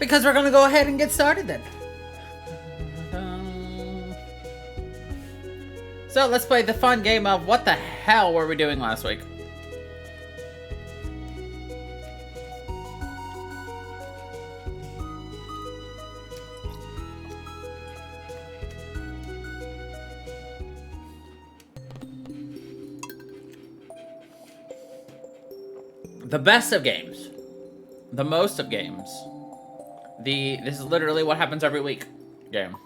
Because we're gonna go ahead and get started then. So let's play the fun game of what the hell were we doing last week? The best of games. The most of games. This is literally what happens every week game.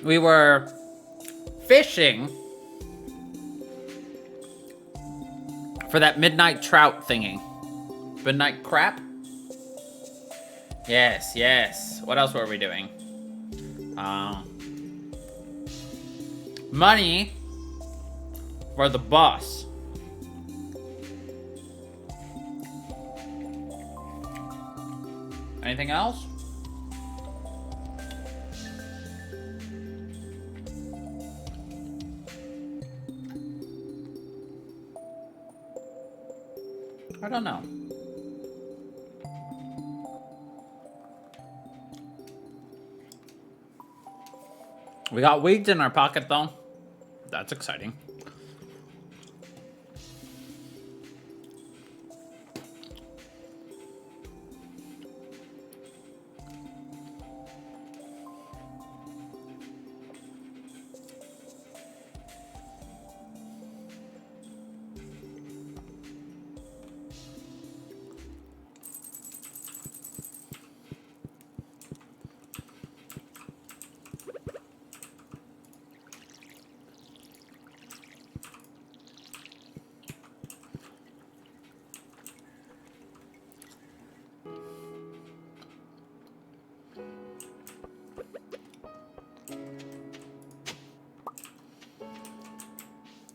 We were fishing for that midnight trout thingy. Midnight crap? Yes, yes. What else were we doing? Money for the boss. Anything else? I don't know. We got weeds in our pocket though. That's exciting.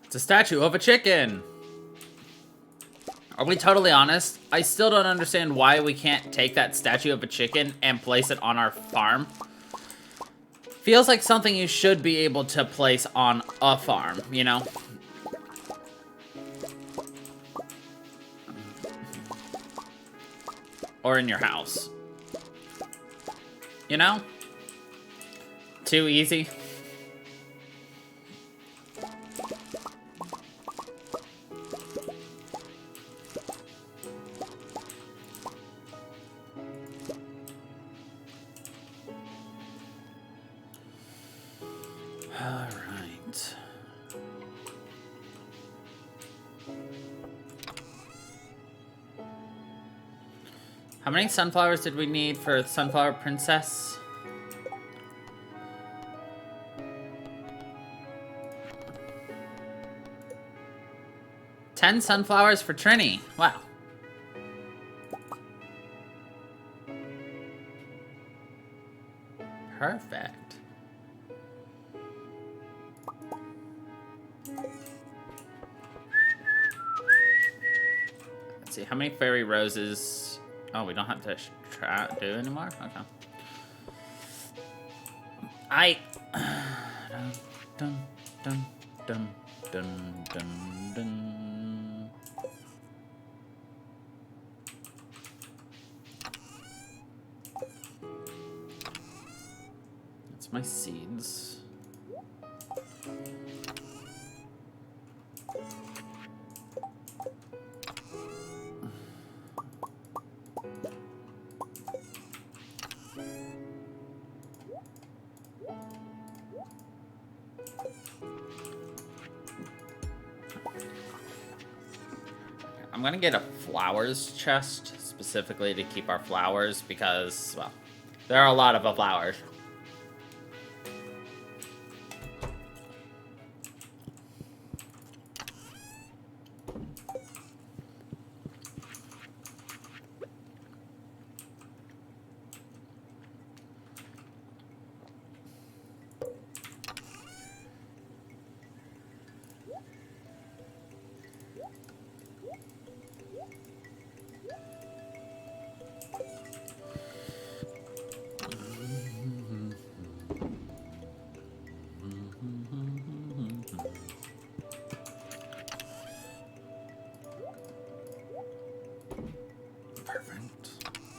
It's a statue of a chicken. Are we totally honest? I still don't understand why we can't take that statue of a chicken and place it on our farm. Feels like something you should be able to place on a farm, you know? Or in your house. You know? Too easy. Alright. How many sunflowers did we need for Sunflower Princess? $10 sunflowers for Trini. Wow. Perfect. Let's see, how many fairy roses? Oh, we don't have to do anymore? Okay. Dun, dun, dun, dun, dun, dun. That's my seeds. I'm gonna get a flowers chest specifically to keep our flowers because, well, there are a lot of flowers.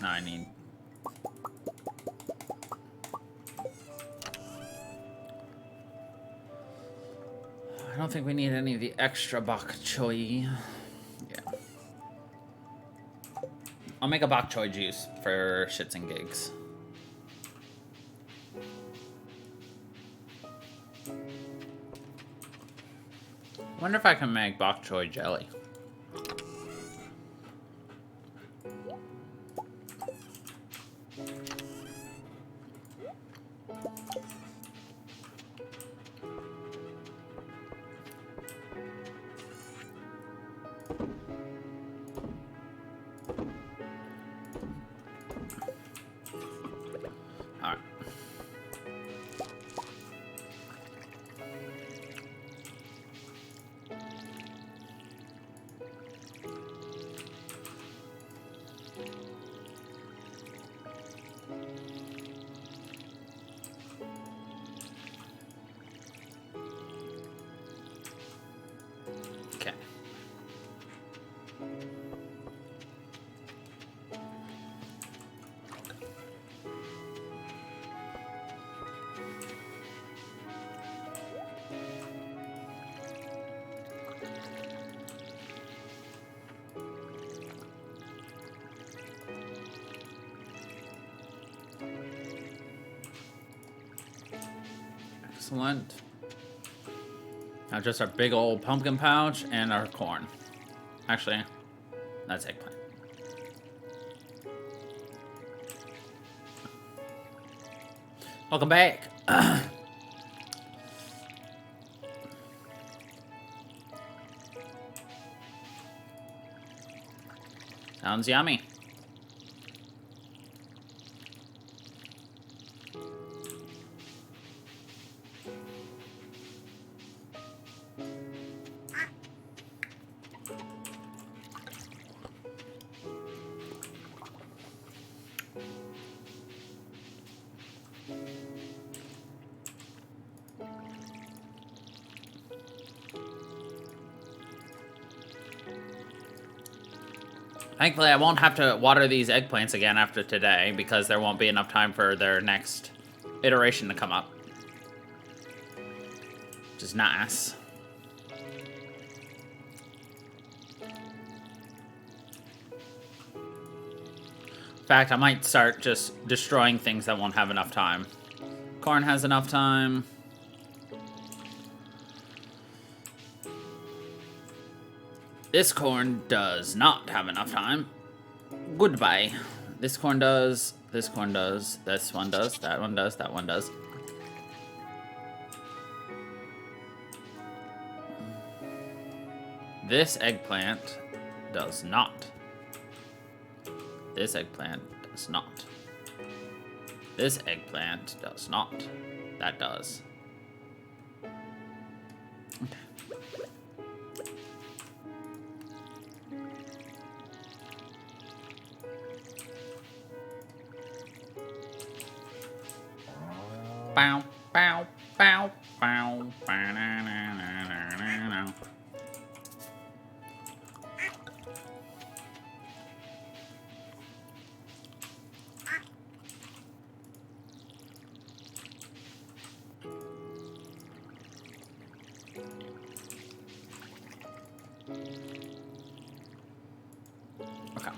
No, I need... I don't think we need any of the extra bok choy. Yeah. I'll make a bok choy juice for shits and gigs. Wonder if I can make bok choy jelly. Alright. Okay. Excellent. Now just our big old pumpkin pouch and our corn. Actually, that's eggplant. Welcome back. Sounds yummy. Thankfully, I won't have to water these eggplants again after today because there won't be enough time for their next iteration to come up. Which is nice. In fact, I might start just destroying things that won't have enough time. Corn has enough time. This corn does not have enough time. Goodbye. This corn does, this corn does, this one does, that one does, that one does. This eggplant does not. This eggplant does not. This eggplant does not. That does. Okay. Bow, bow, bow, bow, bow, na, na, na, na, na, na. Okay.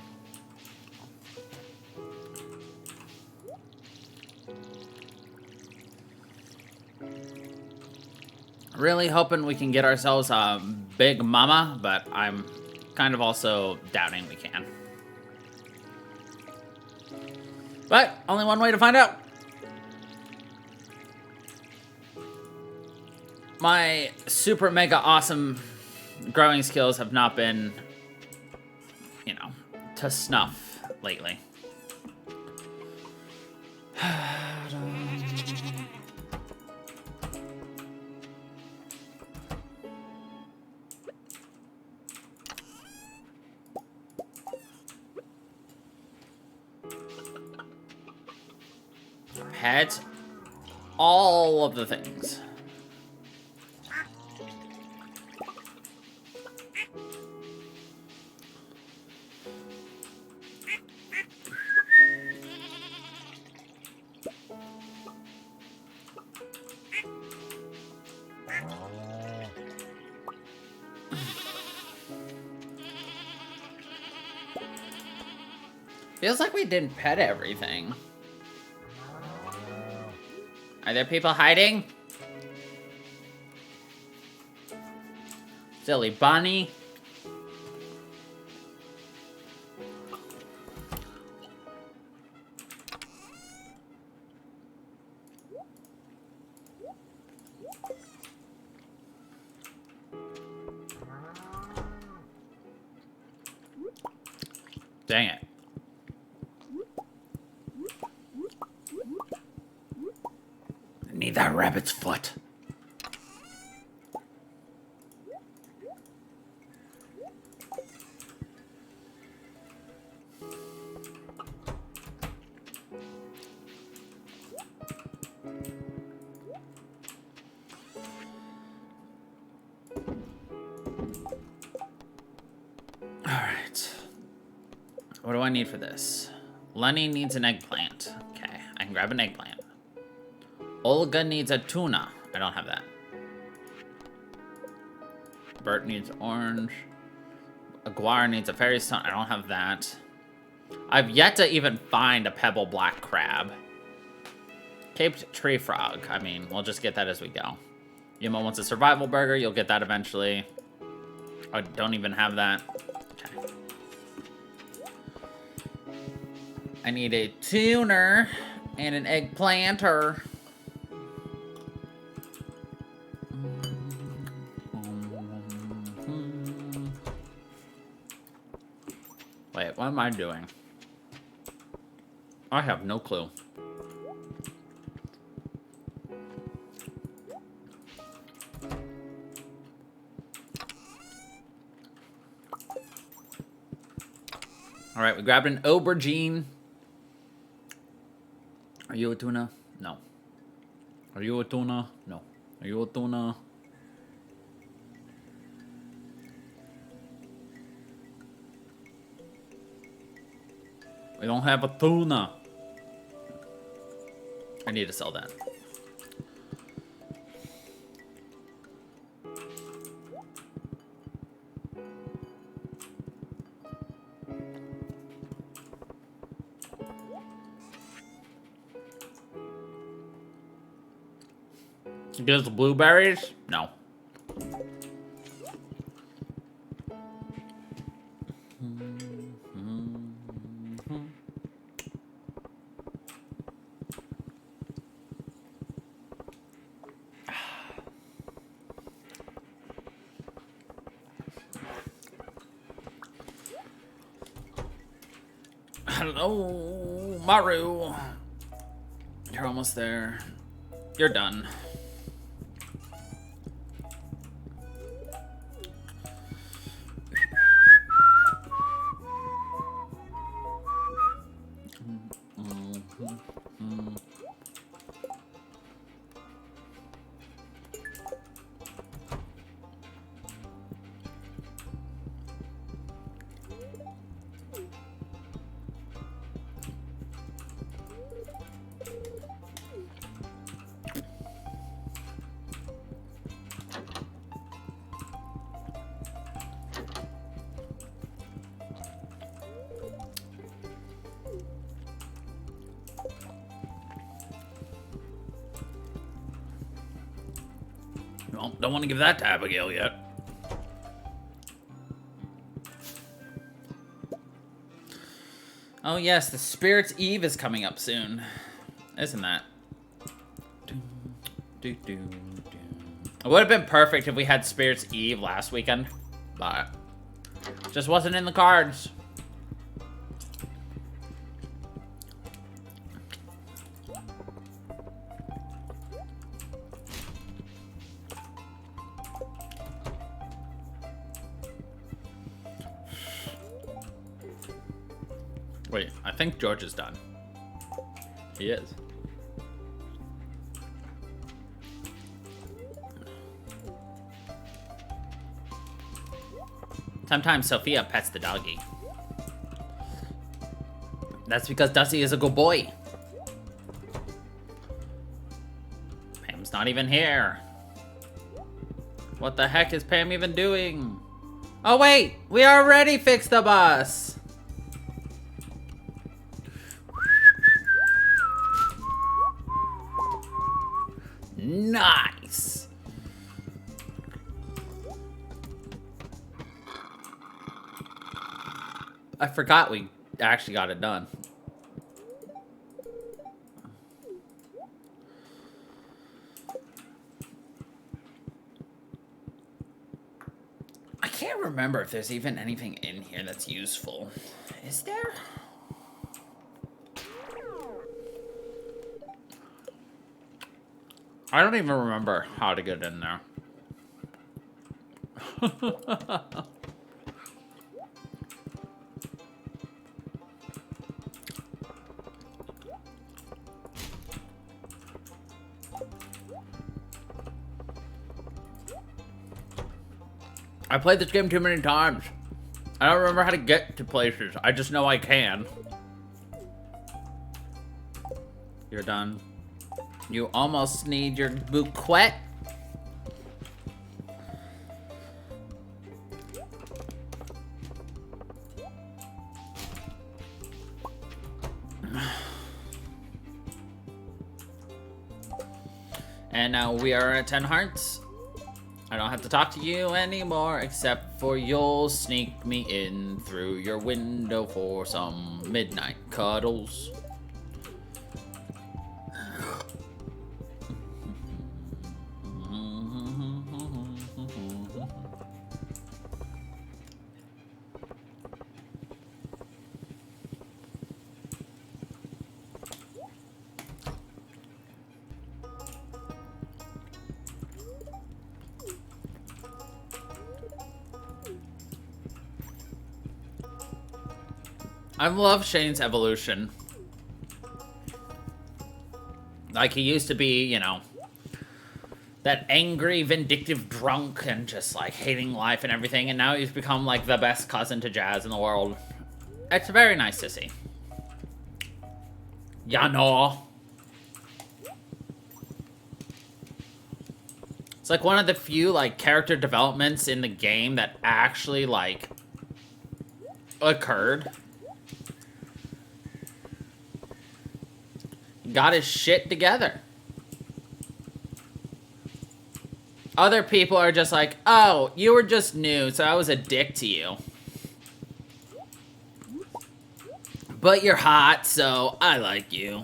Really hoping we can get ourselves a big mama, but I'm kind of also doubting we can. But only one way to find out. My super mega awesome growing skills have not been, you know, to snuff lately. Pet all of the things. Feels like we didn't pet everything. Are there people hiding? Silly bunny. Dang it. I need that rabbit's foot. What do I need for this? Lenny needs an eggplant. Okay, I can grab an eggplant. Olga needs a tuna. I don't have that. Bert needs orange. Aguirre needs a fairy stone. I don't have that. I've yet to even find a pebble black crab. Caped tree frog. I mean, we'll just get that as we go. Yuma wants a survival burger. You'll get that eventually. I don't even have that. Okay. I need a tuner and an eggplanter. Wait, what am I doing? I have no clue. All right, we grabbed an aubergine. Are you a tuna? No. Are you a tuna? No. Are you a tuna? We don't have a tuna. I need to sell that. Gives blueberries? No. Hello, Maru. You're almost there. You're done. Well, don't want to give that to Abigail yet. Oh yes, the Spirit's Eve is coming up soon. Isn't that? It would have been perfect if we had Spirit's Eve last weekend, but just wasn't in the cards. Wait, I think George is done. He is. Sometimes Sophia pets the doggy. That's because Dusty is a good boy. Pam's not even here. What the heck is Pam even doing? Oh wait, we already fixed the bus. Nice. I forgot we actually got it done. I can't remember if there's even anything in here that's useful. Is there? I don't even remember how to get in there. I played this game too many times. I don't remember how to get to places. I just know I can. You're done. You almost need your bouquet. And now we are at 10 hearts. I don't have to talk to you anymore, except for you'll sneak me in through your window for some midnight cuddles. I love Shane's evolution. Like, he used to be, you know, that angry, vindictive drunk and just, like, hating life and everything, and now he's become, like, the best cousin to Jazz in the world. It's very nice to see. Ya know. It's, like, one of the few, like, character developments in the game that actually, like, occurred. Got his shit together. Other people are just like, oh, you were just new, so I was a dick to you. But you're hot, so I like you.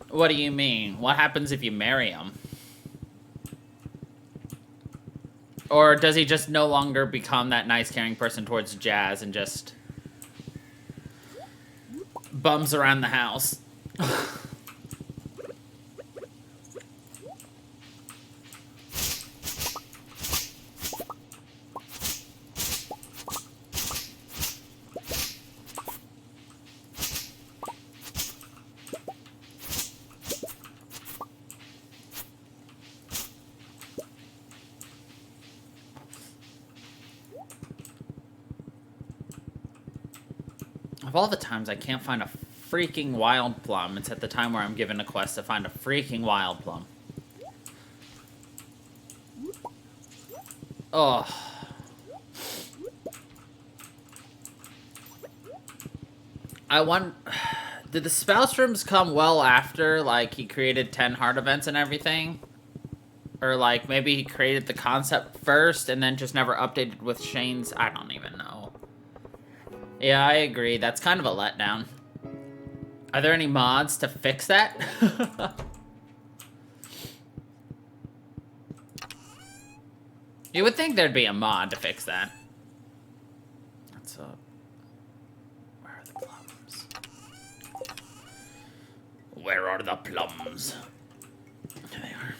What do you mean? What happens if you marry him? Or does he just no longer become that nice, caring person towards Jazz and just bums around the house? Of all the times I can't find a freaking wild plum, it's at the time where I'm given a quest to find a freaking wild plum. Ugh. I want... Did the spouse rooms come well after, like, he created 10 heart events and everything? Or, like, maybe he created the concept first and then just never updated with Shane's... I don't even know. Yeah, I agree. That's kind of a letdown. Are there any mods to fix that? You would think there'd be a mod to fix that. What's up? Where are the plums? Where are the plums? There they are.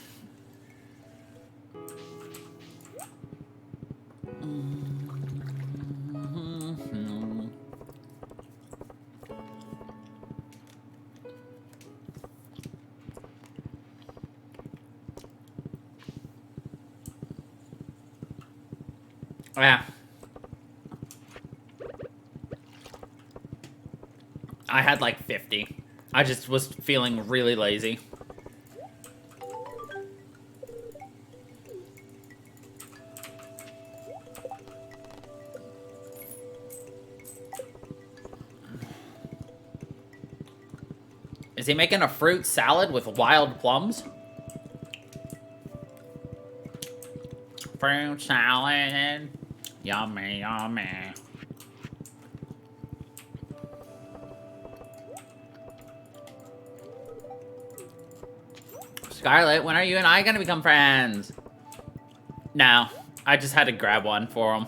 Yeah. I had like 50. I just was feeling really lazy. Is he making a fruit salad with wild plums? Fruit salad. Yummy, yummy. Scarlet, when are you and I gonna become friends? No, I just had to grab one for him.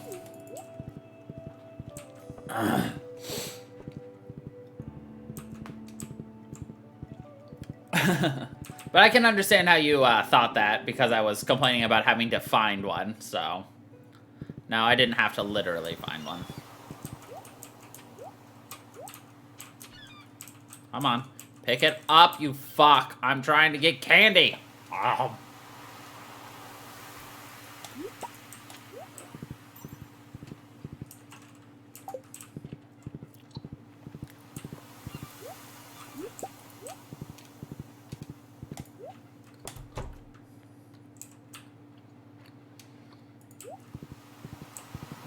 But I can understand how you thought that, because I was complaining about having to find one, so... No, I didn't have to literally find one. Come on. Pick it up, you fuck. I'm trying to get candy. Oh.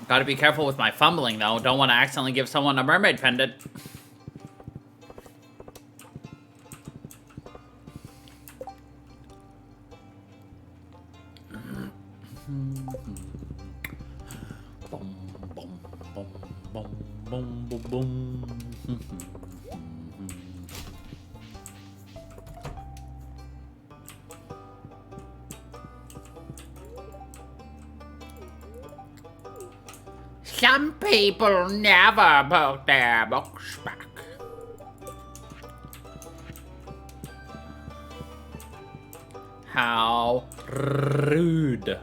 Gotta be careful with my fumbling, though. Don't want to accidentally give someone a mermaid pendant. Some people never put their books back. How rude.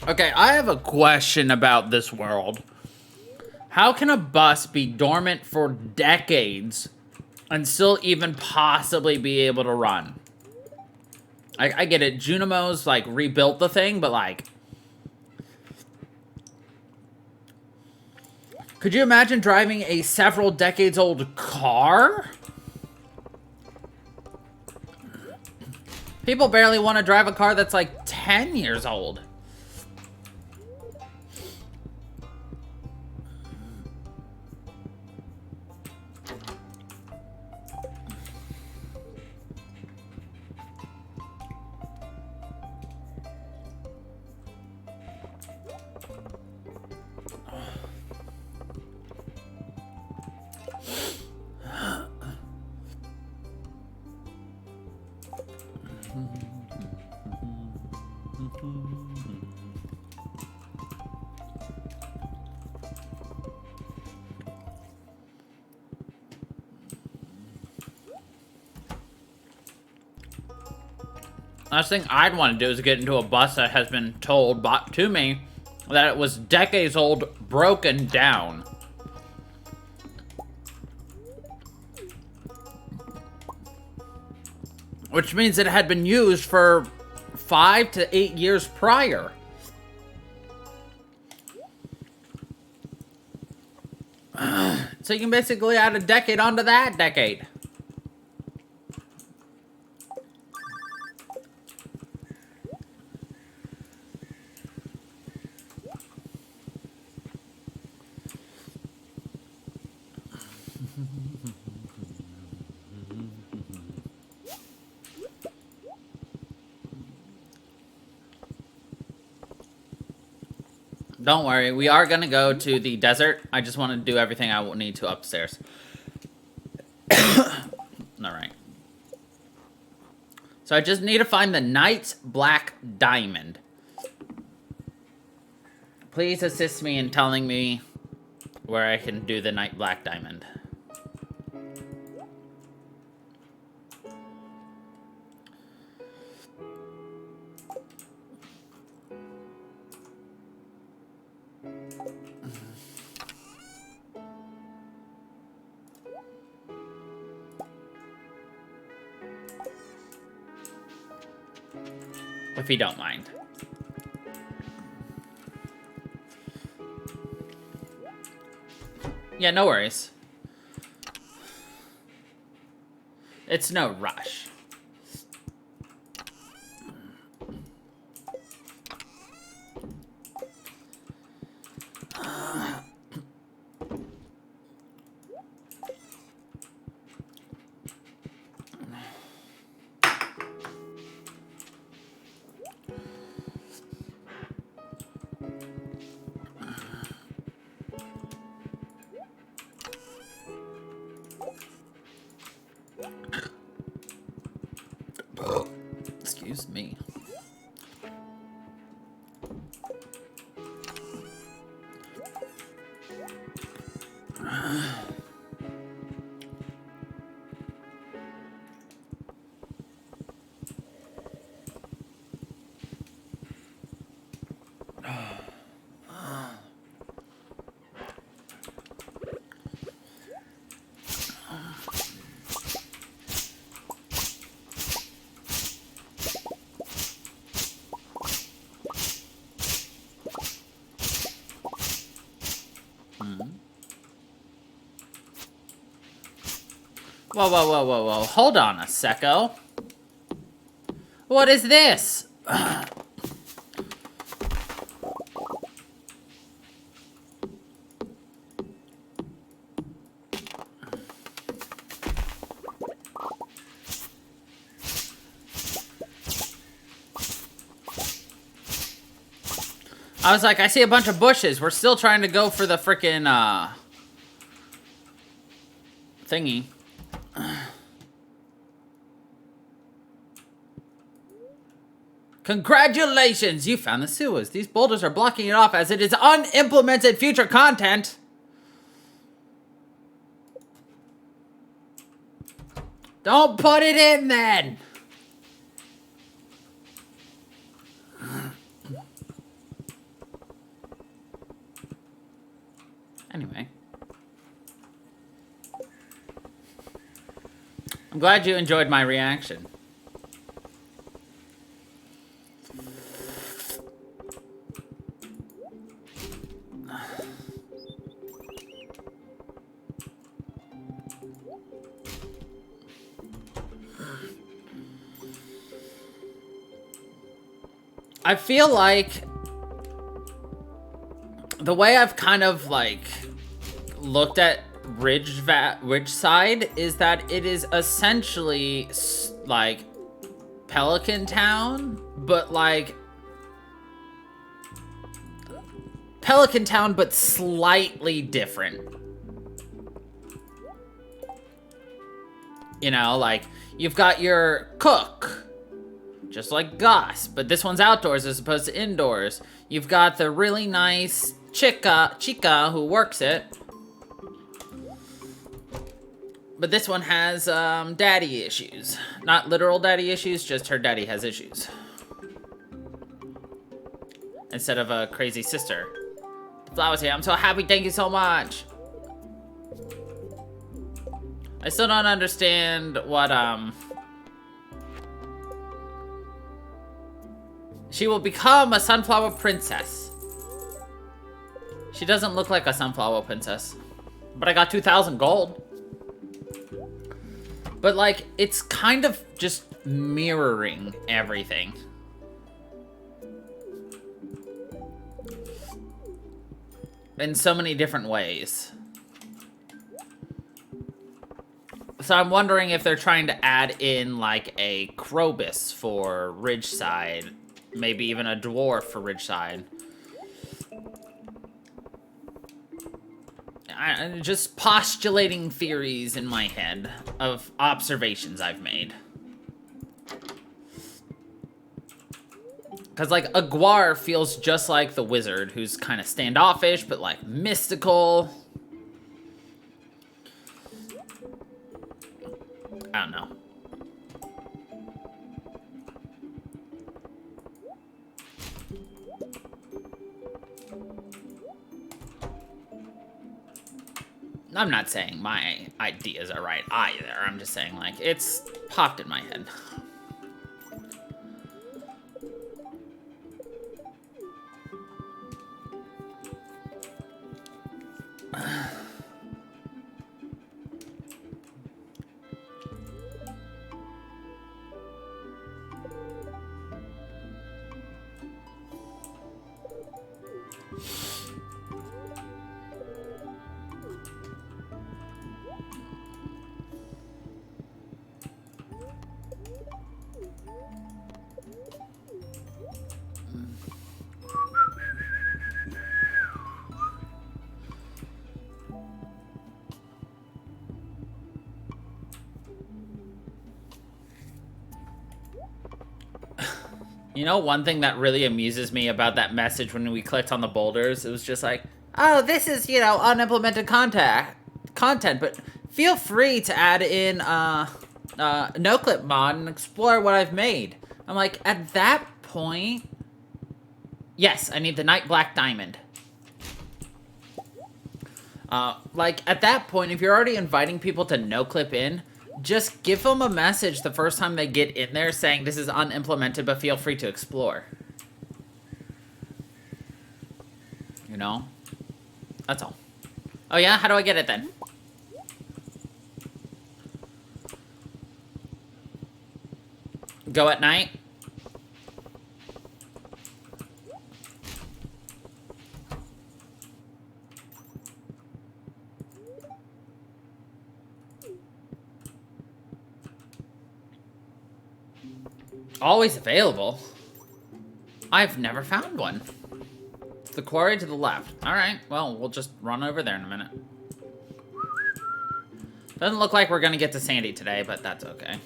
Okay, I have a question about this world. How can a bus be dormant for decades and still even possibly be able to run? I get it, Junimo's, like, rebuilt the thing, but, like... Could you imagine driving a several decades old car? People barely want to drive a car that's, like, 10 years old. Last thing I'd want to do is get into a bus that has been told to me that it was decades old, broken down. Which means it had been used for 5 to 8 years prior. So you can basically add a decade onto that decade. Don't worry, we are gonna go to the desert. I just want to do everything I will need to upstairs. Alright. So I just need to find the Knight's Black Diamond. Please assist me in telling me where I can do the Night Black Diamond. If you don't mind. Yeah, no worries. It's no rush. Excuse me. Whoa, whoa, whoa, whoa, whoa. Hold on a secco. What is this? I was like, I see a bunch of bushes. We're still trying to go for the frickin', thingy. Congratulations! You found the sewers. These boulders are blocking it off as it is unimplemented future content. Don't put it in then! Anyway. I'm glad you enjoyed my reaction. I feel like the way I've kind of like looked at Ridgeside is that it is essentially like Pelican Town, but like Pelican Town, but slightly different. You know, like you've got your cook, just like Goss, but this one's outdoors as opposed to indoors. You've got the really nice Chica who works it. But this one has daddy issues. Not literal daddy issues, just her daddy has issues. Instead of a crazy sister. Flowers here, I'm so happy, thank you so much. I still don't understand what, she will become a sunflower princess. She doesn't look like a sunflower princess. But I got 2,000 gold. But, like, it's kind of just mirroring everything. In so many different ways. So I'm wondering if they're trying to add in, like, a Krobus for Ridgeside. Maybe even a dwarf for Ridgeside. I'm just postulating theories in my head of observations I've made. Because, like, Aguar feels just like the wizard, who's kind of standoffish, but, like, mystical. I don't know. I'm not saying my ideas are right either. I'm just saying, like, it's popped in my head. You know, one thing that really amuses me about that message when we clicked on the boulders, it was just like, oh, this is, you know, unimplemented content, but feel free to add in no-clip mod and explore what I've made. I'm like, at that point, yes, I need the Night Black Diamond. Like, at that point, if you're already inviting people to no-clip in, just give them a message the first time they get in there saying this is unimplemented, but feel free to explore. You know? That's all. Oh yeah? How do I get it then? Go at night? Always available? I've never found one. It's the quarry to the left. Alright, well, we'll just run over there in a minute. Doesn't look like we're gonna get to Sandy today, but that's okay.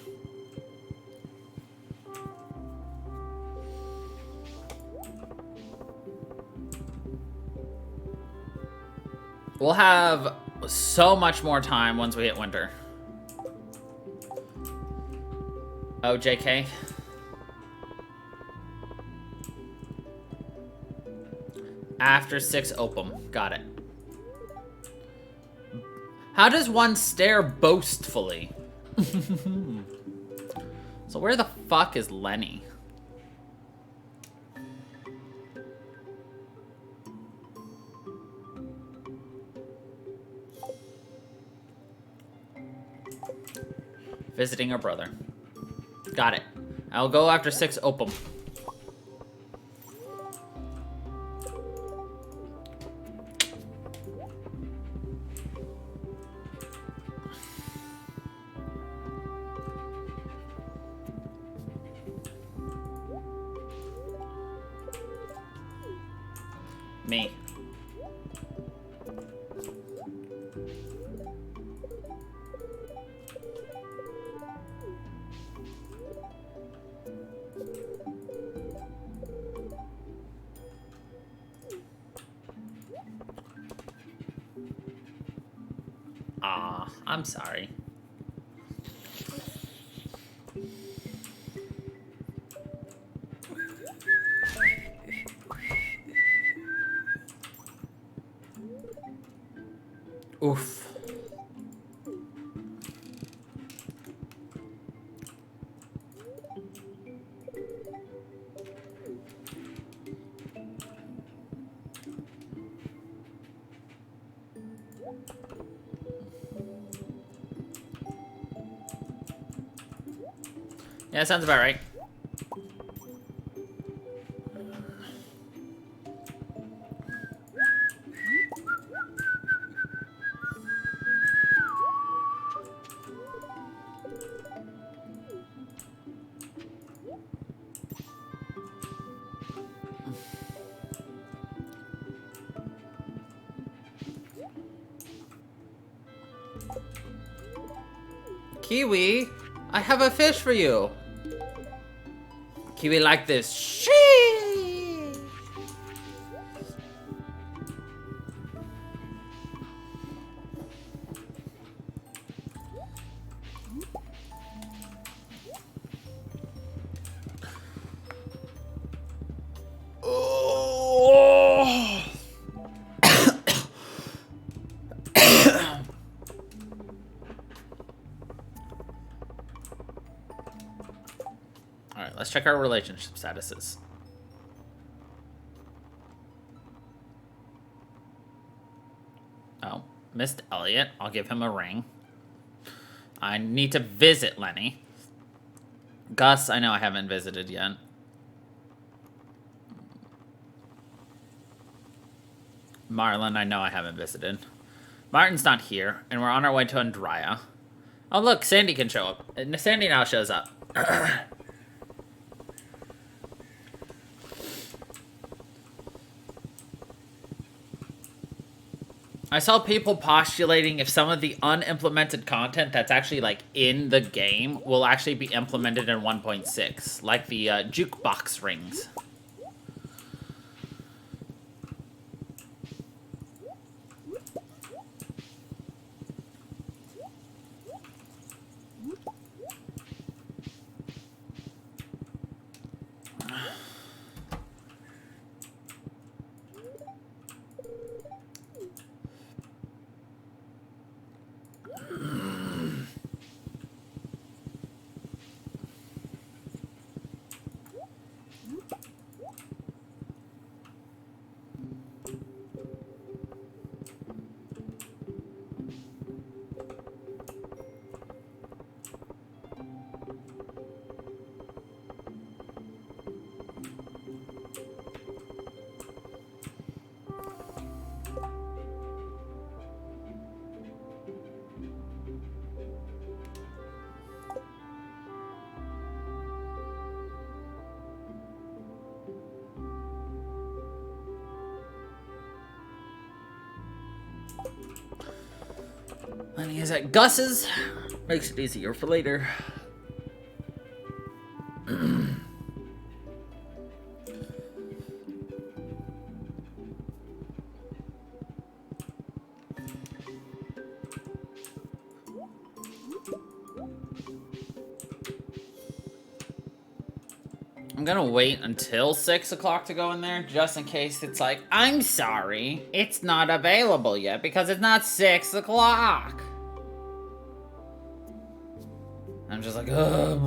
We'll have so much more time once we hit winter. Oh, JK. After 6 opium. Got it. How does one stare boastfully? So where the fuck is Lenny? Visiting her brother. Got it. I'll go after 6 opium. Me. Aw, I'm sorry. Oof. Yeah, sounds about right. Kiwi, I have a fish for you. Kiwi like this. Shee! Oh. Alright, let's check our relationship statuses. Oh, missed Elliot. I'll give him a ring. I need to visit Lenny. Gus, I know I haven't visited yet. Marlon, I know I haven't visited. Martin's not here, and we're on our way to Andrea. Oh, look, Sandy can show up. Sandy now shows up. I saw people postulating if some of the unimplemented content that's actually like in the game will actually be implemented in 1.6, like the jukebox rings. Money is at Gus's. Makes it easier for later. I'm gonna wait until 6 o'clock to go in there, just in case it's like, I'm sorry, it's not available yet because it's not 6 o'clock. I'm just like, Well,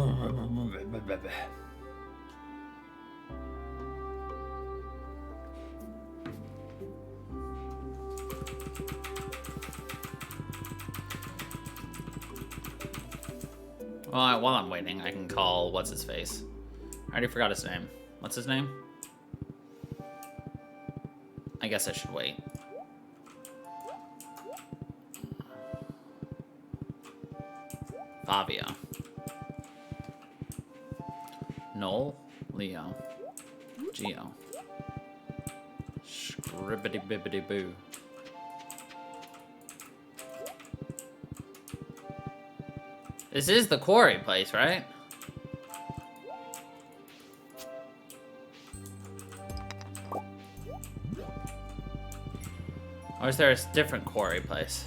while I'm waiting, I can call what's his face. I already forgot his name. What's his name? I guess I should wait. Fabio. Noel. Leo. Geo. Scribbity bibbity boo. This is the quarry place, right? Or is there a different quarry place?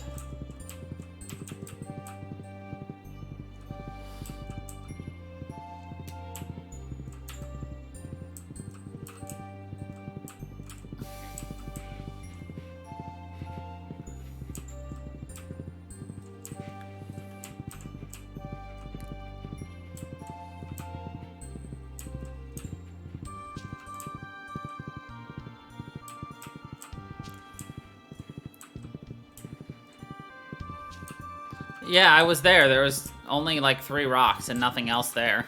Yeah, I was there. There was only like 3 rocks and nothing else there.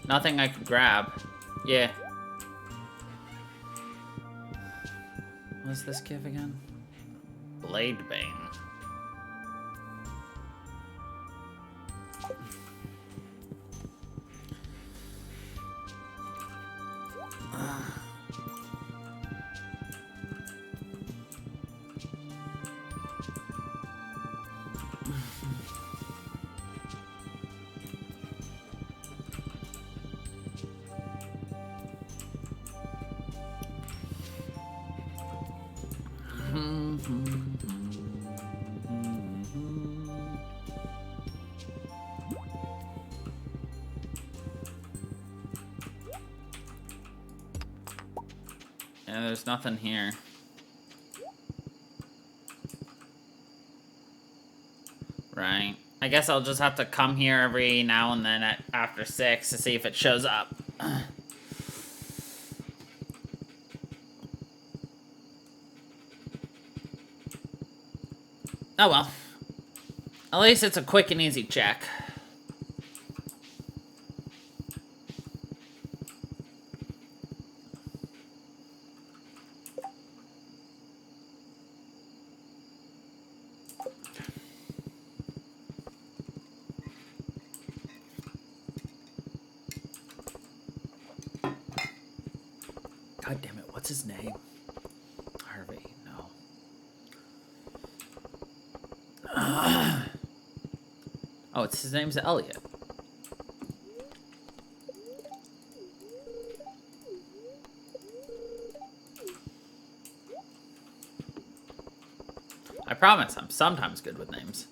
Nothing I could grab. Yeah. What's this give again? Blade Bane. Yeah, there's nothing here. Right. I guess I'll just have to come here every now and then after 6 to see if it shows up. Oh well. At least it's a quick and easy check. God damn it, what's his name? Harvey, no. Oh, his name's Elliot. I promise, I'm sometimes good with names.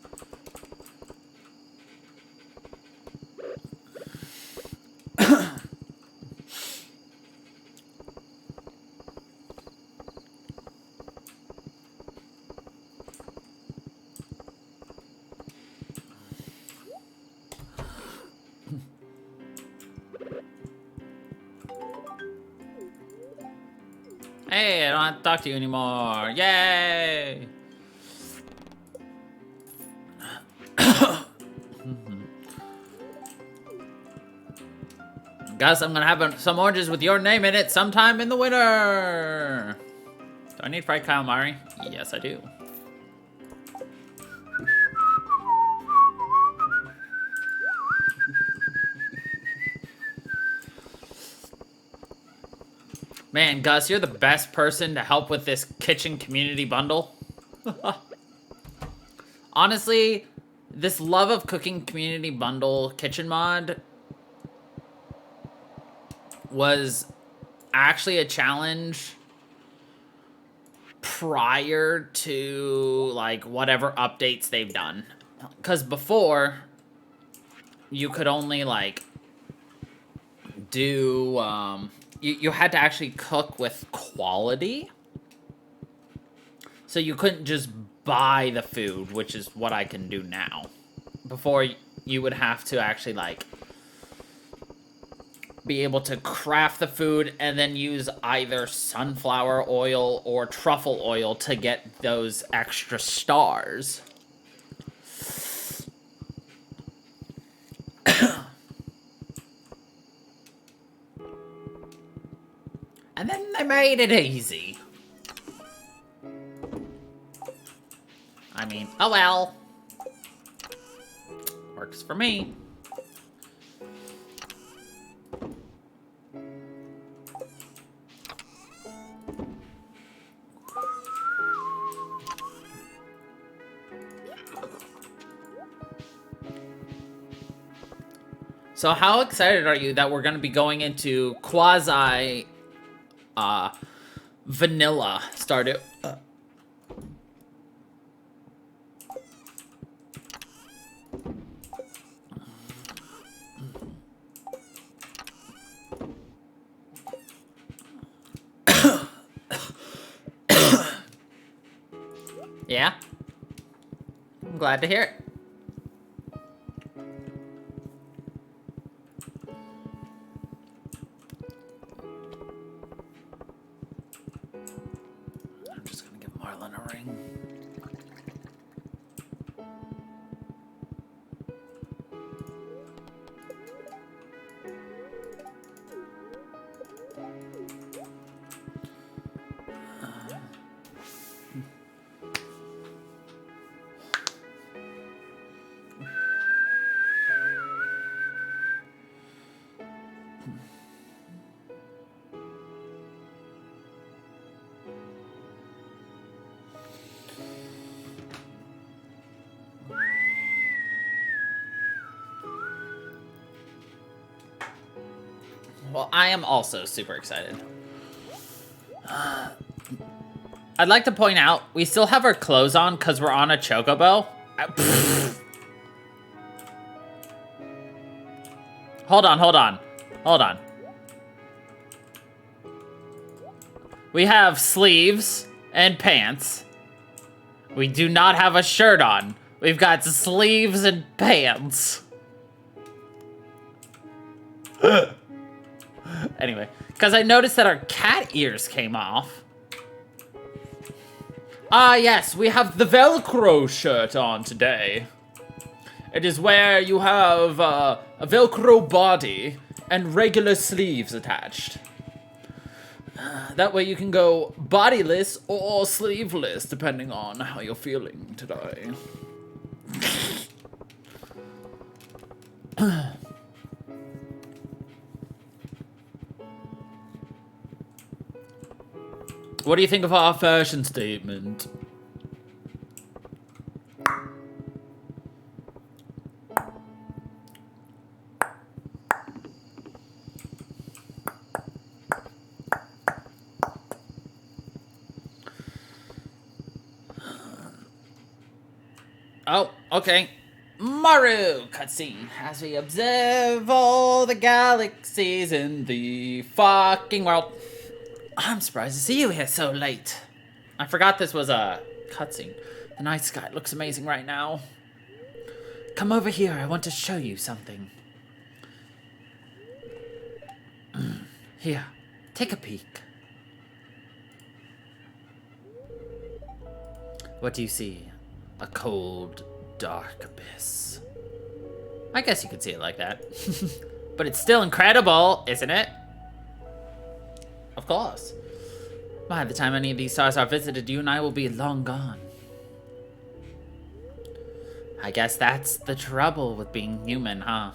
Hey, I don't have to talk to you anymore. Yay! Guess I'm gonna have some oranges with your name in it sometime in the winter. Do I need fried calamari? Yes, I do. Man, Gus, you're the best person to help with this kitchen community bundle. Honestly, this love of cooking community bundle kitchen mod was actually a challenge prior to like whatever updates they've done. Because before, you could only like do you had to actually cook with quality. So you couldn't just buy the food, which is what I can do now. Before, you would have to actually like be able to craft the food and then use either sunflower oil or truffle oil to get those extra stars. And then they made it easy. I mean, oh well. Works for me. So how excited are you that we're going to be going into quasi vanilla Stardew? Yeah? I'm glad to hear it. I'm just gonna give Marlon a ring. Well, I am also super excited. I'd like to point out, we still have our clothes on because we're on a chocobo. Hold on. We have sleeves and pants. We do not have a shirt on. We've got sleeves and pants. Anyway, because I noticed that our cat ears came off. Ah, yes, we have the Velcro shirt on today. It is where you have a Velcro body and regular sleeves attached. That way you can go bodiless or sleeveless, depending on how you're feeling today. What do you think of our fashion statement? Oh, okay. Maru cutscene as we observe all the galaxies in the fucking world. I'm surprised to see you here so late. I forgot this was a cutscene. The night sky looks amazing right now. Come over here, I want to show you something. Here, take a peek. What do you see? A cold, dark abyss. I guess you could see it like that. But it's still incredible, isn't it? Of course. By the time any of these stars are visited, you and I will be long gone. I guess that's the trouble with being human, huh?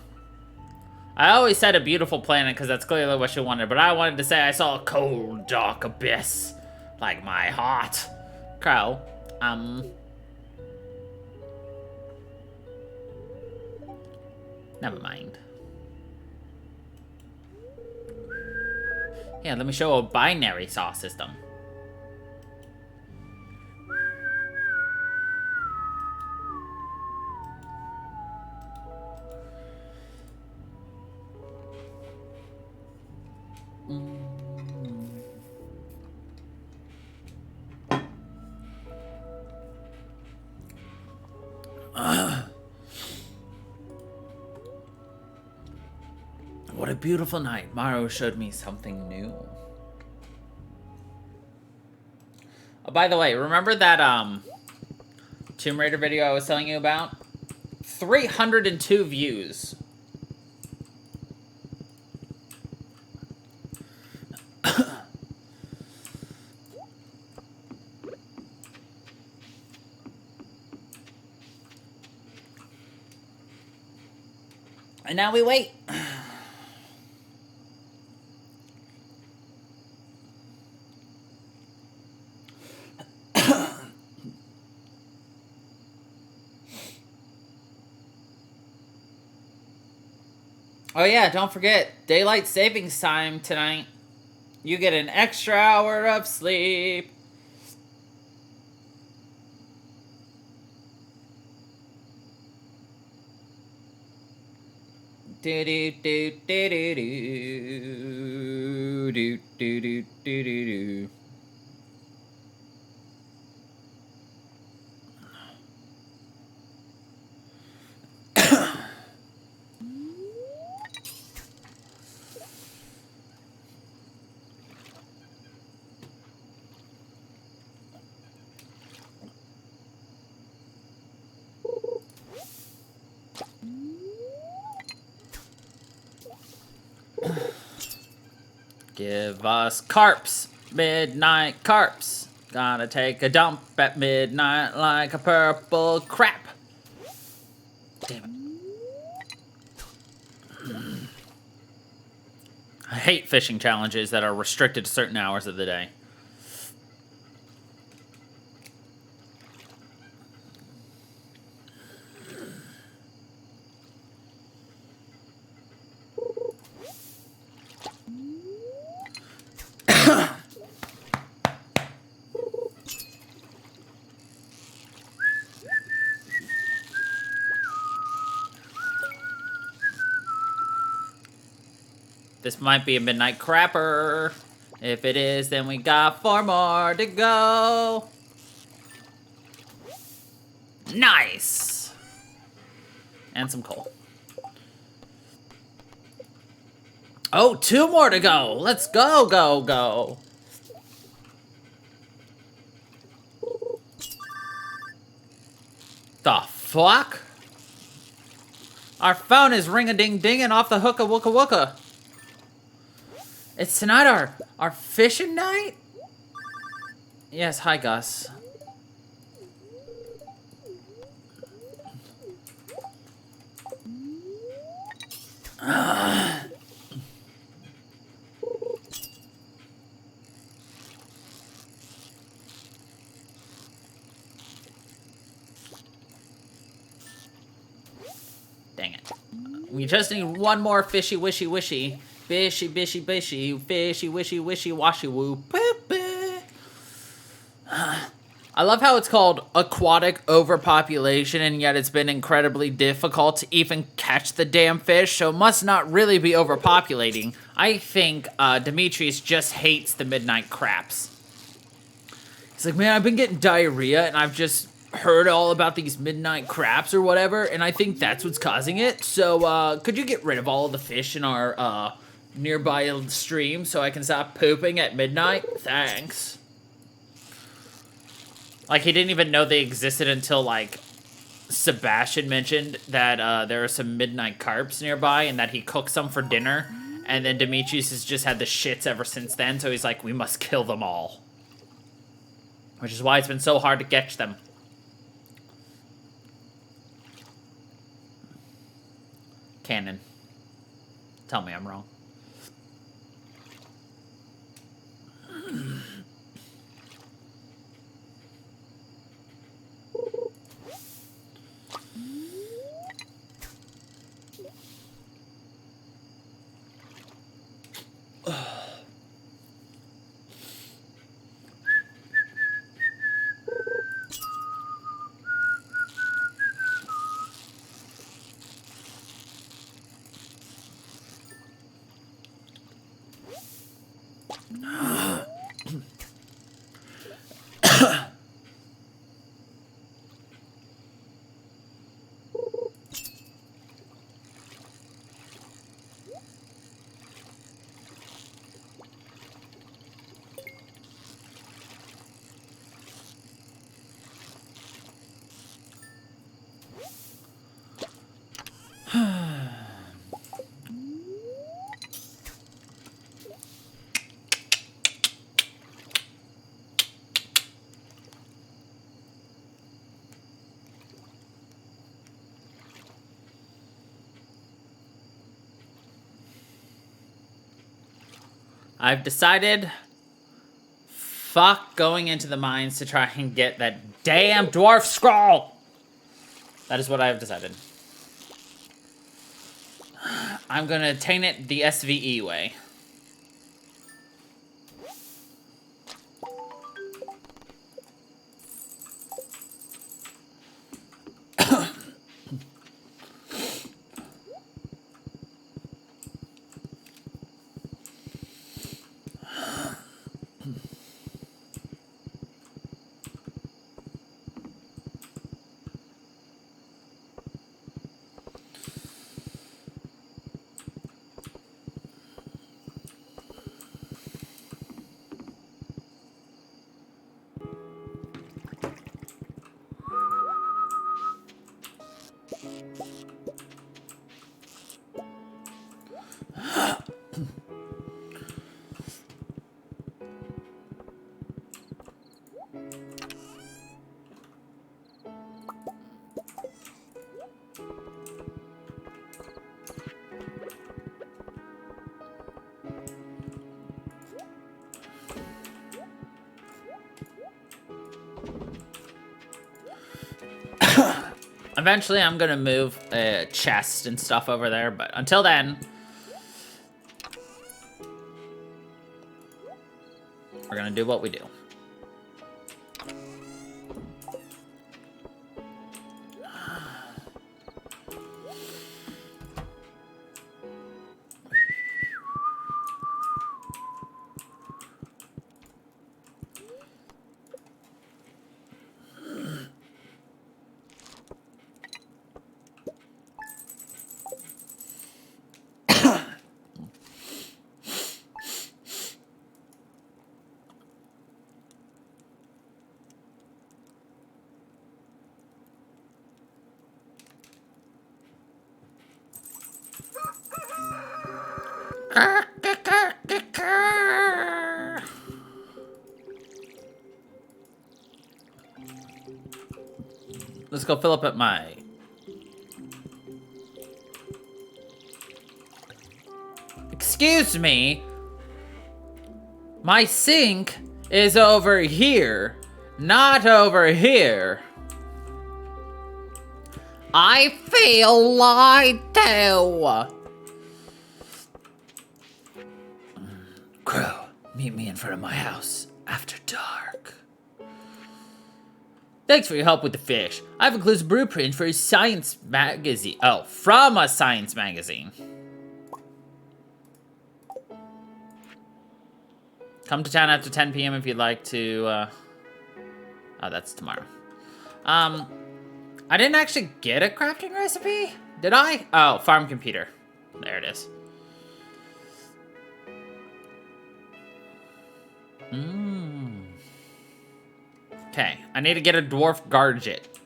I always said a beautiful planet because that's clearly what she wanted, but I wanted to say I saw a cold, dark abyss. Like my heart. Crow, never mind. Yeah, let me show a binary saw system. What a beautiful night. Maru showed me something new. Oh, by the way, remember that Tomb Raider video I was telling you about? 302 views. And now we wait. Oh yeah, don't forget, daylight savings time tonight. You get an extra hour of sleep. Do do do do do do do do do do do. Give us carps, midnight carps. Gotta take a dump at midnight like a purple crap. Damn it. I hate fishing challenges that are restricted to certain hours of the day. This might be a midnight crapper. If it is, then we got 4 more to go. Nice. And some coal. Oh, 2 more to go. Let's go, go, go. The fuck? Our phone is ring-a-ding-dinging off the hooka-wooka-wooka. It's tonight our fishing night? Yes, hi Gus. Dang it. We just need 1 more fishy wishy wishy. Bishy, bishy, bishy, fishy, wishy, wishy, washy, woo, boop, boop. I love how it's called aquatic overpopulation, and yet it's been incredibly difficult to even catch the damn fish, so it must not really be overpopulating. I think Demetrius just hates the midnight craps. He's like, man, I've been getting diarrhea, and I've just heard all about these midnight craps or whatever, and I think that's what's causing it. So, could you get rid of all of the fish in our nearby stream so I can stop pooping at midnight? Thanks. Like, he didn't even know they existed until, like, Sebastian mentioned that there are some midnight carps nearby and that he cooked some for dinner. And then Demetrius has just had the shits ever since then, so he's like, we must kill them all. Which is why it's been so hard to catch them. Canon. Tell me I'm wrong. I've decided, fuck going into the mines to try and get that damn dwarf scroll. That is what I have decided. I'm gonna attain it the SVE way. Eventually, I'm gonna move a chest and stuff over there, but until then, we're gonna do what we do. Let's go fill up at my... Excuse me? My sink is over here, not over here. I feel lied to. Crow, meet me in front of my house after dark. Thanks for your help with the fish. I've included a blueprint for a science magazine. Oh, from a science magazine. Come to town after 10 p.m. if you'd like to, Oh, that's tomorrow. I didn't actually get a crafting recipe, did I? Oh, farm computer. There it is. Okay, I need to get a dwarf garget.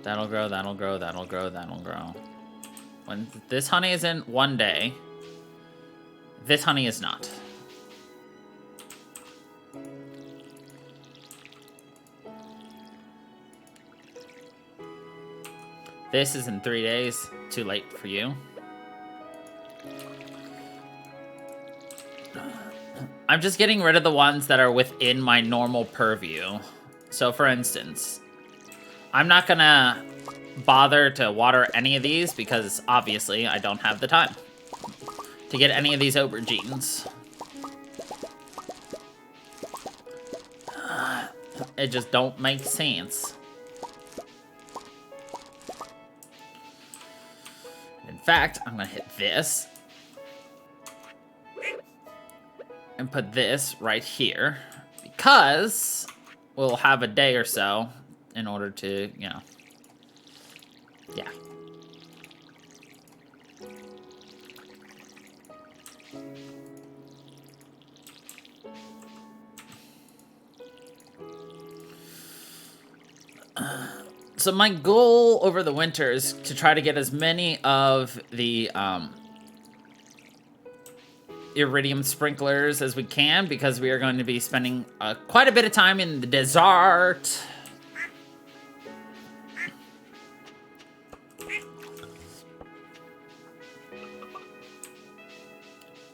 That'll grow, that'll grow, that'll grow, that'll grow. When this honey is in 1 day, this honey is not. This is in 3 days. Too late for you. I'm just getting rid of the ones that are within my normal purview. So for instance, I'm not gonna bother to water any of these because obviously I don't have the time to get any of these aubergines. It just don't make sense. In fact, I'm gonna hit this and put this right here because we'll have a day or so in order to, you know, yeah. So my goal over the winter is to try to get as many of the iridium sprinklers as we can because we are going to be spending quite a bit of time in the desert.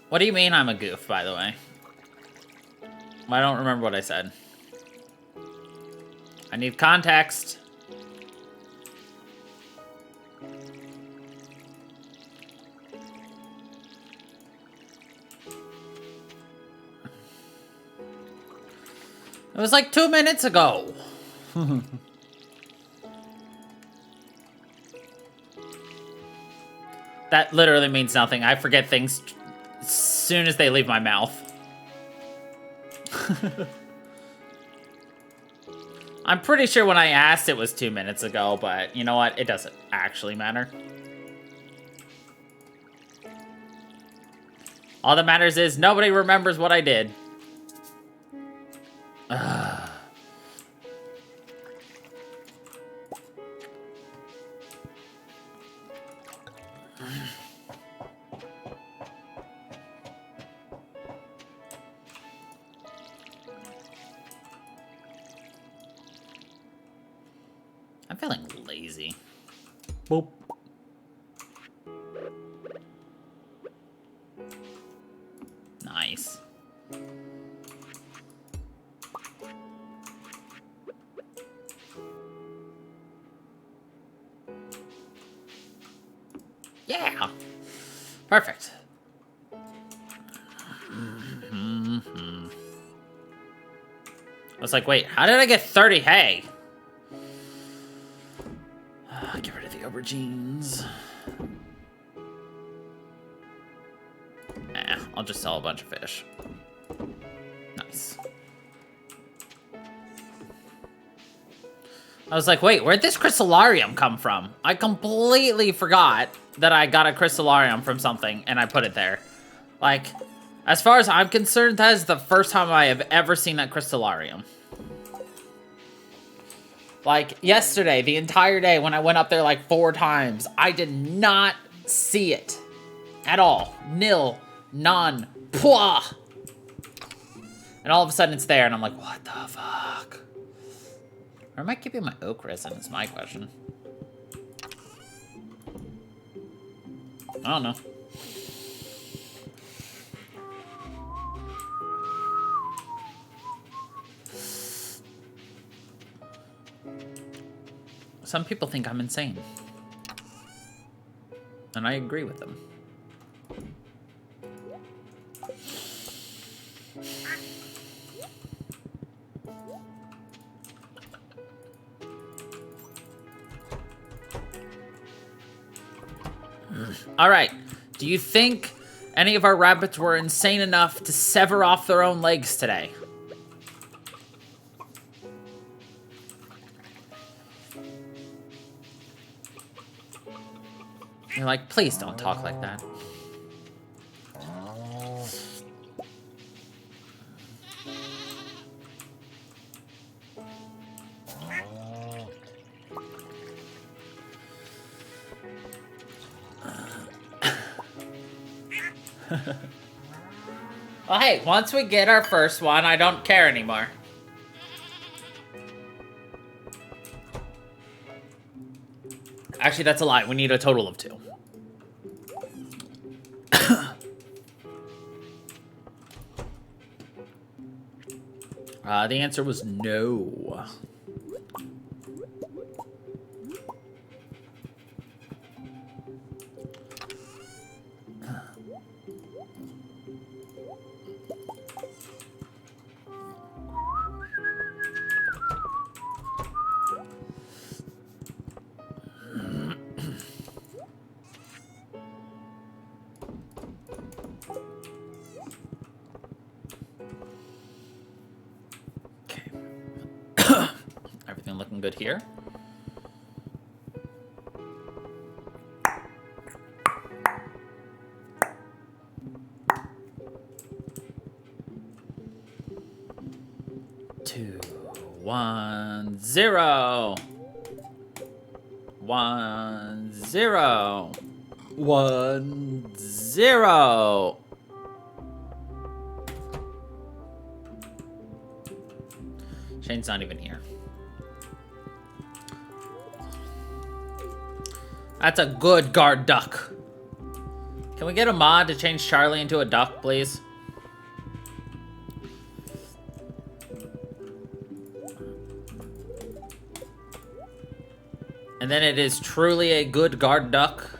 What do you mean I'm a goof, by the way? I don't remember what I said. I need context. It was like 2 minutes ago. That literally means nothing. I forget things as soon as they leave my mouth. I'm pretty sure when I asked it was 2 minutes ago, but you know what? It doesn't actually matter. All that matters is nobody remembers what I did. I'm feeling lazy. Boop. Nice. Yeah. Perfect. I was like, wait, how did I get 30 hay? Get rid of the aubergines. Nah, I'll just sell a bunch of fish. Nice. I was like, wait, where'd this crystallarium come from? I completely forgot that I got a crystallarium from something and I put it there. Like, as far as I'm concerned, that is the first time I have ever seen that crystallarium. Like, yesterday, the entire day, when I went up there like 4 times, I did not see it. At all. Nil. None. Pwah! And all of a sudden it's there, and I'm like, what the fuck? Where am I keeping my oak resin is my question. I don't know. Some people think I'm insane. And I agree with them. Alright. Do you think any of our rabbits were insane enough to sever off their own legs today? You're like, please don't talk like that. Well, hey, once we get our first one, I don't care anymore. Actually, that's a lie. We need a total of 2. The answer was no. Everything looking good here. Two, 1, 0. 1, 0. 1, 0. Shane's not even here. That's a good guard duck. Can we get a mod to change Charlie into a duck, please? And then it is truly a good guard duck.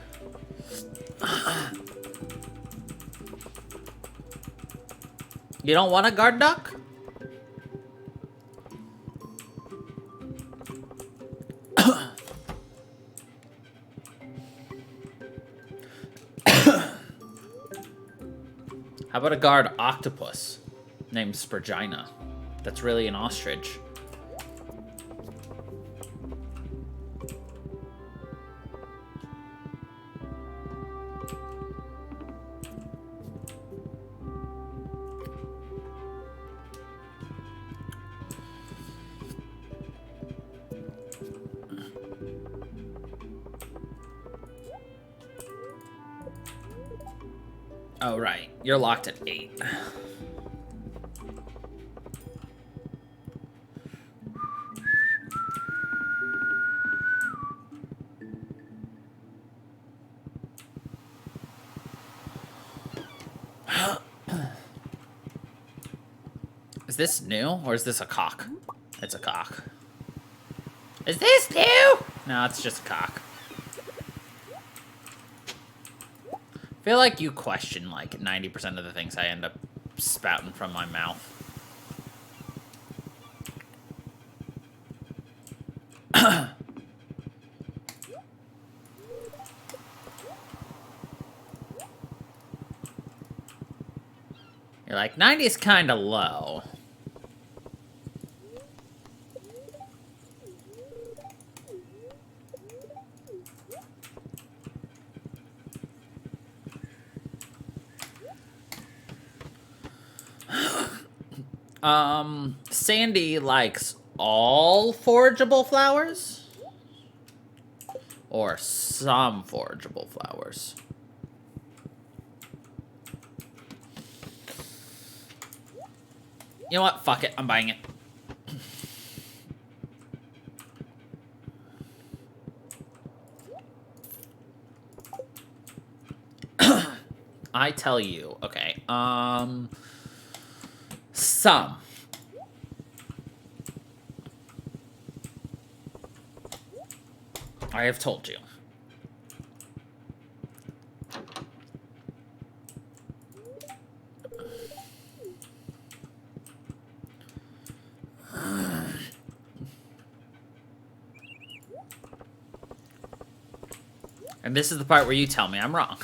You don't want a guard duck? How about a guard octopus named Spurgina? That's really an ostrich. Oh, right. You're locked at 8. Is this new, or is this a cock? It's a cock. Is this new? No, it's just a cock. I feel like you question, like, 90% of the things I end up spouting from my mouth. You're like, 90 is kind of low. Sandy likes all forageable flowers? Or some forageable flowers? You know what? Fuck it. I'm buying it. I tell you. Okay. Some. I have told you. And this is the part where you tell me I'm wrong.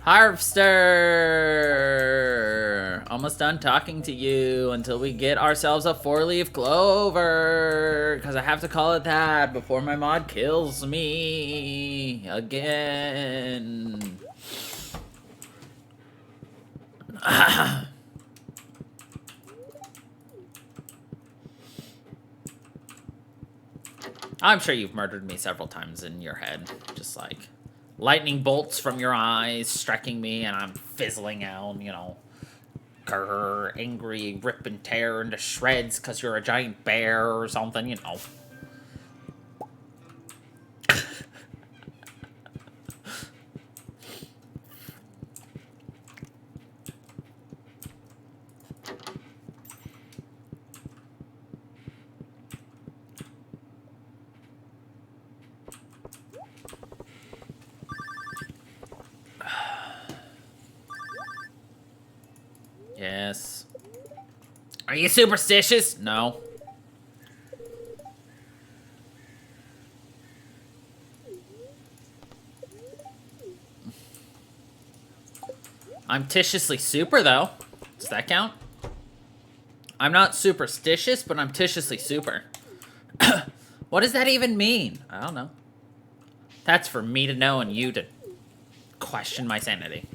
Harvester! Almost done talking to you until we get ourselves a 4-leaf clover. Because I have to call it that before my mod kills me again. I'm sure you've murdered me several times in your head. Just like lightning bolts from your eyes striking me and I'm fizzling out, you know. Grr, angry, rip and tear into shreds because you're a giant bear or something, you know. Yes. Are you superstitious? No. I'm titiously super, though. Does that count? I'm not superstitious, but I'm titiously super. What does that even mean? I don't know. That's for me to know and you to question my sanity.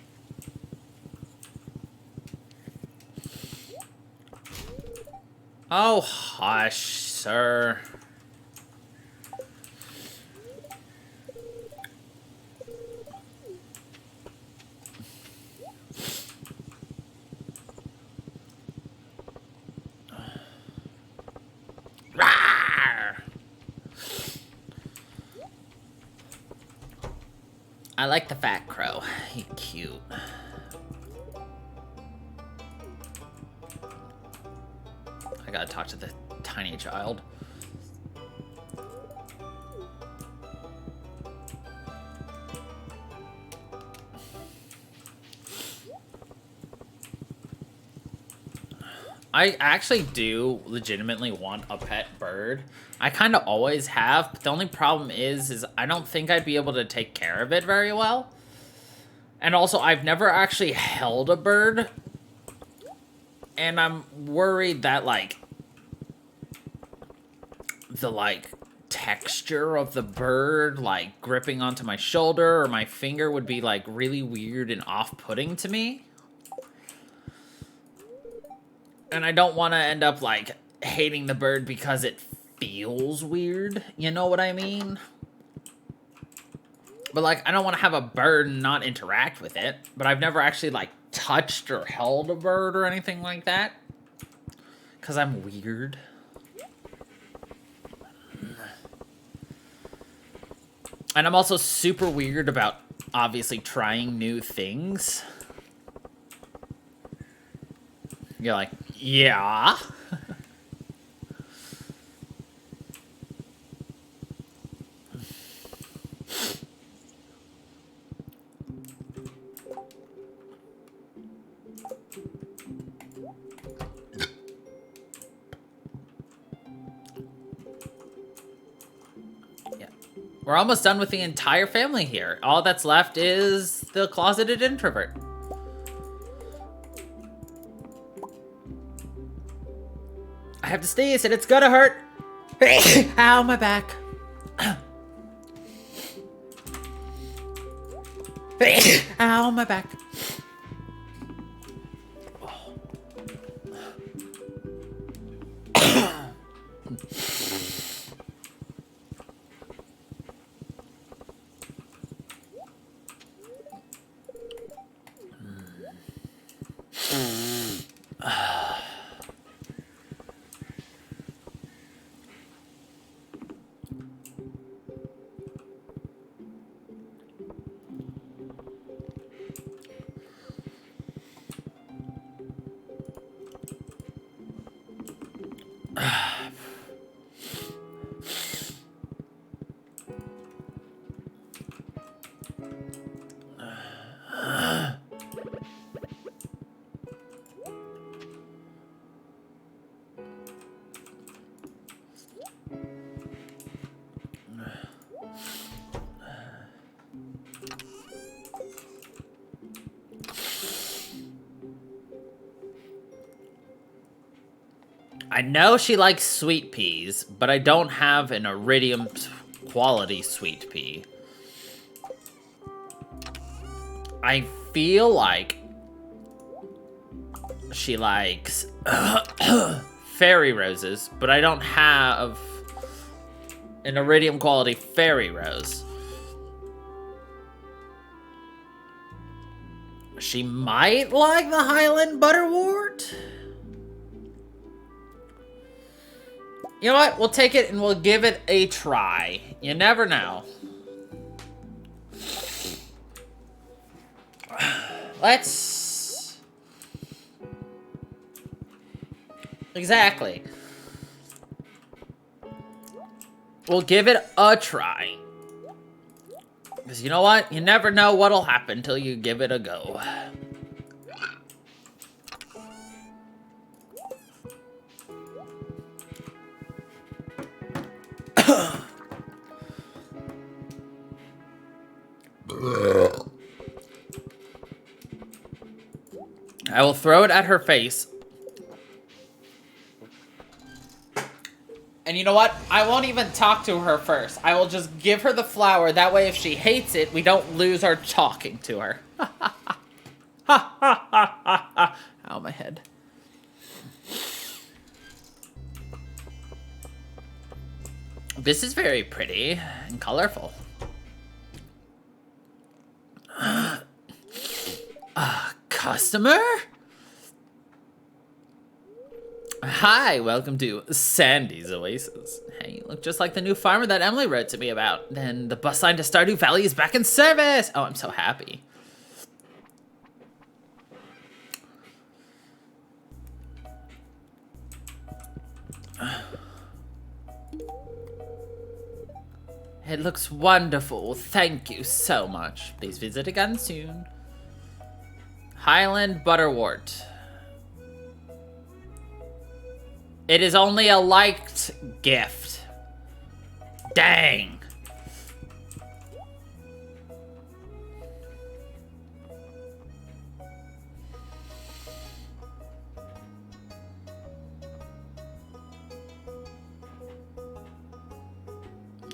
Oh, hush, sir. Rawr! I like the fat crow. He's cute. I gotta talk to the tiny child. I actually do legitimately want a pet bird. I kind of always have, but the only problem is I don't think I'd be able to take care of it very well. And also, I've never actually held a bird. And I'm worried that, like, the, like, texture of the bird, like, gripping onto my shoulder or my finger would be, like, really weird and off-putting to me. And I don't want to end up, like, hating the bird because it feels weird. You know what I mean? But, like, I don't want to have a bird and not interact with it. But I've never actually, like, touched or held a bird or anything like that. Because I'm weird. And I'm also super weird about, obviously, trying new things. You're like, yeah. Yeah. We're almost done with the entire family here. All that's left is the closeted introvert. I have to sneeze and it's gonna hurt. Ow, my back. Ow, my back. I know she likes sweet peas, but I don't have an iridium quality sweet pea. I feel like she likes fairy roses, but I don't have an iridium quality fairy rose. She might like the Highland Butterwort. You know what? We'll take it and we'll give it a try. You never know. Let's... Exactly. We'll give it a try. Because you know what? You never know what'll happen till you give it a go. I will throw it at her face. And you know what? I won't even talk to her first. I will just give her the flower. That way, if she hates it, we don't lose our talking to her. Ow, my head. This is very pretty and colorful. Customer? Hi, welcome to Sandy's Oasis. Hey, you look just like the new farmer that Emily wrote to me about. Then the bus line to Stardew Valley is back in service. Oh, I'm so happy. It looks wonderful. Thank you so much. Please visit again soon. Highland Butterwort. It is only a liked gift. Dang.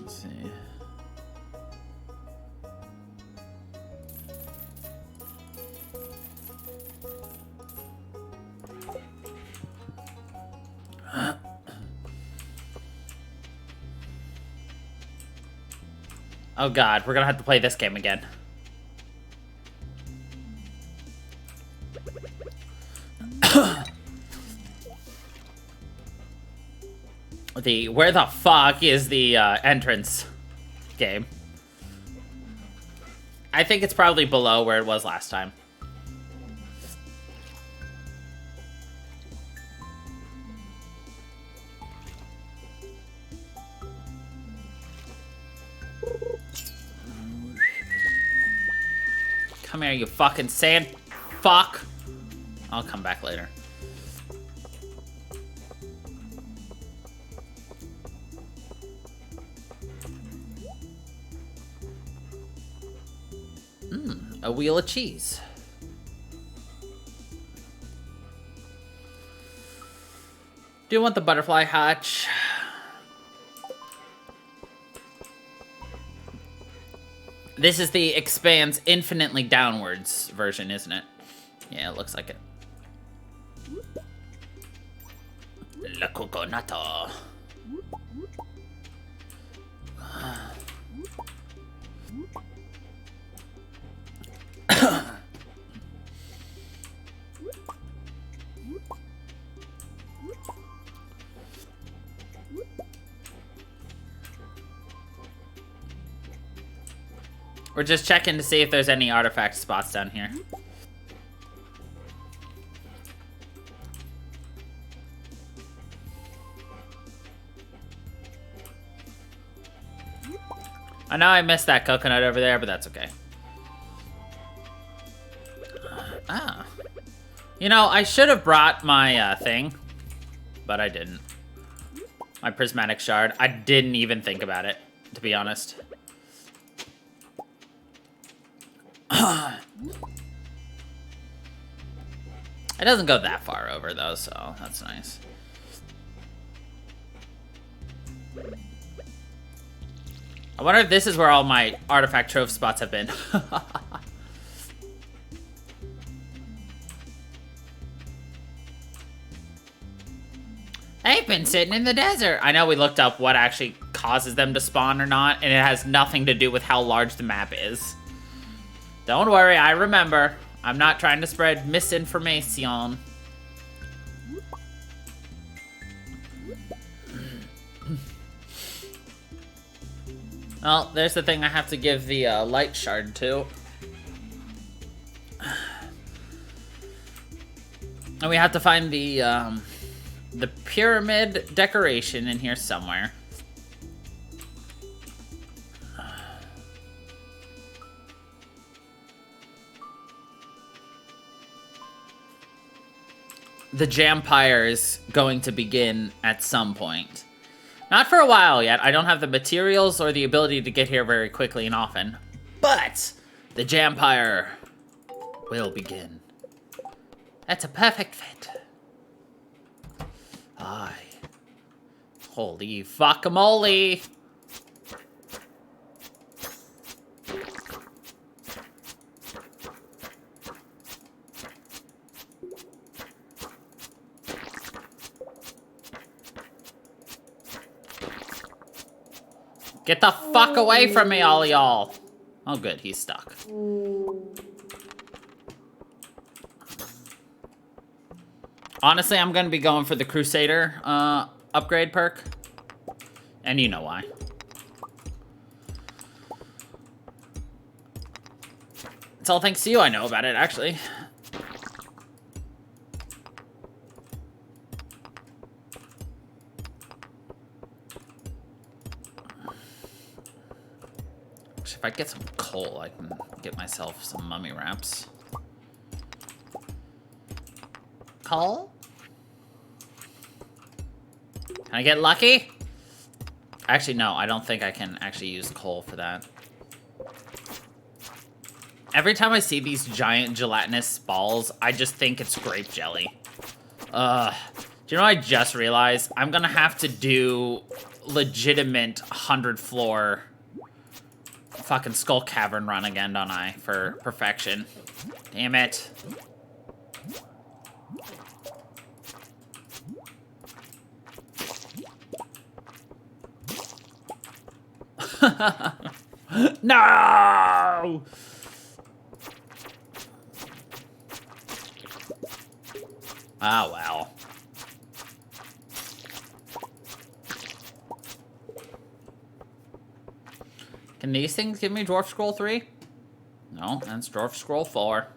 Let's see. Oh god, we're gonna have to play this game again. Where the fuck is the entrance game? I think it's probably below where it was last time. Come here, you fucking sand fuck. I'll come back later. A wheel of cheese. Do you want the butterfly hutch? This is the expands infinitely downwards version, isn't it? Yeah, it looks like it. La coconata. We're just checking to see if there's any artifact spots down here. I know I missed that coconut over there, but that's okay. Ah. You know, I should have brought my thing, but I didn't. My prismatic shard. I didn't even think about it, to be honest. It doesn't go that far over, though, so that's nice. I wonder if this is where all my artifact trove spots have been. They've been sitting in the desert. I know we looked up what actually causes them to spawn or not, and it has nothing to do with how large the map is. Don't worry, I remember. I'm not trying to spread misinformation. Well, there's the thing I have to give the light shard to. And we have to find the pyramid decoration in here somewhere. The Jampire is going to begin at some point. Not for a while yet. I don't have the materials or the ability to get here very quickly and often. But the Jampire will begin. That's a perfect fit. Aye. Holy guacamole. Get the fuck away from me, all y'all. Oh, good. He's stuck. Honestly, I'm going to be going for the Crusader upgrade perk. And you know why. It's all thanks to you I know about it, actually. If I get some coal, I can get myself some mummy wraps. Coal? Can I get lucky? Actually, no, I don't think I can actually use coal for that. Every time I see these giant gelatinous balls, I just think it's grape jelly. Do you know what I just realized? I'm gonna have to do legitimate 100 floor fucking Skull Cavern run again, don't I? For perfection. Damn it. No! Ah, well. Can these things give me Dwarf Scroll 3? No, that's Dwarf Scroll 4.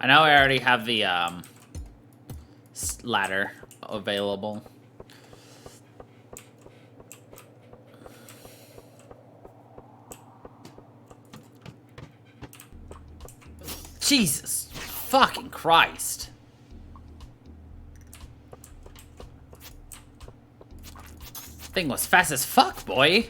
I know I already have the ladder available. Jesus fucking Christ. Thing was fast as fuck, boy.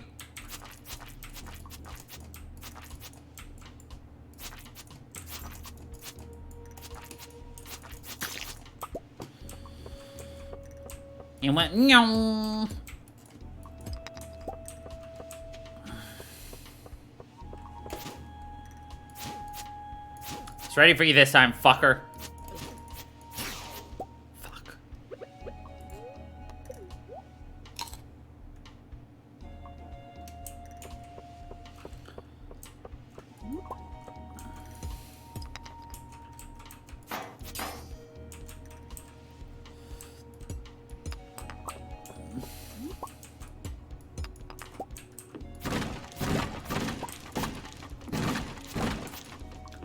It went nyong. It's ready for you this time, fucker. Fuck.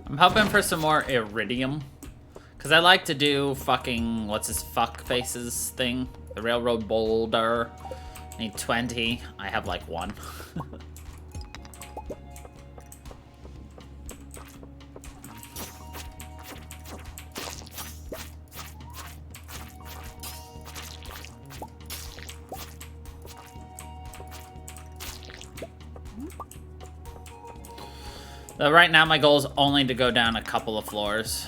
I'm hoping for some more iridium. Because I like to do fucking, what's his fuck faces thing? The railroad boulder. I need 20. I have like 1. Right now, my goal is only to go down a couple of floors.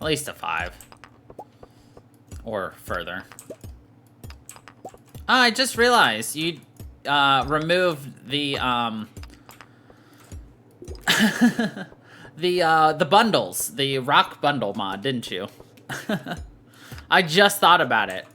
At least to 5. Or further. Oh, I just realized you removed the the bundles, the rock bundle mod, didn't you? I just thought about it.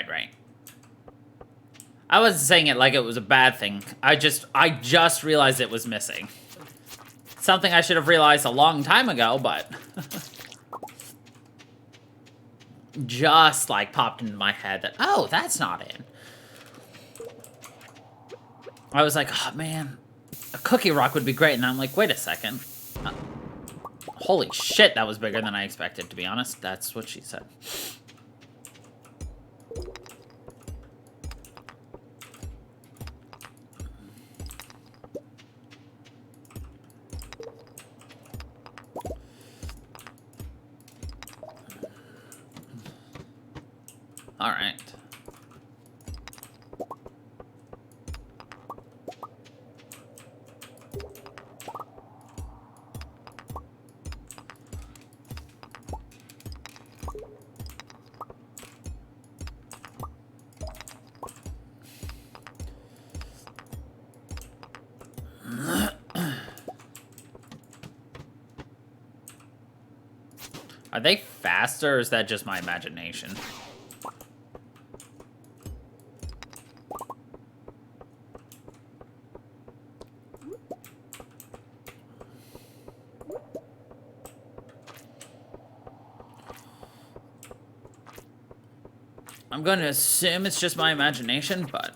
Right. I wasn't saying it like it was a bad thing. I just realized it was missing. Something I should have realized a long time ago, but just like popped into my head that, oh, that's not in. I was like, oh man, a cookie rock would be great, and I'm like, wait a second. Holy shit, that was bigger than I expected, to be honest. That's what she said. All right. Are they faster, or is that just my imagination? I'm going to assume it's just my imagination, but...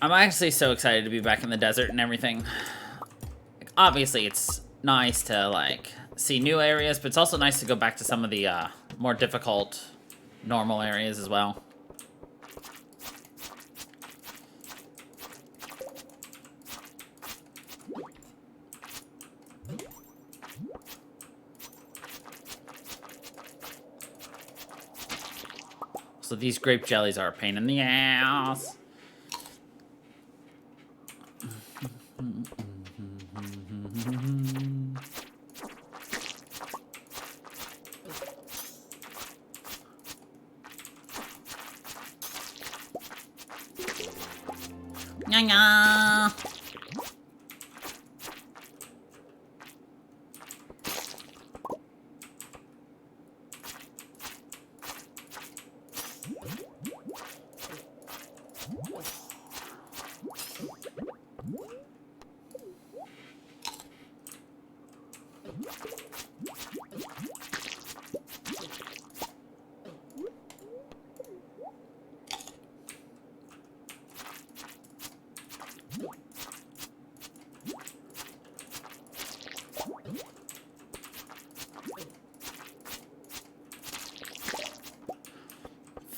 I'm actually so excited to be back in the desert and everything. Obviously, it's nice to, like, see new areas, but it's also nice to go back to some of the more difficult, normal areas as well. So these grape jellies are a pain in the ass. Nya.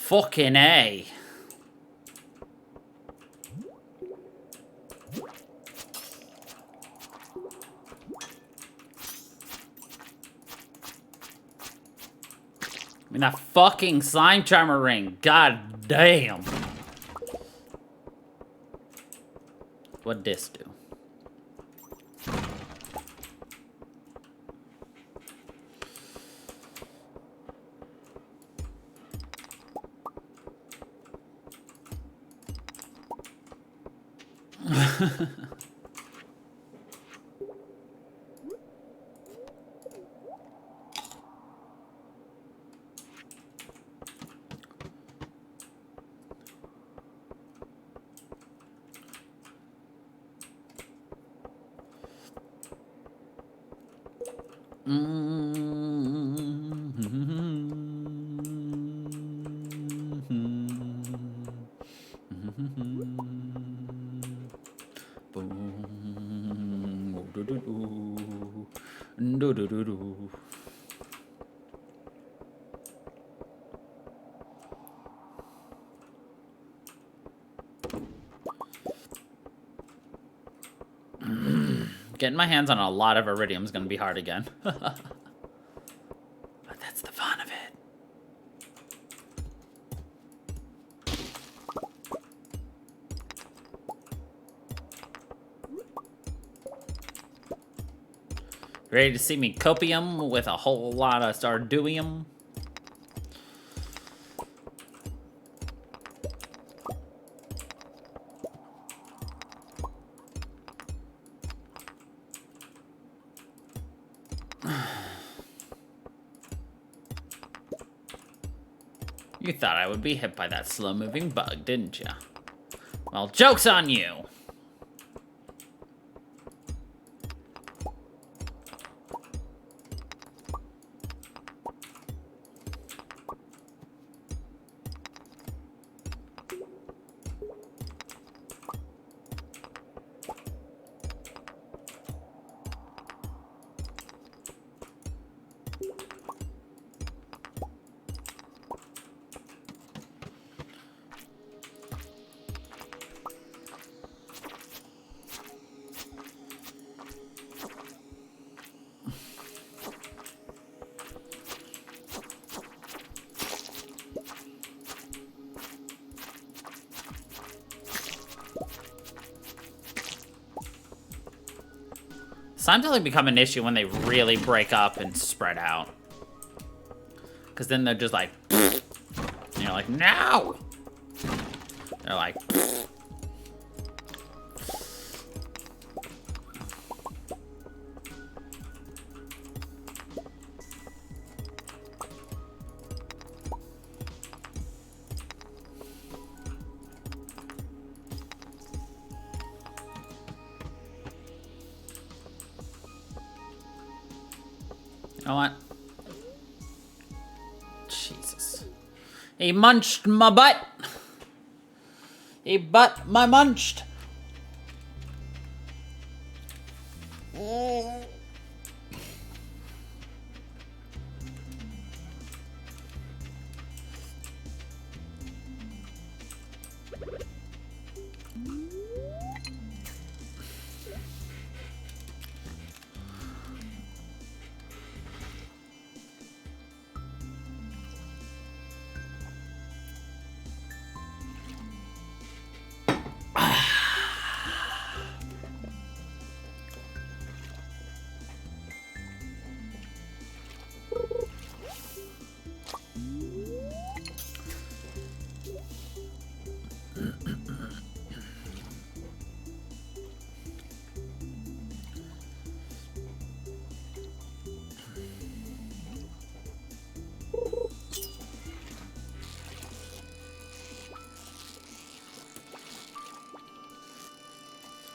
Fucking A. I mean, that fucking slime charmer ring. God damn. What'd this do? Getting my hands on a lot of iridium is going to be hard again. But that's the fun of it. Ready to see me copium with a whole lot of Stardewium? You thought I would be hit by that slow-moving bug, didn't you? Well, joke's on you! Sometimes they become an issue when they really break up and spread out. Because then they're just like, and you're like, no! They're like, you know what? Jesus. He munched my butt. He butt my munched.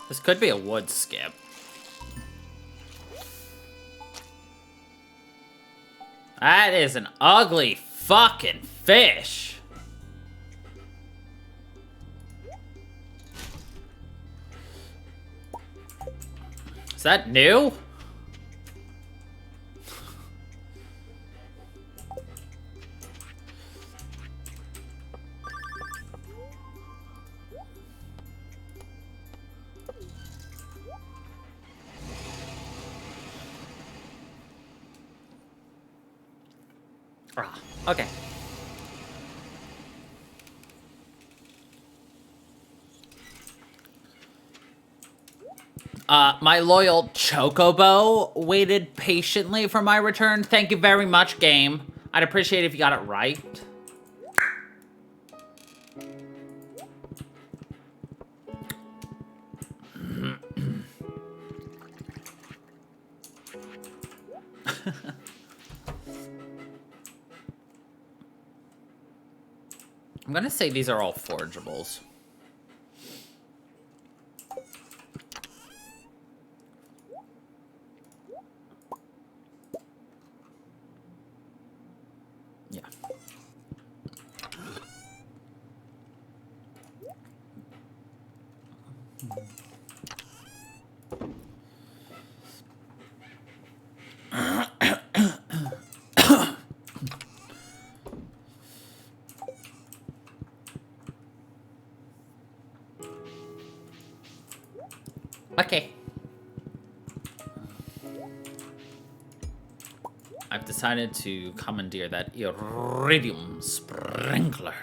This could be a wood skip. That is an ugly fucking fish. Is that new? Okay. My loyal Chocobo waited patiently for my return. Thank you very much, game. I'd appreciate it if you got it right. I'm gonna say these are all forageables. Yeah. Okay. I've decided to commandeer that iridium sprinkler.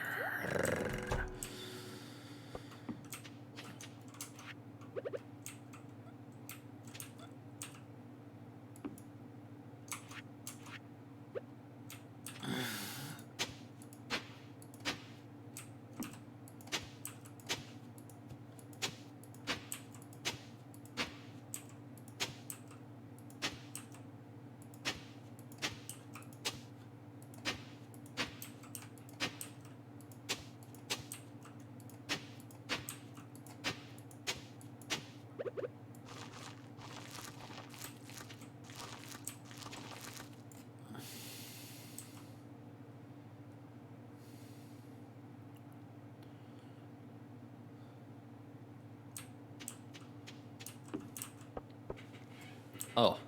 Oh.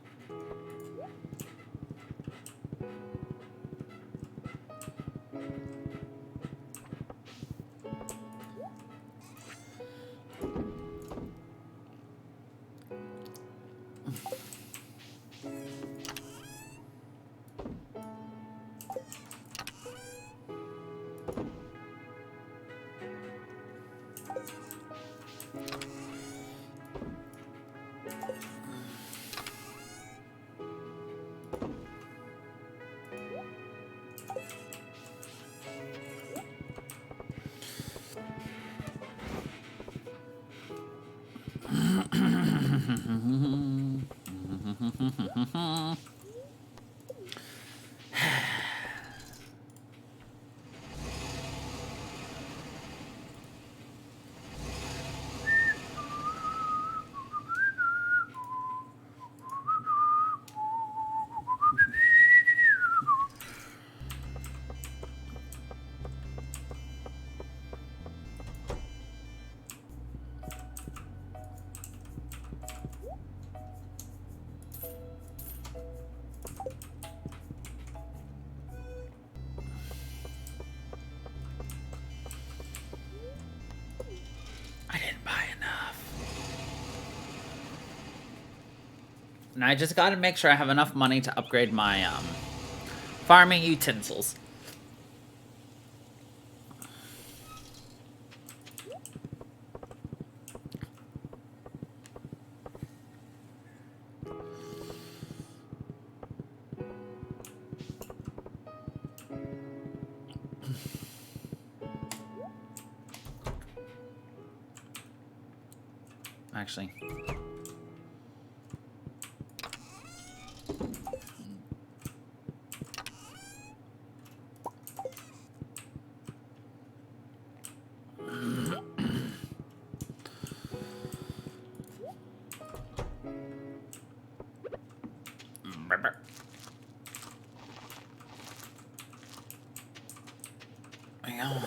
I didn't buy enough. And I just gotta make sure I have enough money to upgrade my farming utensils. Actually. Yeah.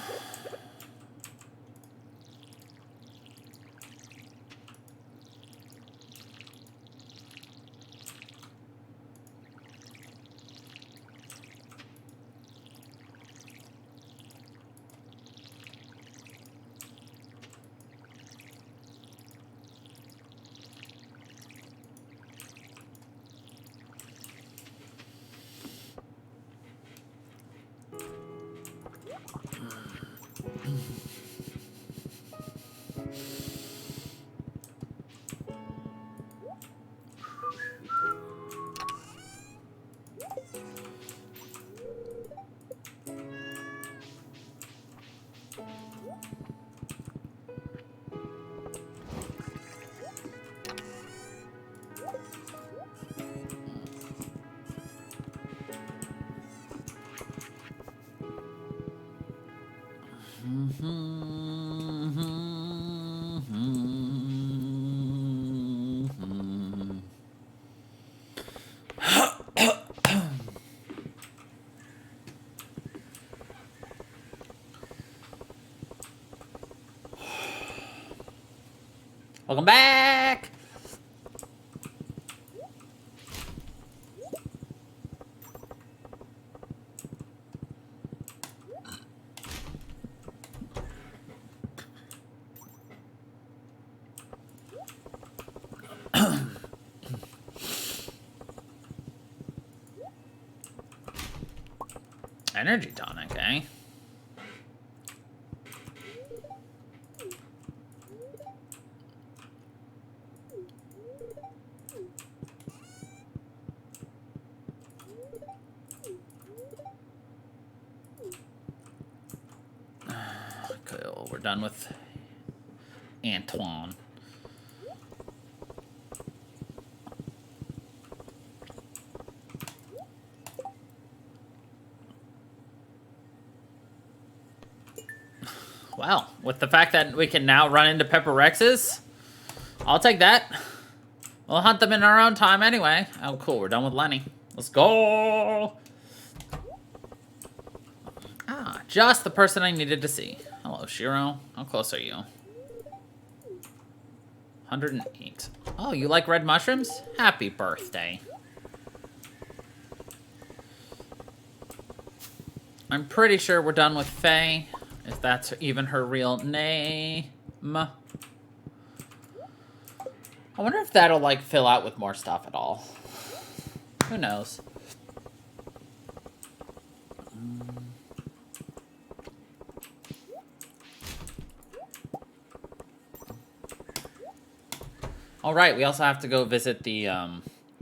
Welcome back! Energy tonic, eh? Cool, we're done with Antoine. Well, with the fact that we can now run into Pepper Rexes, I'll take that. We'll hunt them in our own time anyway. Oh, cool. We're done with Lenny. Let's go. Ah, just the person I needed to see. Hello, Shiro. How close are you? 108. Oh, you like red mushrooms? Happy birthday. I'm pretty sure we're done with Faye. If that's even her real name. I wonder if that'll, like, fill out with more stuff at all. Who knows? All right, we also have to go visit the,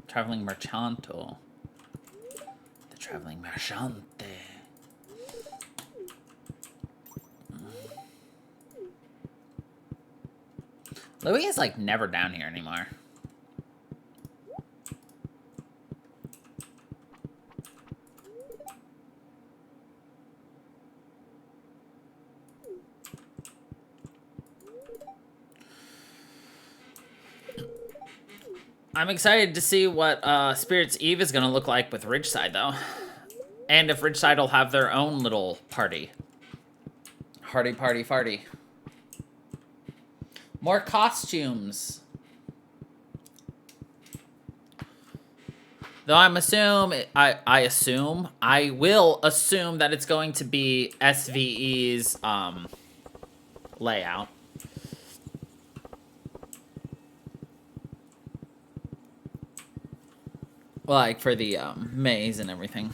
traveling merchanto. The traveling merchante. Louis is, like, never down here anymore. I'm excited to see what Spirit's Eve is going to look like with Ridgeside, though. And if Ridgeside will have their own little party. Hardy party farty. More costumes. Though I will assume that it's going to be SVE's layout. Like for the maze and everything.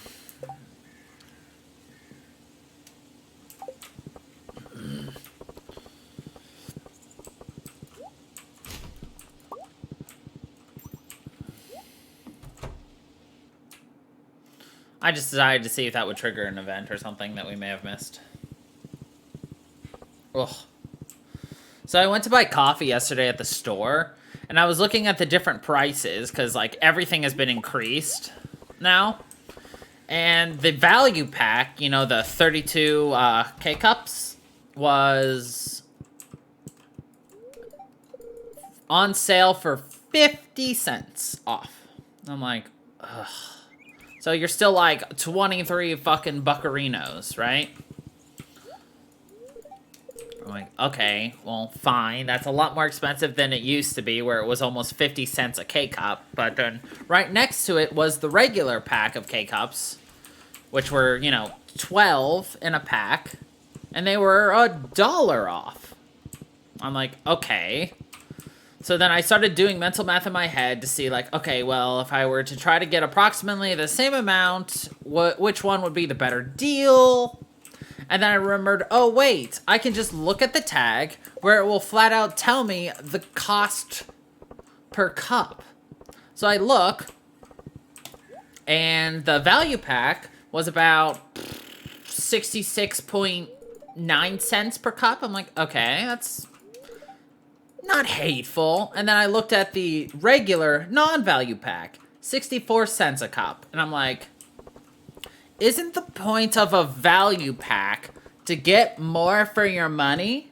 I just decided to see if that would trigger an event or something that we may have missed. Ugh. So I went to buy coffee yesterday at the store, and I was looking at the different prices, because, like, everything has been increased now. And the value pack, you know, the 32 K-Cups, was on sale for 50 cents off. I'm like, ugh. So you're still like 23 fucking buccarinos, right? I'm like, okay, well, fine. That's a lot more expensive than it used to be, where it was almost 50 cents a K-Cup. But then right next to it was the regular pack of K-Cups, which were, you know, 12 in a pack. And they were $1 off. I'm like, okay. So then I started doing mental math in my head to see, like, okay, well, if I were to try to get approximately the same amount, which one would be the better deal? And then I remembered, oh, wait, I can just look at the tag where it will flat out tell me the cost per cup. So I look, and the value pack was about 66.9 cents per cup. I'm like, okay, that's not hateful. And then I looked at the regular non-value pack, 64 cents a cup. And I'm like, isn't the point of a value pack to get more for your money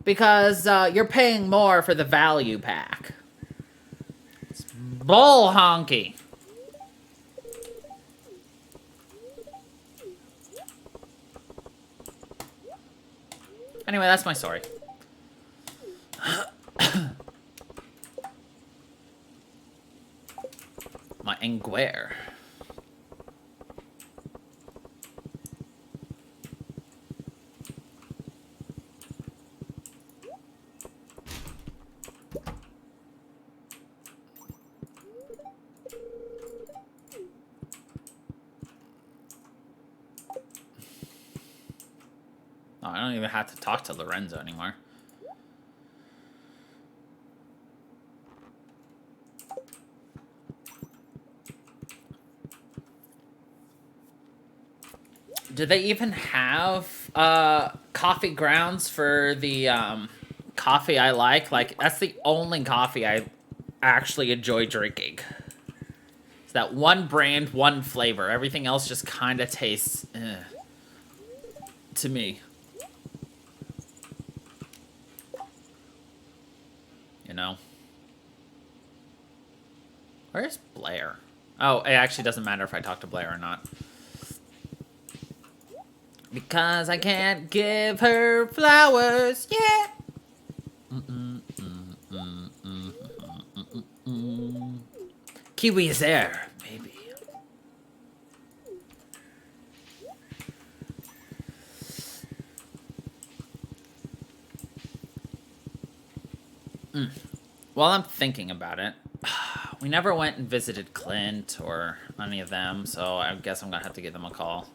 because you're paying more for the value pack. It's bull honky. Anyway, that's my story. My Enguer. Oh, I don't even have to talk to Lorenzo anymore. Do they even have coffee grounds for the coffee I like? Like, that's the only coffee I actually enjoy drinking. It's that one brand, one flavor. Everything else just kind of tastes to me. You know? Where's Blair? Oh, it actually doesn't matter if I talk to Blair or not. Because I can't give her flowers yet. Kiwi is there, maybe. While I'm thinking about it, we never went and visited Clint or any of them, so I guess I'm gonna have to give them a call.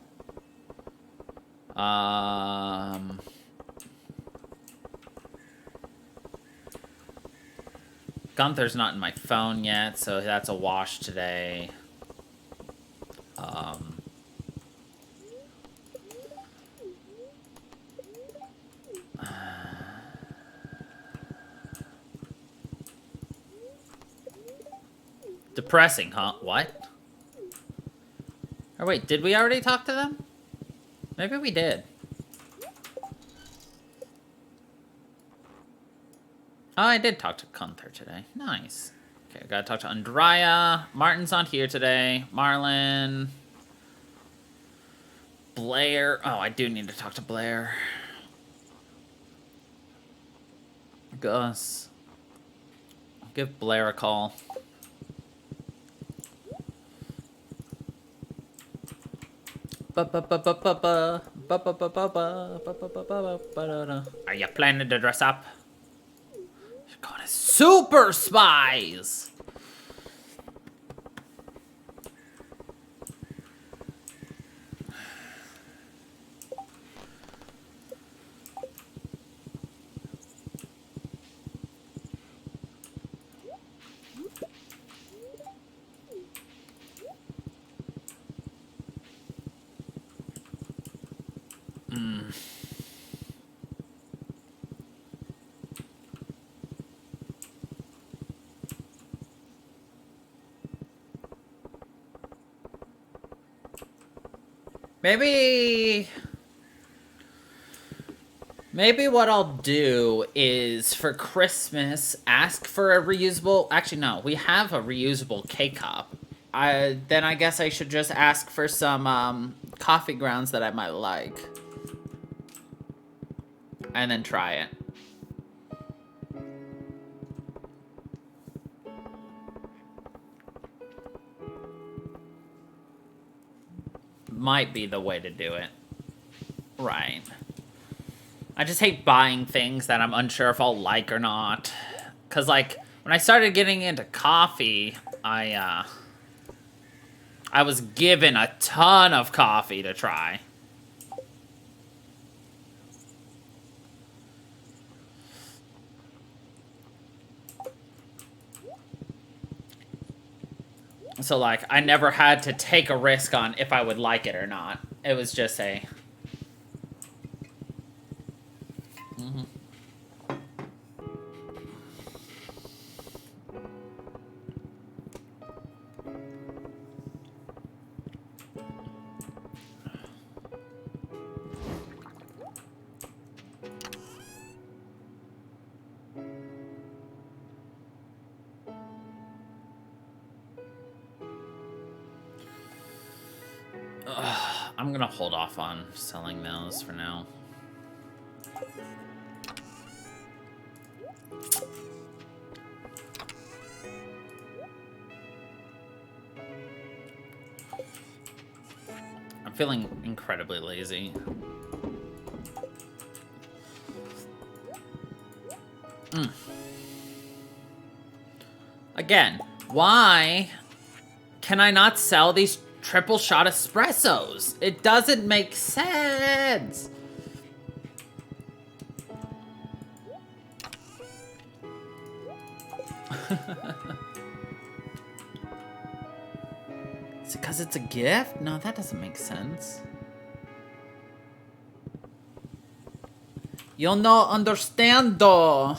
Gunther's not in my phone yet, so that's a wash today. Depressing, huh? What? Or wait, did we already talk to them? Maybe we did. Oh, I did talk to Gunther today. Nice. Okay, I gotta talk to Andrea. Martin's not here today. Marlon. Blair. Oh, I do need to talk to Blair. Gus. I'll give Blair a call. Are you planning to dress up? You're going as super spies! Maybe what I'll do is for Christmas ask for a reusable. Actually, no, we have a reusable K-cup. Then I guess I should just ask for some coffee grounds that I might like, and then try it. Might be the way to do it. Right. I just hate buying things that I'm unsure if I'll like or not. Cause like, when I started getting into coffee, I was given a ton of coffee to try. So like, I never had to take a risk on if I would like it or not. It was just a... I'm gonna hold off on selling those for now. I'm feeling incredibly lazy. Again, why can I not sell these triple shot espressos? It doesn't make sense. Is it because it's a gift? No, that doesn't make sense. You'll not understand though.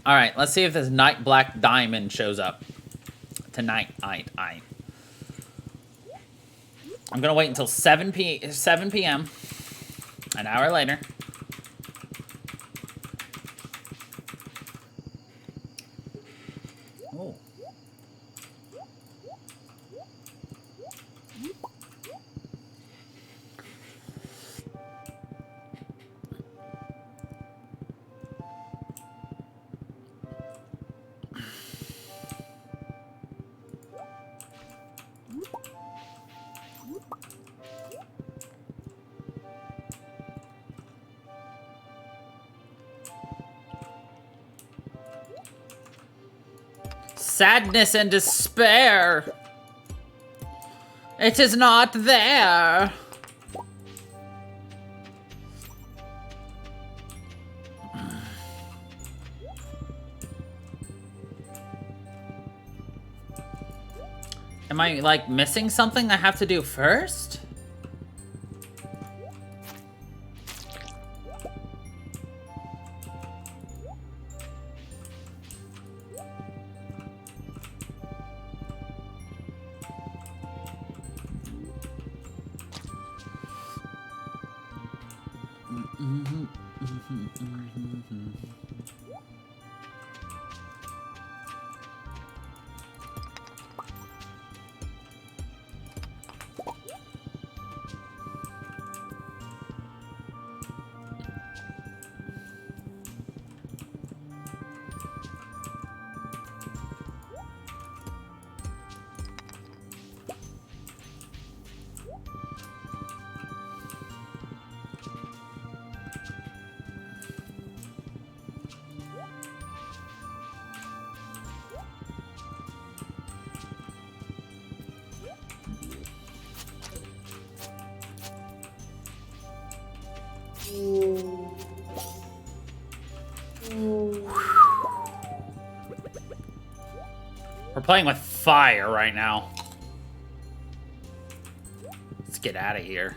All right, let's see if this night black diamond shows up tonight. I'm gonna wait until 7 p.m. An hour later. Oh. Sadness and despair. It is not there. Am I, like, missing something I have to do first? We're playing with fire right now. Let's get out of here.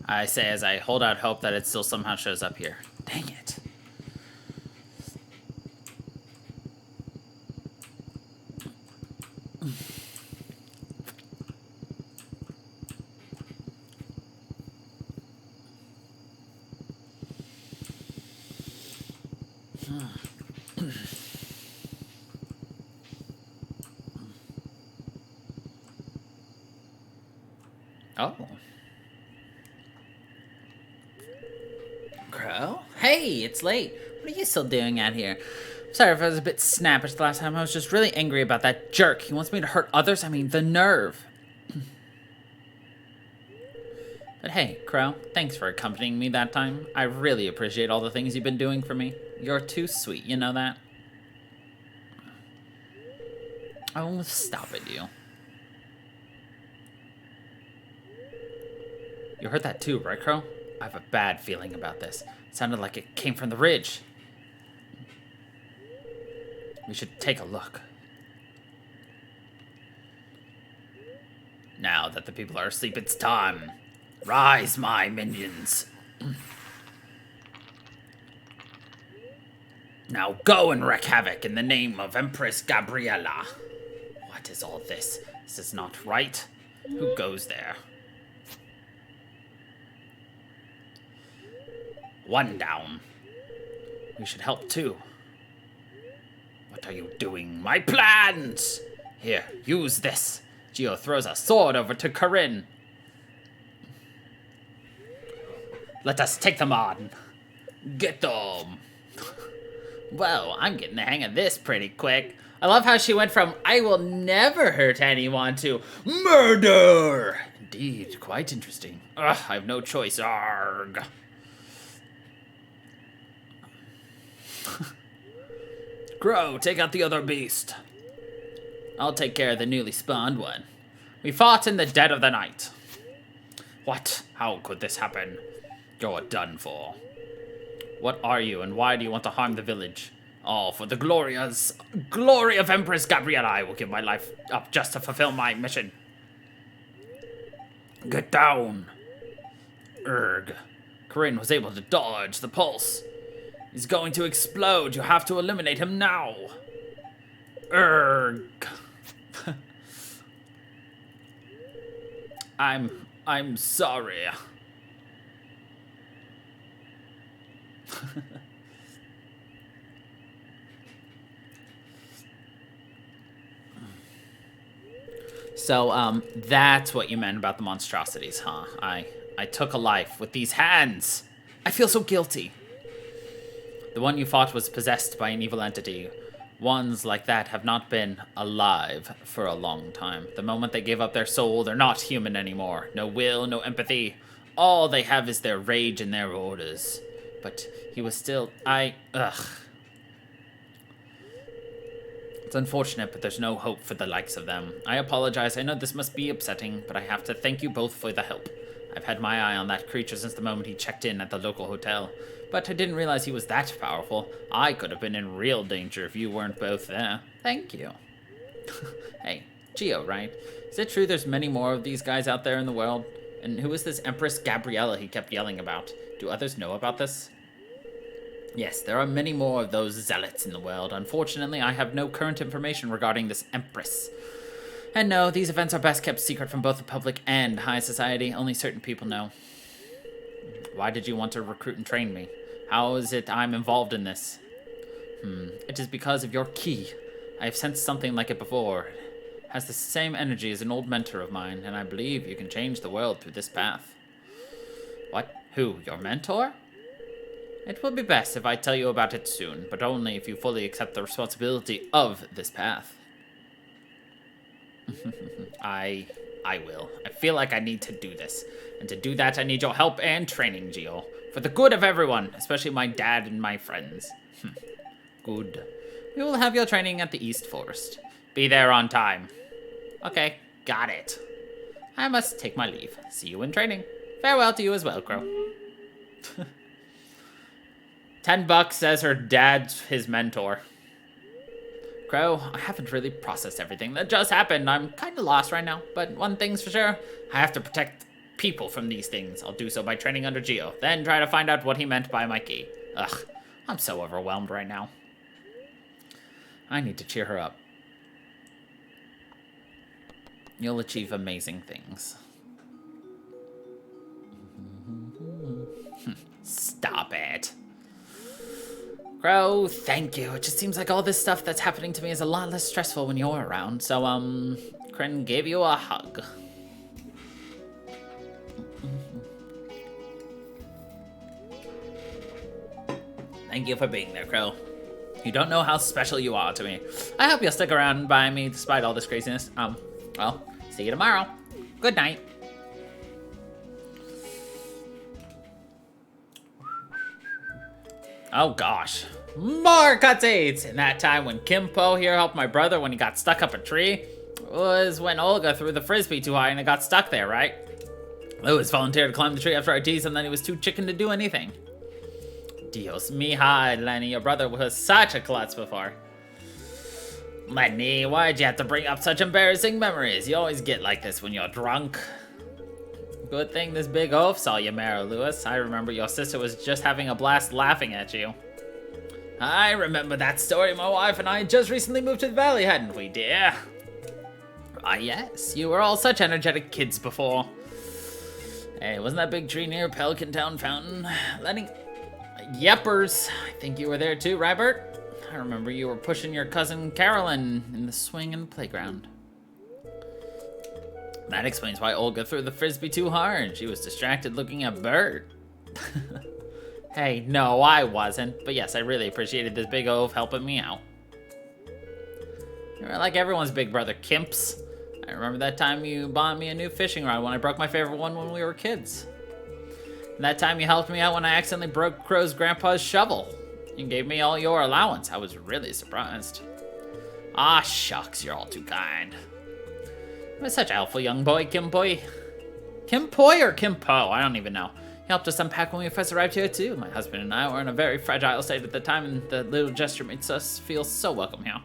I say as I hold out hope that it still somehow shows up here. Dang it. Oh. Crow? Hey, it's late. What are you still doing out here? Sorry if I was a bit snappish the last time. I was just really angry about that jerk. He wants me to hurt others. I mean, the nerve. But hey, Crow, thanks for accompanying me that time. I really appreciate all the things you've been doing for me. You're too sweet, you know that? Oh, stop it, you. You heard that too, right, Crow? I have a bad feeling about this. It sounded like it came from the ridge. We should take a look. Now that the people are asleep, it's time. Rise, my minions. Now go and wreak havoc in the name of Empress Gabriella. What is all this? This is not right. Who goes there? One down. We should help too. What are you doing? My plans! Here, use this. Geo throws a sword over to Corinne. Let us take them on. Get them. Well, I'm getting the hang of this pretty quick. I love how she went from, I will never hurt anyone, to murder! Indeed, quite interesting. Ugh, I have no choice. Arg. Crow, take out the other beast. I'll take care of the newly spawned one. We fought in the dead of the night. What? How could this happen? You're done for. What are you, and why do you want to harm the village? All for the glory of Empress Gabriella. I will give my life up just to fulfill my mission. Get down. Erg. Corinne was able to dodge the pulse. He's going to explode. You have to eliminate him now. Erg. I'm sorry. So, that's what you meant about the monstrosities, huh? I took a life with these hands. I feel so guilty. The one you fought was possessed by an evil entity. Ones like that have not been alive for a long time. The moment they give up their soul, they're not human anymore. No will, no empathy. All they have is their rage and their orders. But he was still... Ugh. It's unfortunate, but there's no hope for the likes of them. I apologize. I know this must be upsetting, but I have to thank you both for the help. I've had my eye on that creature since the moment he checked in at the local hotel. But I didn't realize he was that powerful. I could have been in real danger if you weren't both there. Thank you. Hey, Geo, right? Is it true there's many more of these guys out there in the world? And who is this Empress Gabriella he kept yelling about? Do others know about this? Yes, there are many more of those zealots in the world. Unfortunately, I have no current information regarding this Empress. And no, these events are best kept secret from both the public and high society. Only certain people know. Why did you want to recruit and train me? How is it I'm involved in this? It is because of your key. I have sensed something like it before. It has the same energy as an old mentor of mine, and I believe you can change the world through this path. What? Who? Your mentor? It will be best if I tell you about it soon, but only if you fully accept the responsibility of this path. I will. I feel like I need to do this. And to do that, I need your help and training, Geo. For the good of everyone, especially my dad and my friends. Good. We will have your training at the East Forest. Be there on time. Okay, got it. I must take my leave. See you in training. Farewell to you as well, Crow. $10 says her dad's his mentor. Crow, I haven't really processed everything that just happened. I'm kind of lost right now, but one thing's for sure. I have to protect people from these things. I'll do so by training under Geo, then try to find out what he meant by my key. Ugh, I'm so overwhelmed right now. I need to cheer her up. You'll achieve amazing things. Stop it. Crow, thank you. It just seems like all this stuff that's happening to me is a lot less stressful when you're around. So, Corinne gave you a hug. Thank you for being there, Crow. You don't know how special you are to me. I hope you'll stick around by me despite all this craziness. Well, see you tomorrow. Good night. Oh gosh. More cutscenes! In that time when Kimpo here helped my brother when he got stuck up a tree, was when Olga threw the frisbee too high and it got stuck there, right? Lewis volunteered to climb the tree after I teased him that he was too chicken to do anything. Dios mija, Lenny, your brother was such a klutz before. Lenny, why'd you have to bring up such embarrassing memories? You always get like this when you're drunk. Good thing this big oaf saw you, Mara Lewis. I remember your sister was just having a blast laughing at you. I remember that story. My wife and I just recently moved to the valley, hadn't we, dear? Ah, yes. You were all such energetic kids before. Hey, wasn't that big tree near Pelican Town Fountain? Lenny? Yepers. I think you were there too, right, Bert? I remember you were pushing your cousin Carolyn in the swing in the playground. That explains why Olga threw the frisbee too hard. She was distracted looking at Bert. Hey, no, I wasn't. But yes, I really appreciated this big oaf helping me out. You were like everyone's big brother, Kimps. I remember that time you bought me a new fishing rod when I broke my favorite one when we were kids. And that time you helped me out when I accidentally broke Crow's grandpa's shovel. You gave me all your allowance. I was really surprised. Ah, shucks, you're all too kind. You're such an alpha young boy, Kimpoy. Kimpoy or Kimpo? I don't even know. He helped us unpack when we first arrived here, too. My husband and I were in a very fragile state at the time, and the little gesture makes us feel so welcome here.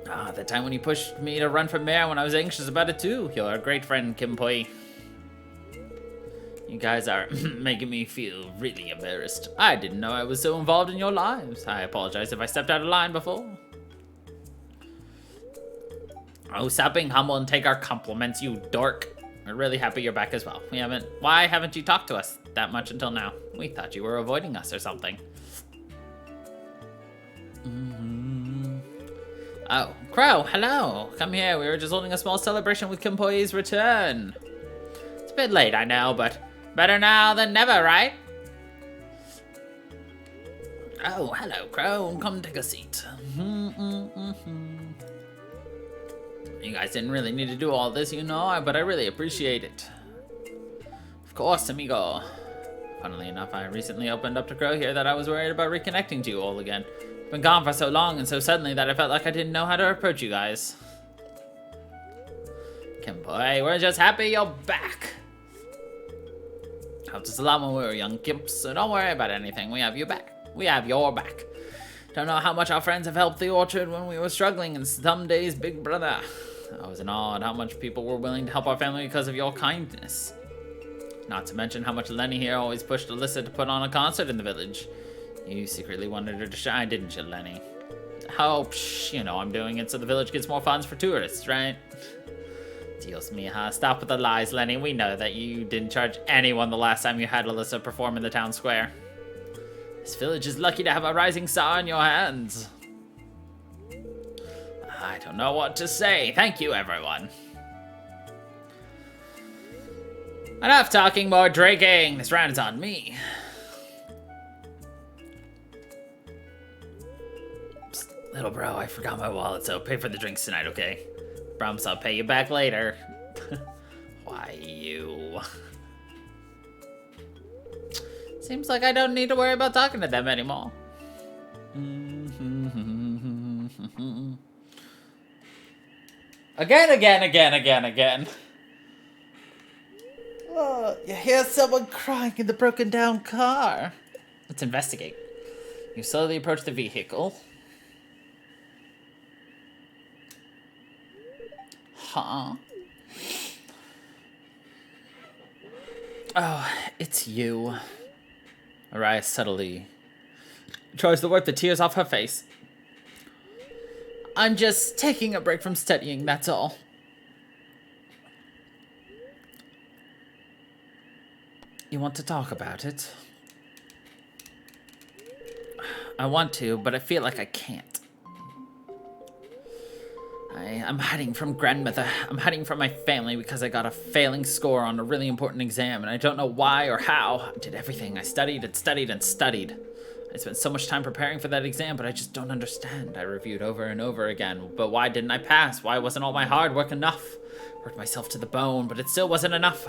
Ah, the time when you pushed me to run for mayor when I was anxious about it, too. You're a great friend, Kimpoy. You guys are making me feel really embarrassed. I didn't know I was so involved in your lives. I apologize if I stepped out of line before. Oh, stop being humble and take our compliments, you dork. We're really happy you're back as well. Why haven't you talked to us that much until now? We thought you were avoiding us or something. Oh, Crow, hello. Come here. We were just holding a small celebration with Kimpoy's return. It's a bit late, I know, but better now than never, right? Oh, hello, Crow. Come take a seat. You guys didn't really need to do all this, you know, but I really appreciate it. Of course, amigo. Funnily enough, I recently opened up to Crow here that I was worried about reconnecting to you all again. I've been gone for so long and so suddenly that I felt like I didn't know how to approach you guys. Kimboy, we're just happy you're back. Helped us a lot when we were young Kimps, so don't worry about anything. We have you back. We have your back. Don't know how much our friends have helped the orchard when we were struggling, and some days, big brother. I was in awe at how much people were willing to help our family because of your kindness. Not to mention how much Lenny here always pushed Alyssa to put on a concert in the village. You secretly wanted her to shine, didn't you, Lenny? Oh, psh, you know I'm doing it so the village gets more funds for tourists, right? Dios mija, stop with the lies, Lenny. We know that you didn't charge anyone the last time you had Alyssa perform in the town square. This village is lucky to have a rising star in your hands. I don't know what to say. Thank you, everyone. Enough talking, more drinking. This round is on me. Psst, little bro, I forgot my wallet, so pay for the drinks tonight, okay? Promise I'll pay you back later. Why, you... Seems like I don't need to worry about talking to them anymore. Again. Oh, you hear someone crying in the broken down car. Let's investigate. You slowly approach the vehicle. Huh? Oh, it's you. Araya subtly tries to wipe the tears off her face. I'm just taking a break from studying, that's all. You want to talk about it? I want to, but I feel like I can't. I'm hiding from grandmother. I'm hiding from my family because I got a failing score on a really important exam, and I don't know why or how. I did everything. I studied and studied and studied. I spent so much time preparing for that exam, but I just don't understand. I reviewed over and over again, but why didn't I pass? Why wasn't all my hard work enough? Worked myself to the bone, but it still wasn't enough.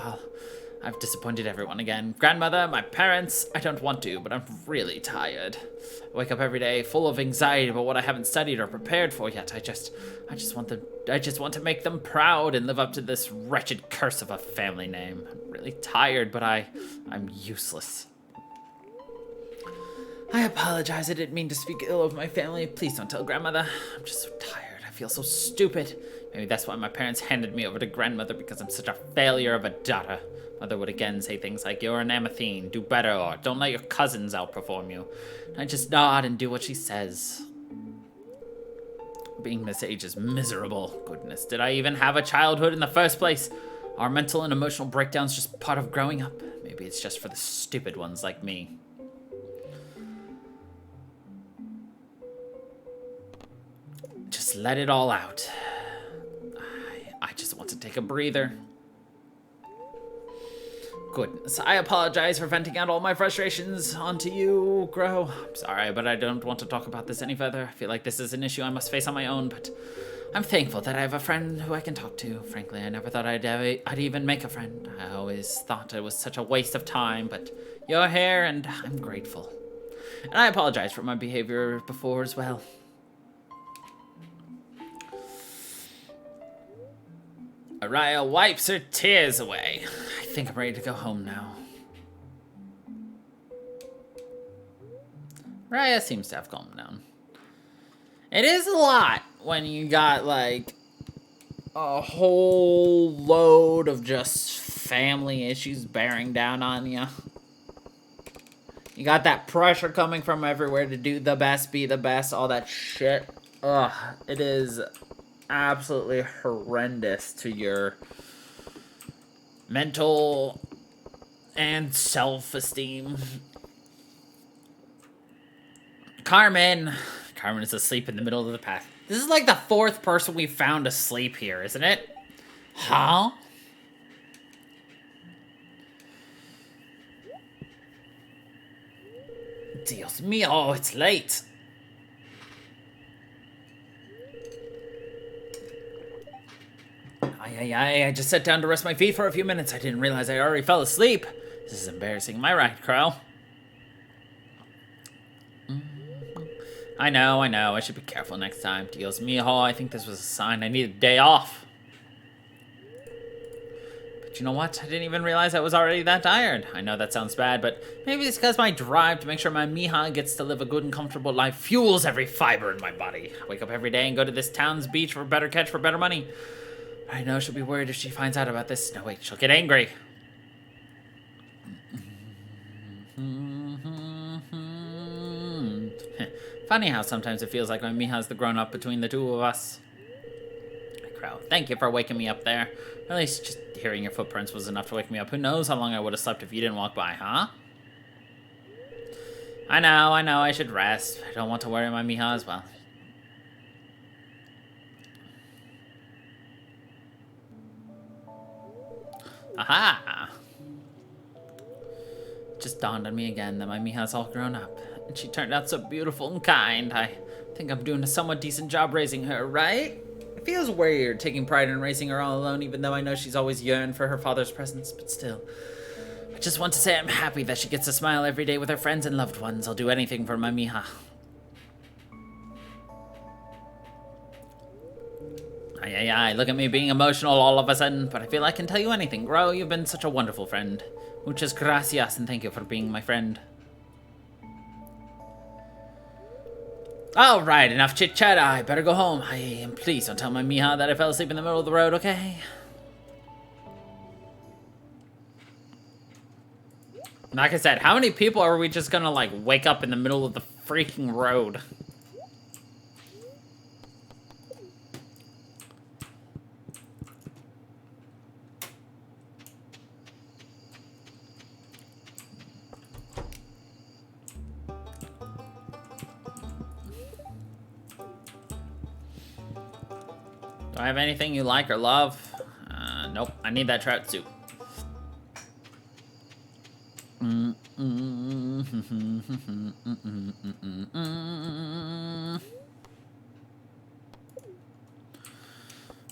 I've disappointed everyone again. Grandmother, my parents, I don't want to, but I'm really tired. I wake up every day full of anxiety about what I haven't studied or prepared for yet. I just want to make them proud and live up to this wretched curse of a family name. I'm really tired, but I'm useless. I apologize. I didn't mean to speak ill of my family. Please don't tell Grandmother. I'm just so tired. I feel so stupid. Maybe that's why my parents handed me over to Grandmother, because I'm such a failure of a daughter. Mother would again say things like, "You're an amathine, do better," or "Don't let your cousins outperform you." I just nod and do what she says. Being this age is miserable. Goodness, did I even have a childhood in the first place? Are mental and emotional breakdowns just part of growing up? Maybe it's just for the stupid ones like me. Just let it all out. I just want to take a breather. Goodness, I apologize for venting out all my frustrations onto you, Grow. I'm sorry, but I don't want to talk about this any further. I feel like this is an issue I must face on my own, but I'm thankful that I have a friend who I can talk to. Frankly, I never thought I'd even make a friend. I always thought it was such a waste of time, but you're here, and I'm grateful. And I apologize for my behavior before as well. Araya wipes her tears away. I think I'm ready to go home now. Araya seems to have calmed down. It is a lot when you got, like, a whole load of just family issues bearing down on you. You got that pressure coming from everywhere to do the best, be the best, all that shit. Ugh, it is absolutely horrendous to your mental and self-esteem. Carmen is asleep in the middle of the path. This is like the fourth person we found asleep here, isn't it? Huh? Dios mío, it's late. I just sat down to rest my feet for a few minutes. I didn't realize I already fell asleep. This is embarrassing. Am I right, Crow? I know. I should be careful next time. Dios mío, I think this was a sign I needed a day off. But you know what? I didn't even realize I was already that tired. I know that sounds bad, but maybe it's because my drive to make sure my mija gets to live a good and comfortable life fuels every fiber in my body. I wake up every day and go to this town's beach for better catch for better money. I know she'll be worried if she finds out about this. No, wait, she'll get angry. Funny how sometimes it feels like my mija's the grown-up between the two of us. Crow, thank you for waking me up there. At least just hearing your footprints was enough to wake me up. Who knows how long I would have slept if you didn't walk by, huh? I know, I should rest. I don't want to worry my mija as well. Aha! Just dawned on me again that my mija's all grown up. And she turned out so beautiful and kind. I think I'm doing a somewhat decent job raising her, right? It feels weird taking pride in raising her all alone, even though I know she's always yearned for her father's presence, but still. I just want to say I'm happy that she gets to smile every day with her friends and loved ones. I'll do anything for my mija. Ay, look at me being emotional all of a sudden, but I feel I can tell you anything. Grow, you've been such a wonderful friend. Muchas gracias, and thank you for being my friend. Alright, enough chit-chat. I better go home. And please don't tell my mija that I fell asleep in the middle of the road, okay? Like I said, how many people are we just gonna, like, wake up in the middle of the freaking road? Do I have anything you like or love? Nope. I need that trout soup.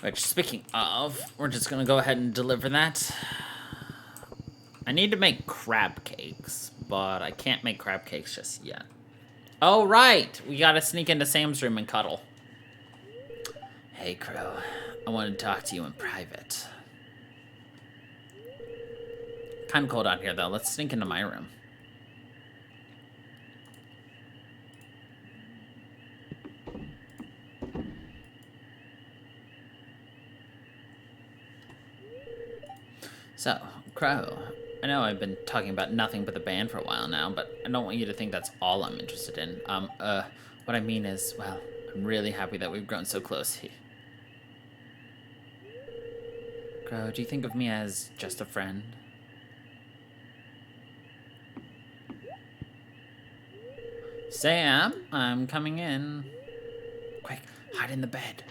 Which, speaking of, we're just gonna go ahead and deliver that. I need to make crab cakes, but I can't make crab cakes just yet. Oh, right! We gotta sneak into Sam's room and cuddle. Hey, Crow. I want to talk to you in private. Kind of cold out here, though. Let's sneak into my room. So, Crow, I know I've been talking about nothing but the band for a while now, but I don't want you to think that's all I'm interested in. What I mean is, well, I'm really happy that we've grown so close. Crow, do you think of me as just a friend? Sam, I'm coming in. Quick, hide in the bed.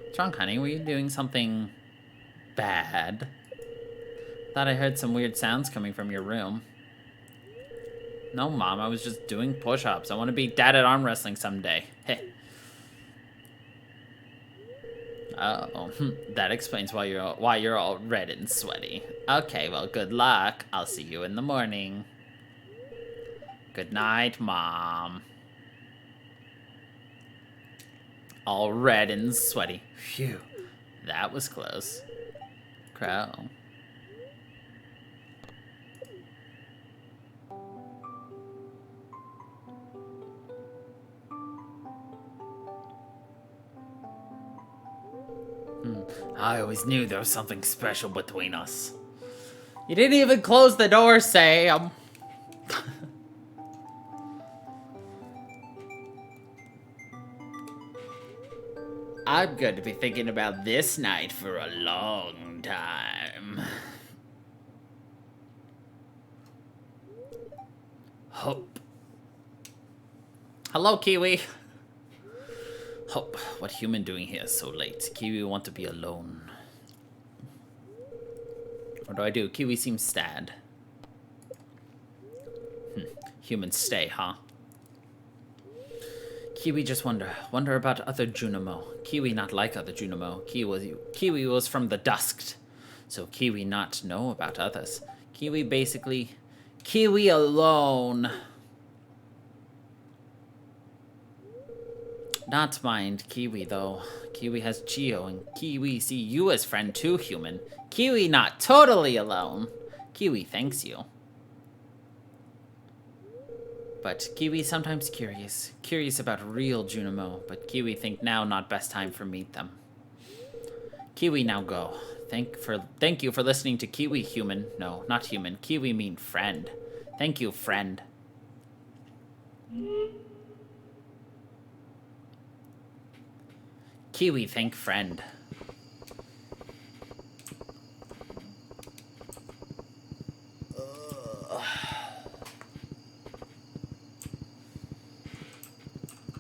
What's wrong, honey? Were you doing something bad? Thought I heard some weird sounds coming from your room. No, Mom, I was just doing push-ups. I want to be dad at arm wrestling someday. Heh. Oh, that explains why you're all red and sweaty. Okay, well, good luck. I'll see you in the morning. Good night, Mom. All red and sweaty. Phew, that was close. Crow. I always knew there was something special between us. You didn't even close the door, Sam. I'm going to be thinking about this night for a long time. Hope. Hello, Kiwi. Hope, what human doing here so late? Kiwi want to be alone. What do I do? Kiwi seems sad. Humans stay, huh? Kiwi just wonder about other Junimo. Kiwi not like other Junimo. Kiwi was from the Dusked, so Kiwi not know about others. Kiwi basically, Kiwi alone. Not mind Kiwi, though. Kiwi has Geo, and Kiwi see you as friend too, human. Kiwi not totally alone. Kiwi thanks you. But Kiwi sometimes curious about real Junimo, but Kiwi think now not best time for meet them. Kiwi now go. Thank you for listening to Kiwi, human. No, not human. Kiwi mean friend. Thank you, friend. Kiwi thank friend.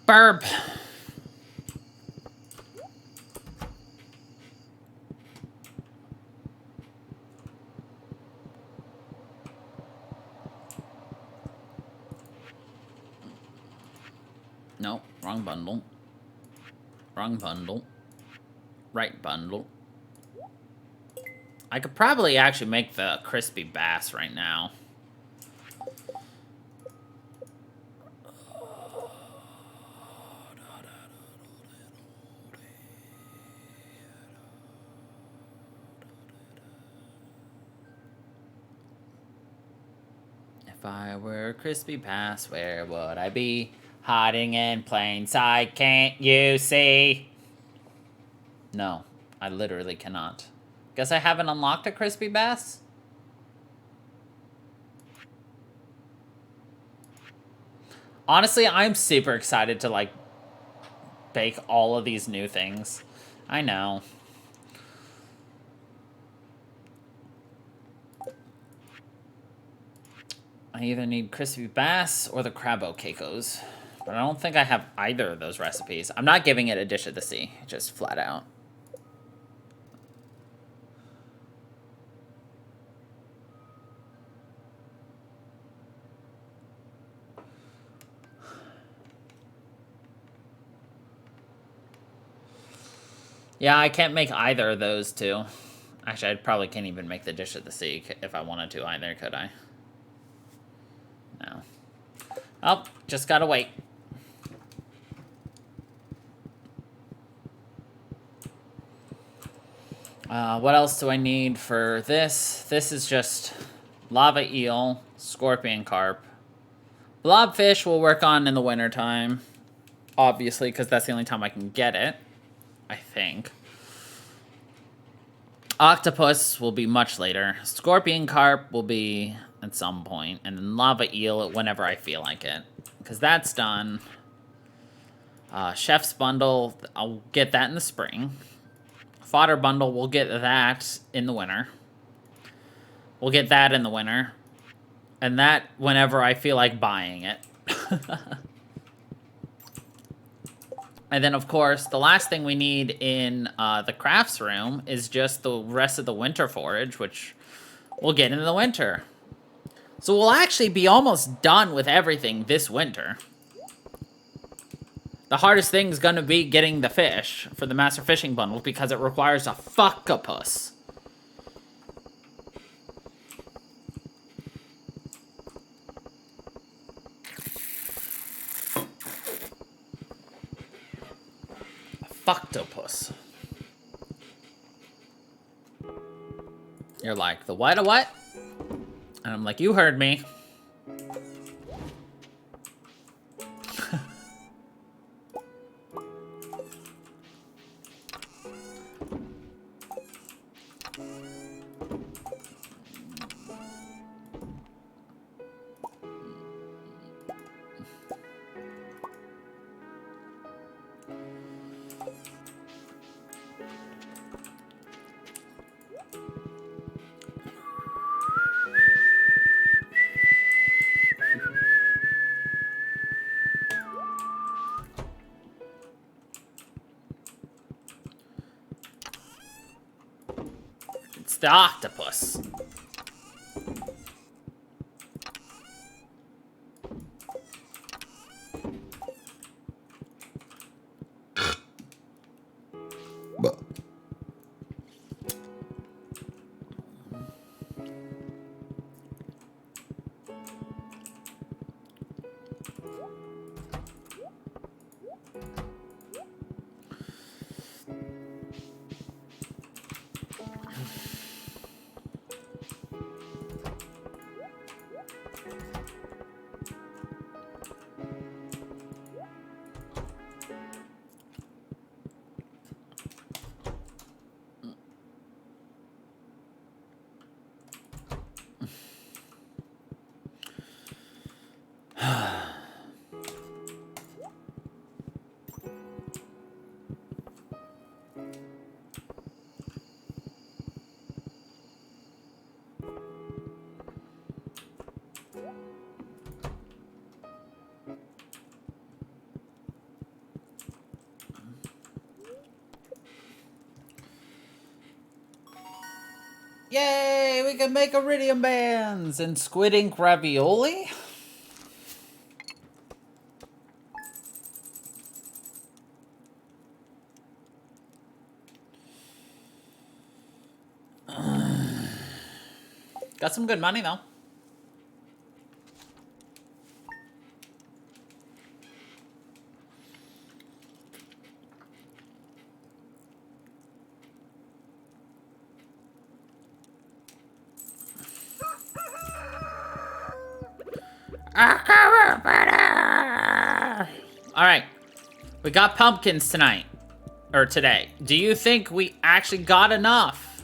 Burp. No, wrong bundle. Wrong bundle. Right bundle. I could probably actually make the crispy bass right now. If I were a crispy bass, where would I be? Hiding in plain sight, can't you see? No, I literally cannot. Guess I haven't unlocked a crispy bass? Honestly, I'm super excited to, like, bake all of these new things. I know. I either need crispy bass or the crabbo cakos. But I don't think I have either of those recipes. I'm not giving it a dish of the sea, just flat out. Yeah, I can't make either of those two. Actually, I probably can't even make the dish of the sea if I wanted to either, could I? No. Oh, just gotta wait. What else do I need for this? This is just lava eel, scorpion carp. Blobfish we'll work on in the wintertime. Obviously, because that's the only time I can get it. I think. Octopus will be much later. Scorpion carp will be at some point. And then lava eel whenever I feel like it. Because that's done. Chef's bundle, I'll get that in the spring. Fodder bundle, we'll get that in the winter. We'll get that in the winter. And that whenever I feel like buying it. And then, of course, the last thing we need in the crafts room is just the rest of the winter forage, which we'll get in the winter. So we'll actually be almost done with everything this winter. The hardest thing is going to be getting the fish for the Master Fishing Bundle because it requires a fuckapus. Fucktopus. You're like, the what? A what? And I'm like, you heard me. It's the octopus. Yay, we can make iridium bands and squid ink ravioli. Got some good money though. Alright. We got pumpkins tonight. Or today. Do you think we actually got enough?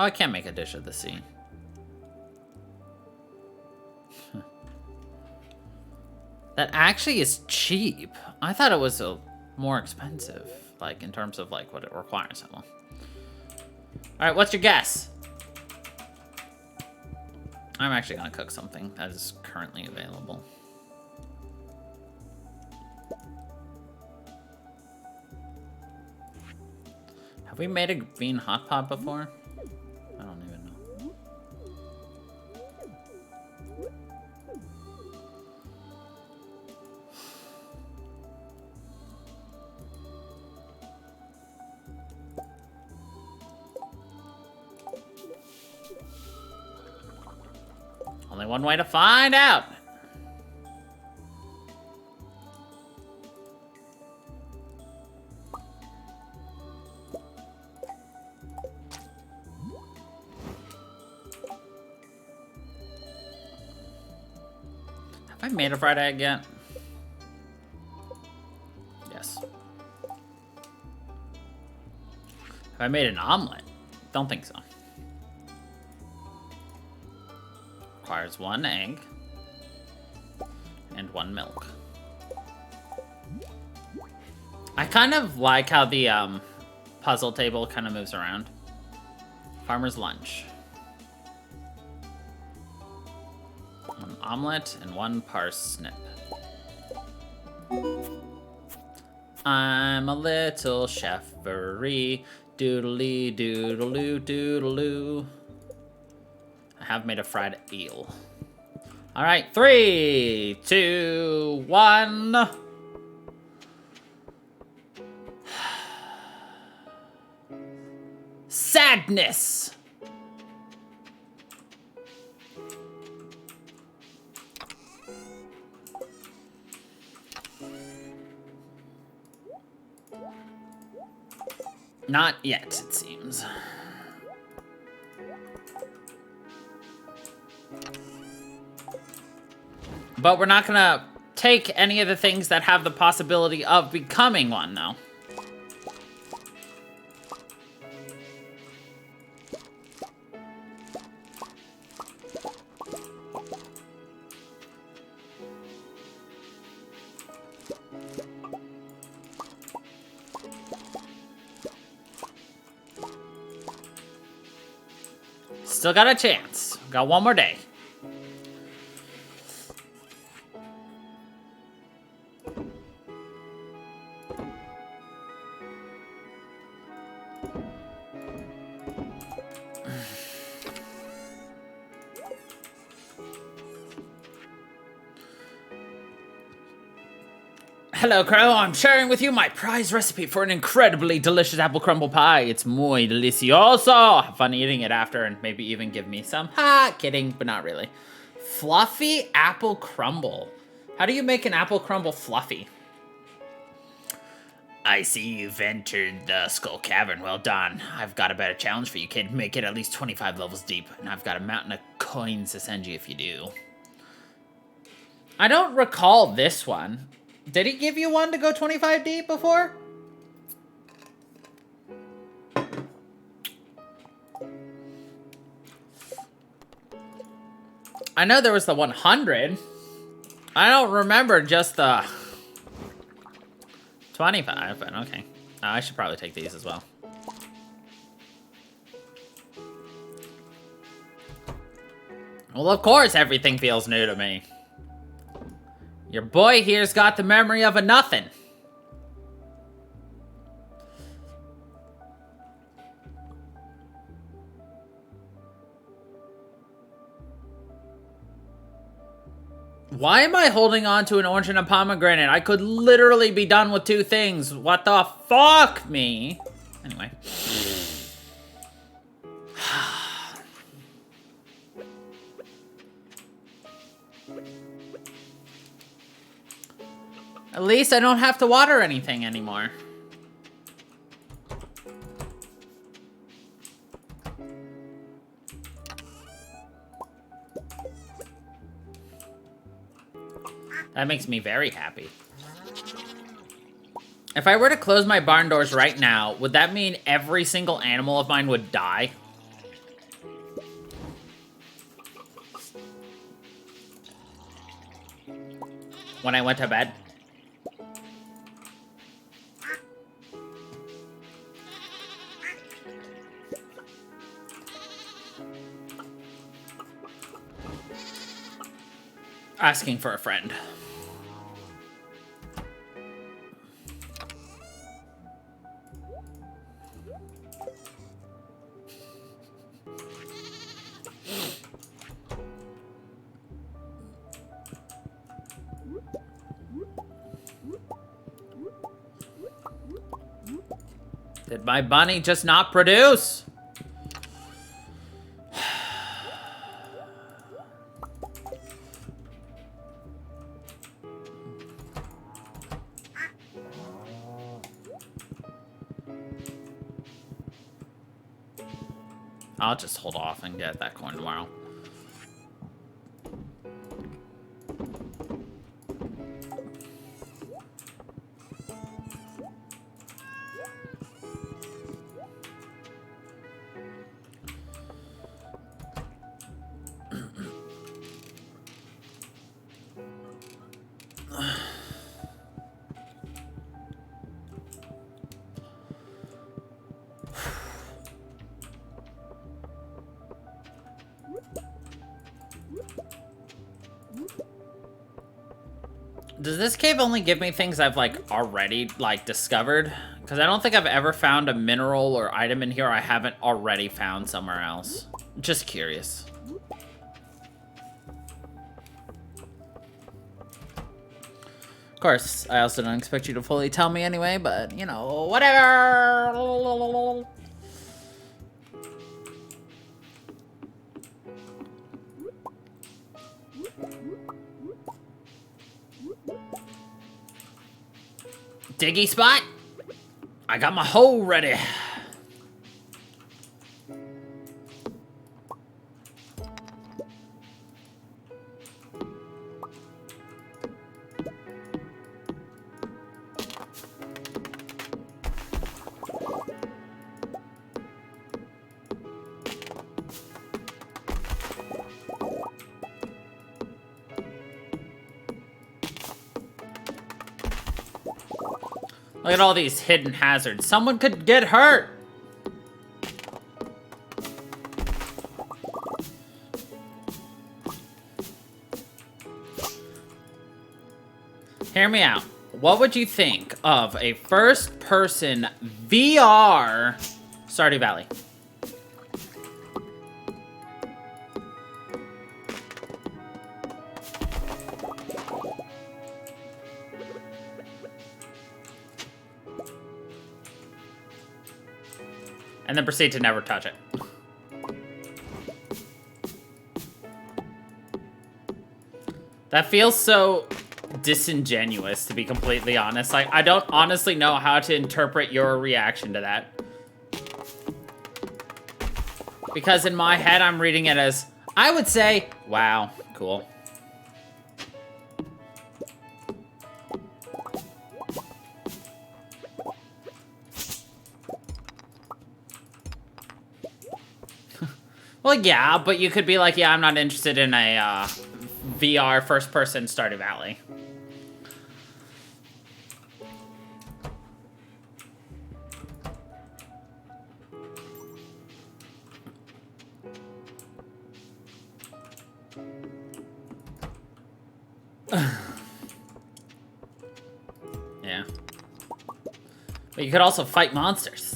Oh, I can't make a dish of the sea. That actually is cheap. I thought it was more expensive. Like, in terms of, like, what it requires. Well. Alright, what's your guess? I'm actually gonna cook something that is currently available. Have we made a bean hot pot before? I don't even know. Only one way to find out. Have I made a fried egg yet? Yes. Have I made an omelet? Don't think so. Requires 1 egg and 1 milk. I kind of like how the puzzle table kind of moves around. Farmer's lunch. 1 omelet and 1 parsnip. I'm a little chef-very. Doodly doodaloo doodaloo. I have made a fried eel. All right, 3, 2, 1. Sadness. Not yet, it seems. But we're not gonna take any of the things that have the possibility of becoming one, though. Still got a chance. Got 1 more day. Hello, Crow. I'm sharing with you my prize recipe for an incredibly delicious apple crumble pie. It's muy delicioso. Have fun eating it after and maybe even give me some. Ha! Kidding, but not really. Fluffy apple crumble. How do you make an apple crumble fluffy? I see you've entered the Skull Cavern. Well done. I've got a better challenge for you, kid. Make it at least 25 levels deep, and I've got a mountain of coins to send you if you do. I don't recall this one. Did he give you one to go 25 deep before? I know there was the 100. I don't remember just the 25, but okay. I should probably take these as well. Well, of course everything feels new to me. Your boy here's got the memory of a nothing. Why am I holding on to an orange and a pomegranate? I could literally be done with 2 things. What the fuck, me? Anyway. At least I don't have to water anything anymore. That makes me very happy. If I were to close my barn doors right now, would that mean every single animal of mine would die? When I went to bed? Asking for a friend. Did my bunny just not produce? I'll just hold off and get that coin tomorrow. Does this cave only give me things I've, like, already, like, discovered? Because I don't think I've ever found a mineral or item in here I haven't already found somewhere else. Just curious. Of course, I also don't expect you to fully tell me anyway, but, you know, whatever! Diggy spot? I got my hole ready. Look at all these hidden hazards. Someone could get hurt. Hear me out. What would you think of a first-person VR Stardew Valley? And then proceed to never touch it. That feels so disingenuous, to be completely honest. Like, I don't honestly know how to interpret your reaction to that. Because in my head, I'm reading it as, I would say, wow, cool. Well, yeah, but you could be like, yeah, I'm not interested in a VR first-person Stardew Valley. Yeah. But you could also fight monsters.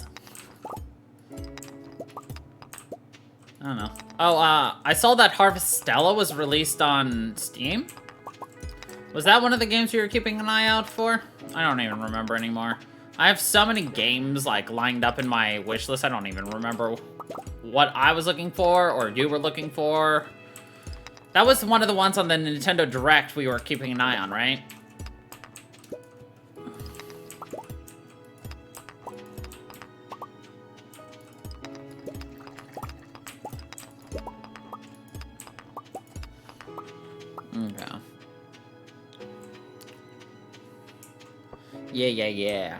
I don't know. Oh, I saw that Harvestella was released on Steam. Was that one of the games you were keeping an eye out for? I don't even remember anymore. I have so many games, like, lined up in my wish list, I don't even remember what I was looking for or you were looking for. That was one of the ones on the Nintendo Direct we were keeping an eye on, right? Okay. Yeah.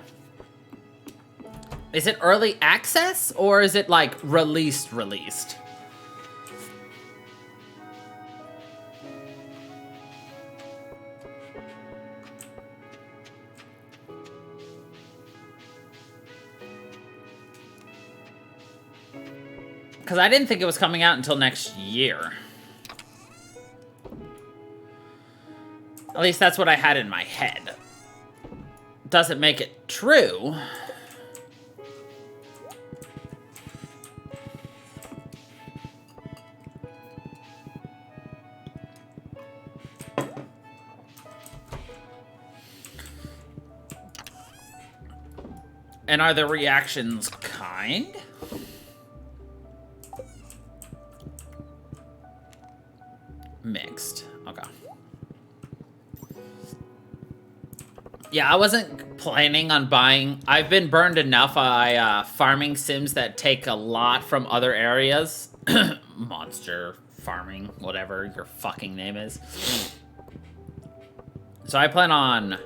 Is it early access, or is it, like, released? Because I didn't think it was coming out until next year. At least that's what I had in my head. Doesn't make it true. And are the reactions kind? Mixed. Okay. Yeah, I wasn't planning on buying... I've been burned enough by farming sims that take a lot from other areas. Monster farming, whatever your fucking name is. So I plan on...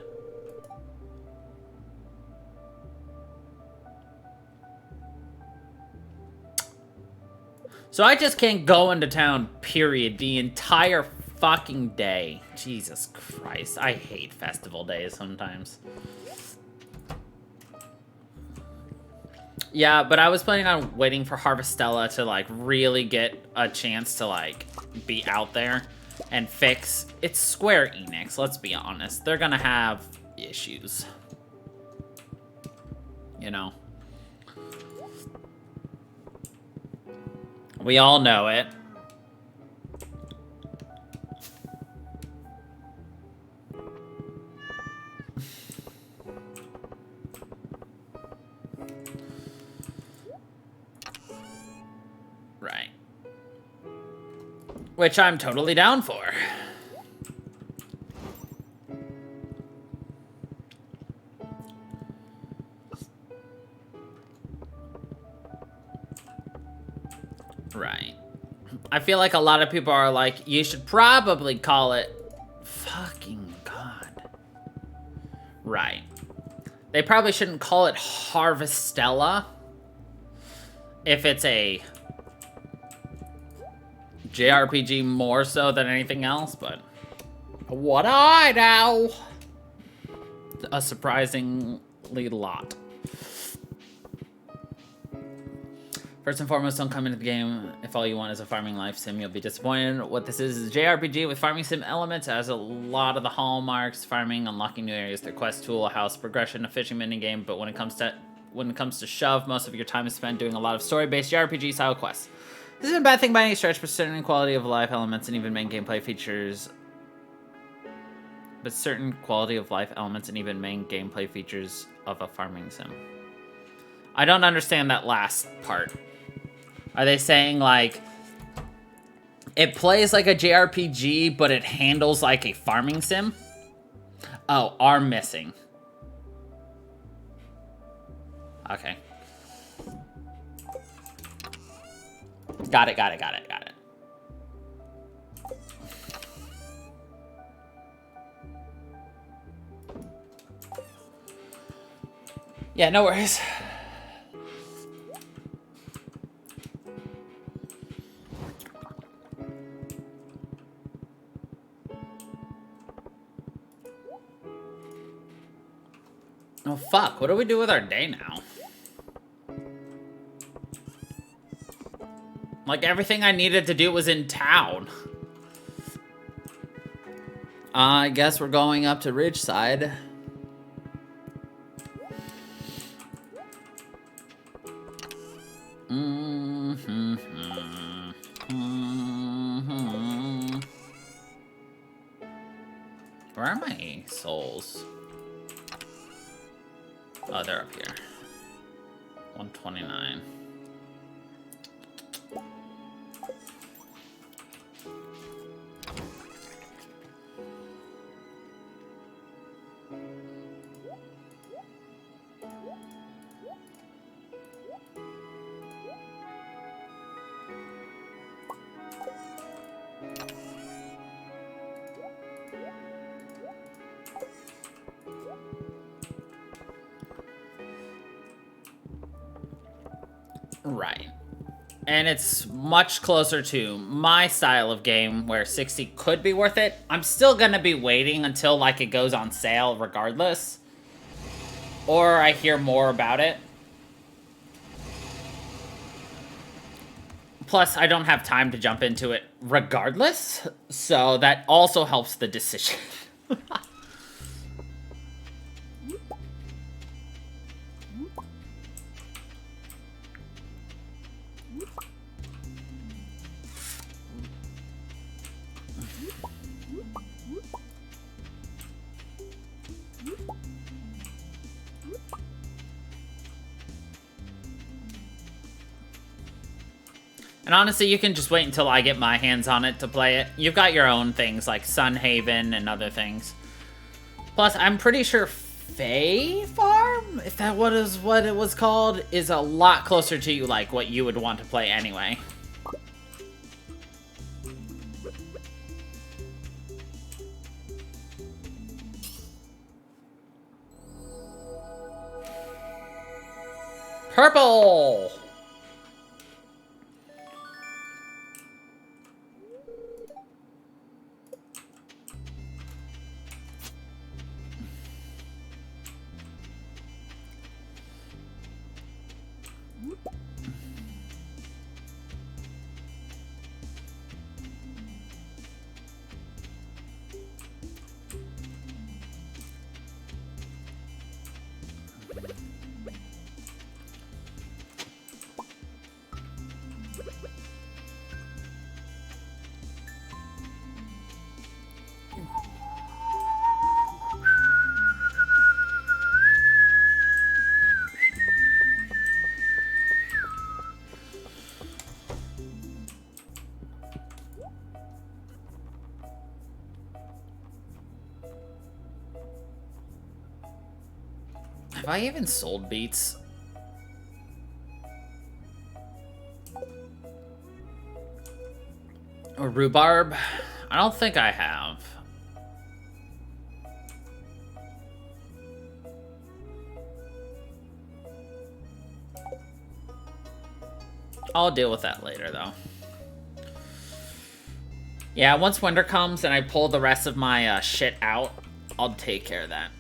So I just can't go into town, period, the entire fucking day. Jesus Christ, I hate festival days sometimes. Yeah, but I was planning on waiting for Harvestella to, like, really get a chance to, like, be out there and fix... It's Square Enix, let's be honest. They're gonna have issues. You know? We all know it. Right. Which I'm totally down for. Right. I feel like a lot of people are like, you should probably call it... Fucking God. Right. They probably shouldn't call it Harvestella if it's a JRPG more so than anything else, but what do I know? A surprisingly lot. First and foremost, don't come into the game if all you want is a farming life sim. You'll be disappointed. What this is a JRPG with farming sim elements. It has a lot of the hallmarks: farming, unlocking new areas, their quest tool, a house progression, a fishing minigame. But when it comes to shove, most of your time is spent doing a lot of story-based JRPG style quests. This isn't a bad thing by any stretch, but certain quality of life elements and even main gameplay features. But certain quality of life elements and even main gameplay features of a farming sim. I don't understand that last part. Are they saying, like, it plays like a JRPG, but it handles like a farming sim? Oh, are missing. Okay. Got it. Yeah, no worries. Oh, fuck. What do we do with our day now? Like, everything I needed to do was in town. I guess we're going up to Ridgeside. Where are my souls? Oh, they're up here. 129. Right. And it's much closer to my style of game where 60 could be worth it. I'm still gonna be waiting until, like, it goes on sale regardless. Or I hear more about it. Plus, I don't have time to jump into it regardless. So that also helps the decision. And honestly, you can just wait until I get my hands on it to play it. You've got your own things like Sunhaven and other things. Plus, I'm pretty sure Fae Farm, if that was what it was called, is a lot closer to like what you would want to play anyway. Purple! Have I even sold beets? Or rhubarb? I don't think I have. I'll deal with that later, though. Yeah, once winter comes and I pull the rest of my shit out, I'll take care of that.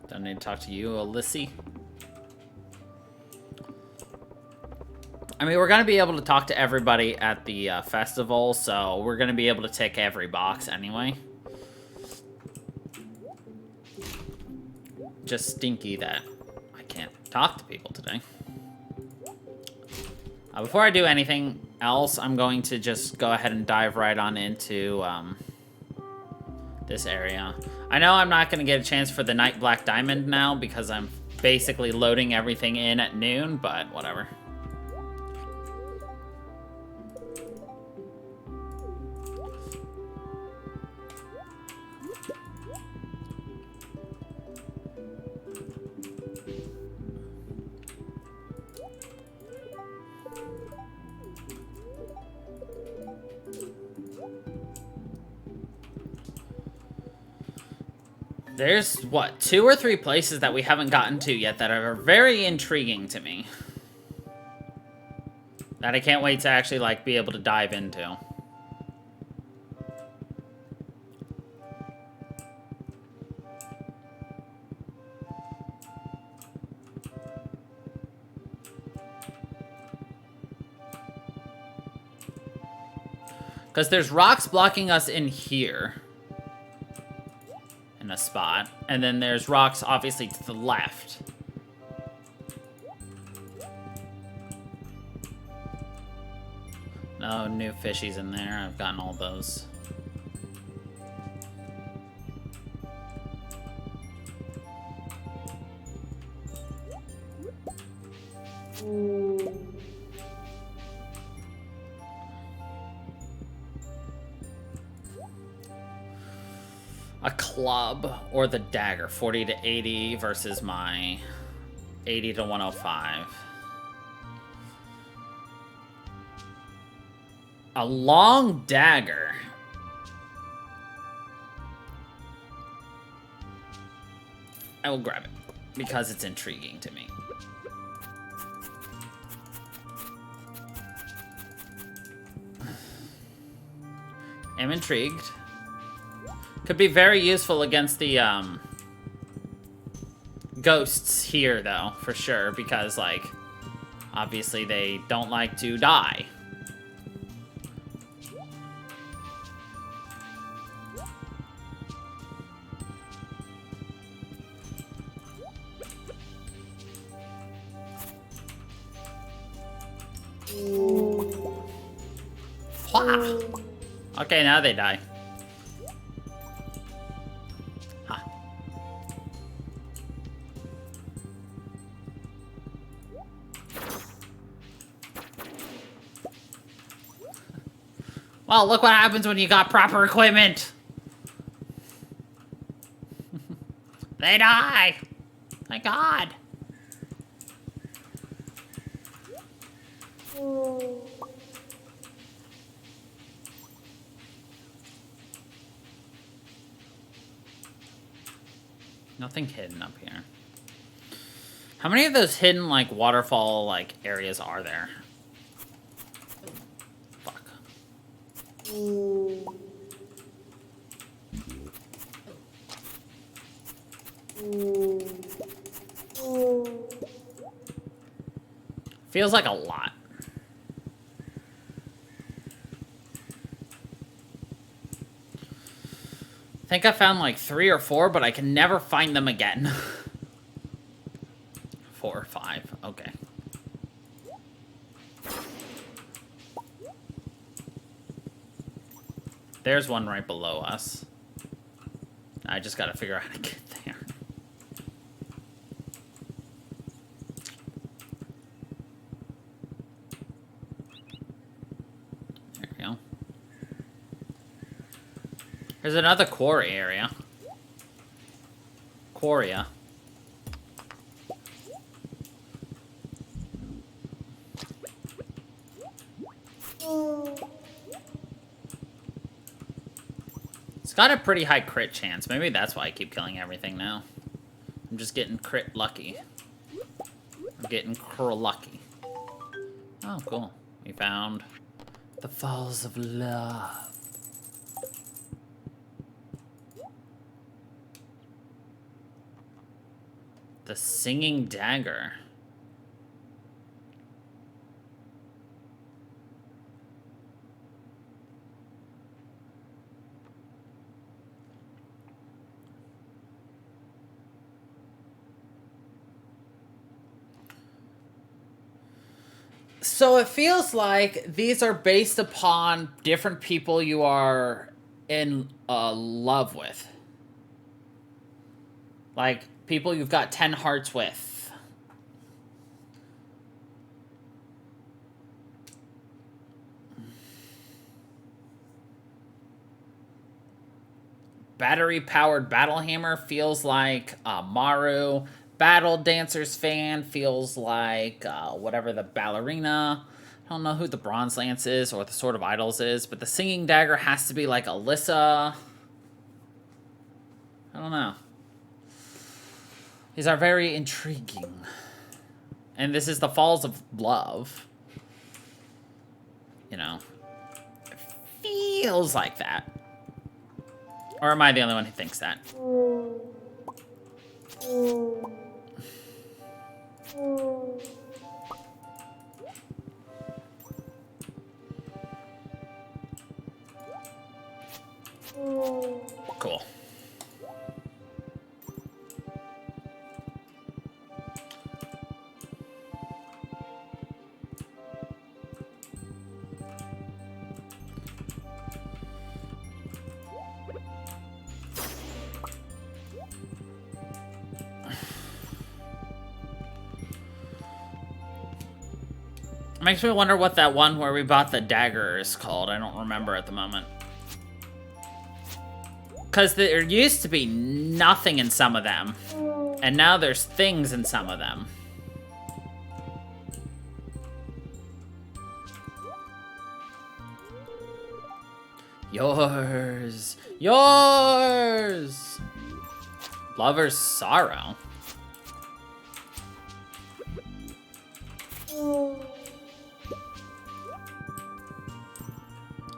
Don't need to talk to you, Alyssy. I mean, we're going to be able to talk to everybody at the festival, so we're going to be able to tick every box anyway. Just stinky that I can't talk to people today. Before I do anything else, I'm going to just go ahead and dive right on into this area. I know I'm not going to get a chance for the Night Black Diamond now because I'm basically loading everything in at noon, but whatever. There's, what, 2 or 3 places that we haven't gotten to yet that are very intriguing to me. That I can't wait to actually, like, be able to dive into. Because there's rocks blocking us in here. In a spot. And then there's rocks, obviously, to the left. No new fishies in there. I've gotten all those. A club or the dagger, 40 to 80 versus my 80 to 105. A long dagger. I will grab it because it's intriguing to me. I'm intrigued. Could be very useful against the, ghosts here, though, for sure, because, like, obviously they don't like to die. Wah. Okay, now they die. Huh. Well, look what happens when you got proper equipment. They die. My God. Nothing hidden up here. How many of those hidden, like, waterfall, like, areas are there? Fuck. Feels like a lot. I think I found like 3 or 4, but I can never find them again. 4 or 5, okay. There's one right below us. I just gotta figure out how to get there. There we go. There's another quarry area. Quarria. It's got a pretty high crit chance. Maybe that's why I keep killing everything now. I'm just getting crit lucky. I'm getting lucky. Oh, cool. We found the Falls of Love. The Singing Dagger. So it feels like these are based upon different people you are in love with. Like, people you've got 10 hearts with. Battery-powered Battle Hammer feels like Maru. Battle Dancers fan feels like whatever the ballerina. I don't know who the Bronze Lance is or the Sword of Idols is, but the Singing Dagger has to be like Alyssa. I don't know. These are very intriguing. And this is the Falls of Love. You know. It feels like that. Or am I the only one who thinks that? Cool. Makes me wonder what that one where we bought the dagger is called. I don't remember at the moment. Because there used to be nothing in some of them. And now there's things in some of them. Yours. Yours. Lover's Sorrow.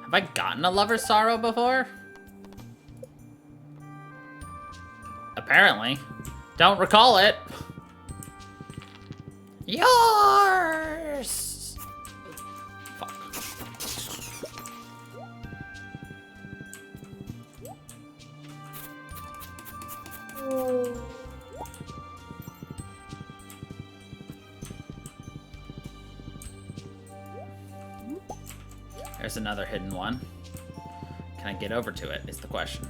Have I gotten a Lover's Sorrow before? Apparently. Don't recall it. Yours! Fuck. There's another hidden one. Can I get over to it, is the question.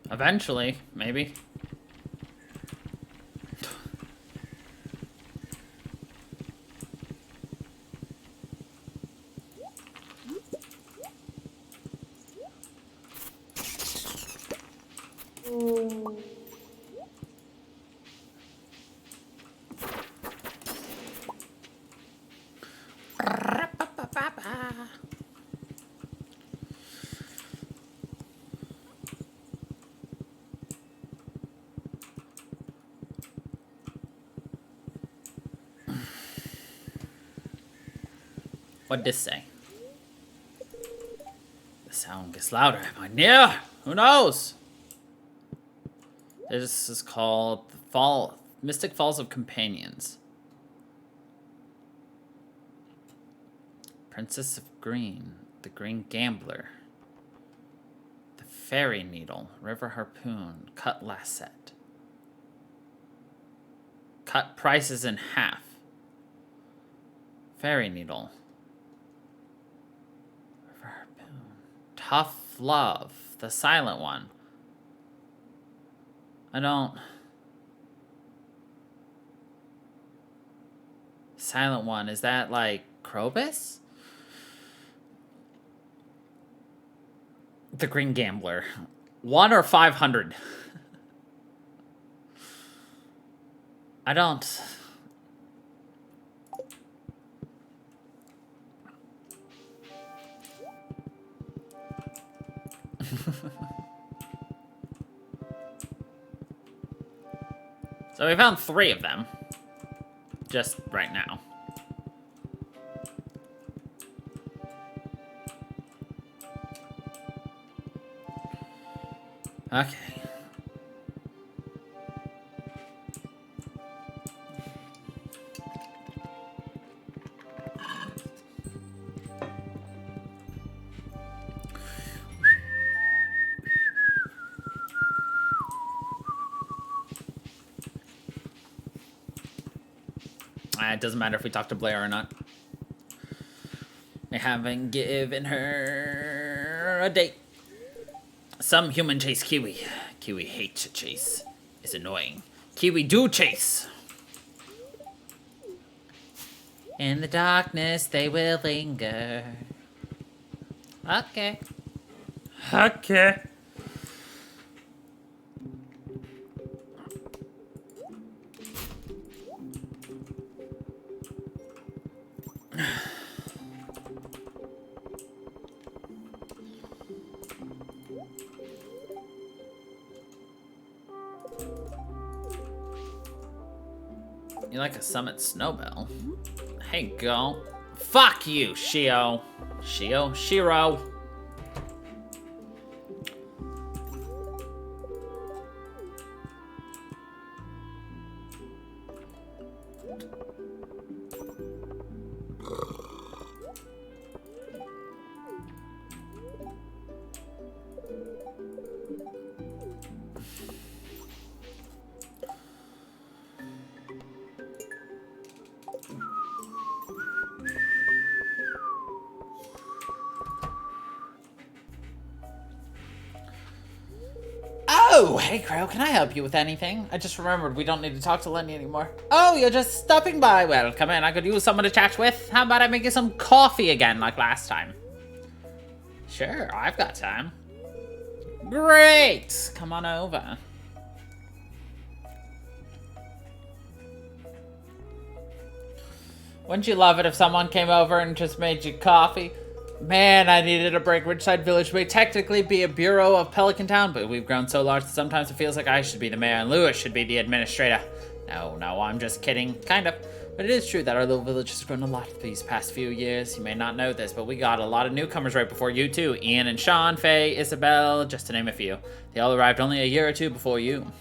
Eventually, maybe. What'd this say? The sound gets louder. Am I near? Who knows? This is called the Mystic Falls of Companions. Princess of Green, the Green Gambler, the Fairy Needle, River Harpoon, Cut Lasset. Cut prices in half. Fairy Needle. River Harpoon. Tough Love, the silent one. I don't... Silent one, is that like Krobus? The Green Gambler. 1 or 500? I don't... So we found 3 of them. Just right now. Okay. It doesn't matter if we talk to Blair or not. They haven't given her a date. Some human chase Kiwi. Kiwi hates to chase. It's annoying. Kiwi do chase. In the darkness, they will linger. Okay. Okay. You like a Summit Snowbell? Hey, go. Fuck you, Shio. Shiro. Oh, hey Crow, can I help you with anything? I just remembered we don't need to talk to Lenny anymore. Oh, you're just stopping by. Well, come in, I could use someone to chat with. How about I make you some coffee again like last time? Sure, I've got time. Great, come on over. Wouldn't you love it if someone came over and just made you coffee? Man, I needed a break. Ridgeside Village may technically be a bureau of Pelican Town, but we've grown so large that sometimes it feels like I should be the mayor and Lewis should be the administrator. No, I'm just kidding. Kind of. But it is true that our little village has grown a lot these past few years. You may not know this, but we got a lot of newcomers right before you too. Ian and Sean, Faye, Isabel, just to name a few. They all arrived only a year or two before you.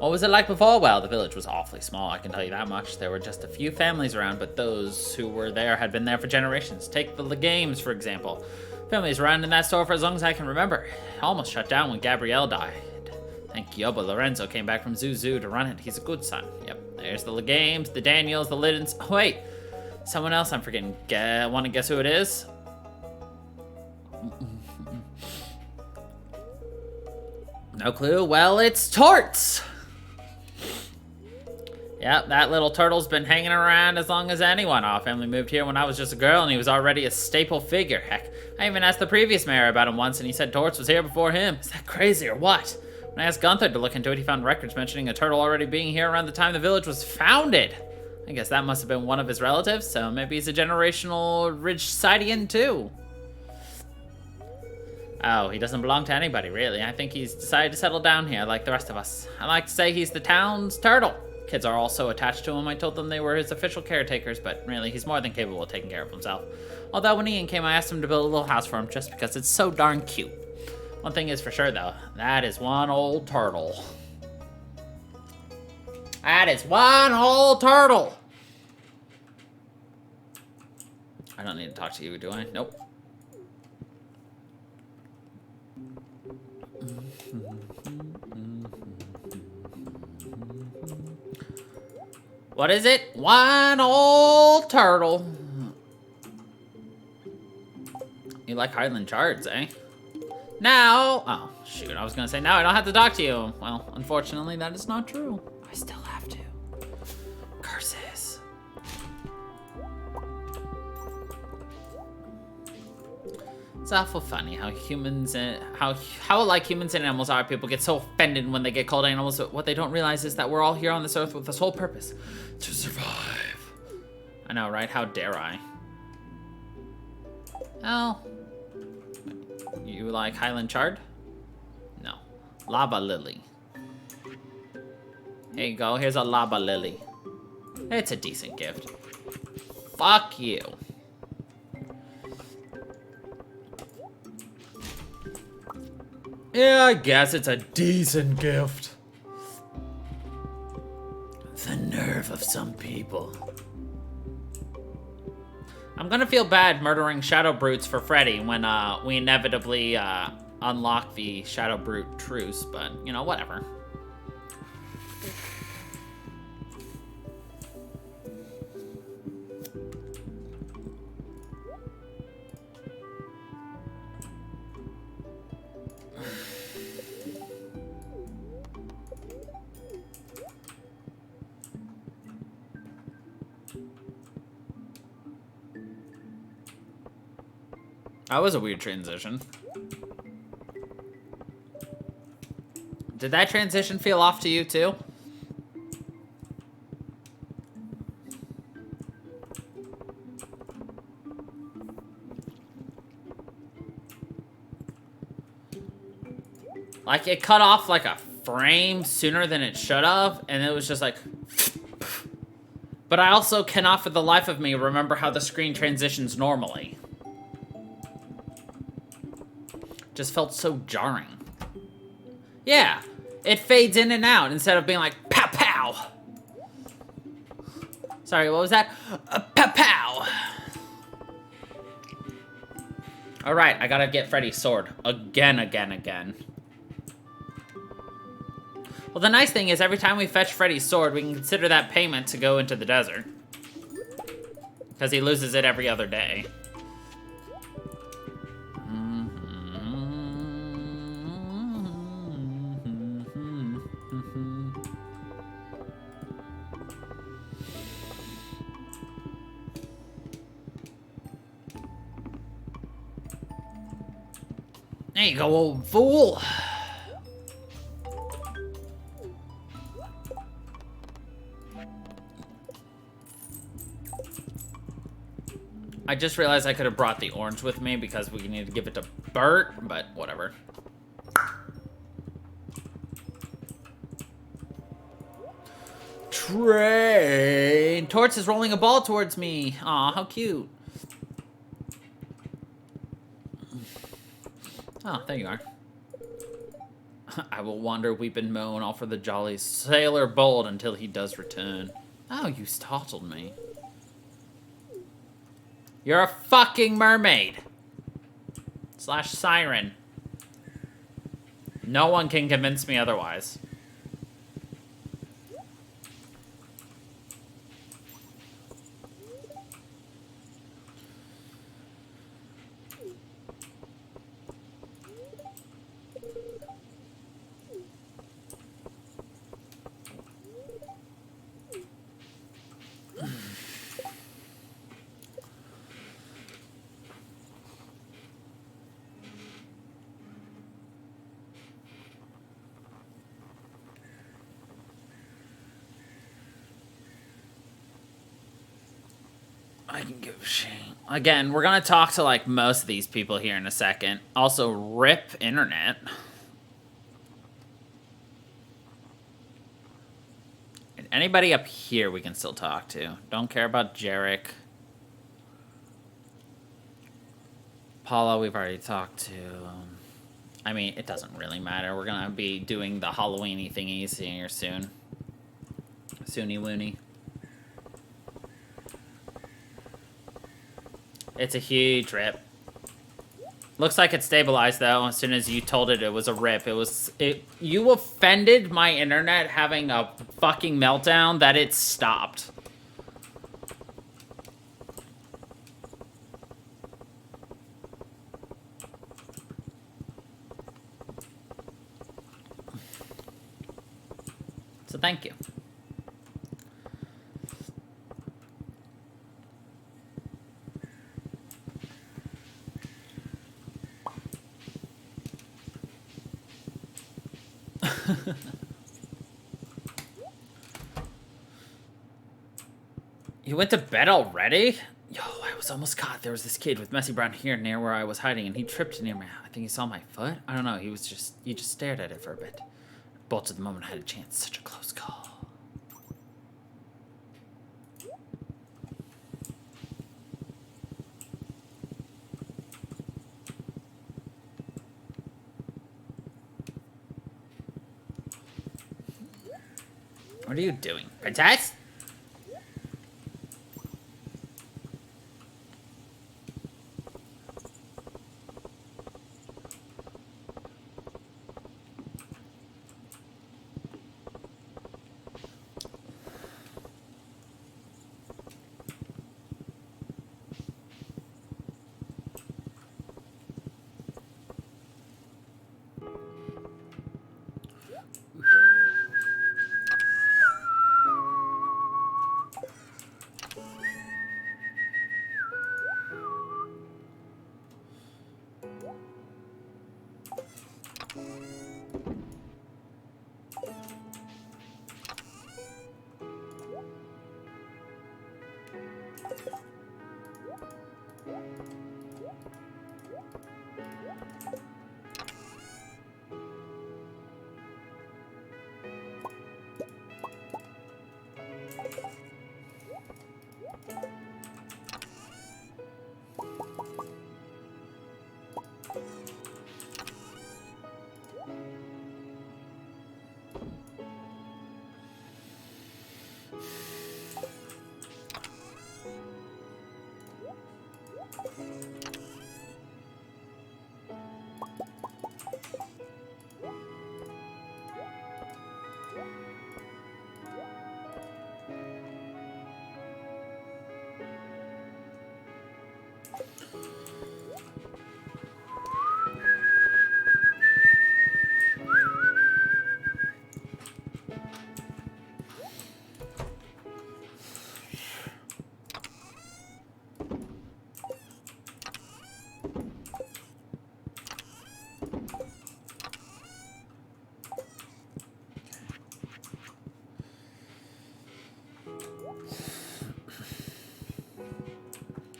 What was it like before? Well, the village was awfully small, I can tell you that much. There were just a few families around, but those who were there had been there for generations. Take the Games, for example. Families around in that store for as long as I can remember. It almost shut down when Gabrielle died. Thank you, but Lorenzo came back from Zuzu to run it. He's a good son. Yep, there's the Games, the Daniels, the Liddens. Oh, wait, someone else I'm forgetting. Want to guess who it is? No clue. Well, it's Torts! Yep, that little turtle's been hanging around as long as anyone. Our family moved here when I was just a girl, and he was already a staple figure. Heck, I even asked the previous mayor about him once, and he said Torts was here before him. Is that crazy or what? When I asked Gunther to look into it, he found records mentioning a turtle already being here around the time the village was founded. I guess that must have been one of his relatives, so maybe he's a generational Ridge-Sidian too. Oh, he doesn't belong to anybody, really. I think he's decided to settle down here like the rest of us. I like to say he's the town's turtle. Kids are also attached to him. I told them they were his official caretakers, but really, he's more than capable of taking care of himself. Although when Ian came, I asked him to build a little house for him just because it's so darn cute. One thing is for sure, though. That is one old turtle. That is one old turtle! I don't need to talk to you, do I? Nope. What is it? One old turtle. You like Highland Chards, eh? Now, oh, shoot, I was gonna say, now I don't have to talk to you. Well, unfortunately, that is not true. I still have to. Curses. It's awful funny how humans and how alike humans and animals are. People get so offended when they get called animals, but what they don't realize is that we're all here on this earth with this whole purpose: to survive. I know, right? How dare I? Oh, you like Highland Chard? No, Lava Lily. Here you go. Here's a Lava Lily. It's a decent gift. Fuck you. Yeah, I guess it's a decent gift. The nerve of some people. I'm gonna feel bad murdering Shadow Brutes for Freddy when we inevitably unlock the Shadow Brute truce, but, you know, whatever. That was a weird transition. Did that transition feel off to you too? Like it cut off like a frame sooner than it should have, and it was just like... But I also cannot for the life of me remember how the screen transitions normally. Just felt so jarring. Yeah, it fades in and out instead of being like, pow pow. Sorry, what was that? Pow pow. All right, I gotta get Freddy's sword. Again. Well, the nice thing is every time we fetch Freddy's sword, we can consider that payment to go into the desert. Because he loses it every other day. There you go, old fool. I just realized I could have brought the orange with me because we need to give it to Bert, but whatever. Train! Torts is rolling a ball towards me. Aw, how cute. Oh, there you are. I will wander, weep, and moan, all for the jolly sailor bold until he does return. Oh, you startled me. You're a fucking mermaid! Slash siren. No one can convince me otherwise. I can give a shit. Again, we're gonna talk to, like, most of these people here in a second. Also, rip internet. And anybody up here we can still talk to. Don't care about Jarek. Paula, we've already talked to. I mean, it doesn't really matter. We're gonna be doing the Halloween-y thingies here soon. Soony woony. It's a huge rip. Looks like it stabilized, though, as soon as you told it was a rip. You offended my internet having a fucking meltdown that it stopped. So thank you. You went to bed already? Yo, I was almost caught. There was this kid with messy brown hair near where I was hiding, and he tripped near me. I think he saw my foot? I don't know. He just stared at it for a bit. Bolted the moment I had a chance. Such a close call. What are you doing, princess?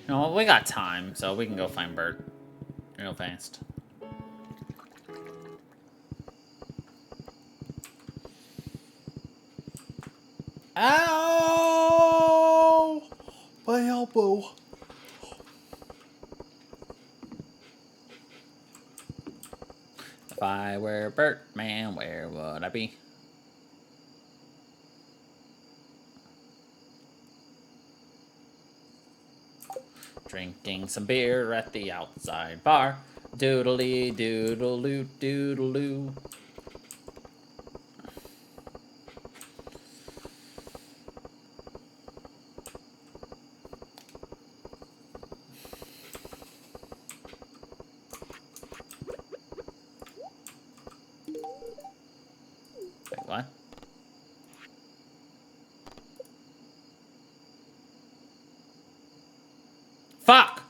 No, we got time, so we can go find Bert real fast. Ow! My elbow. If I were Birdman, where would I be? Drinking some beer at the outside bar. Doodly doodle-doo doodle-doo. Wait, what? Fuck!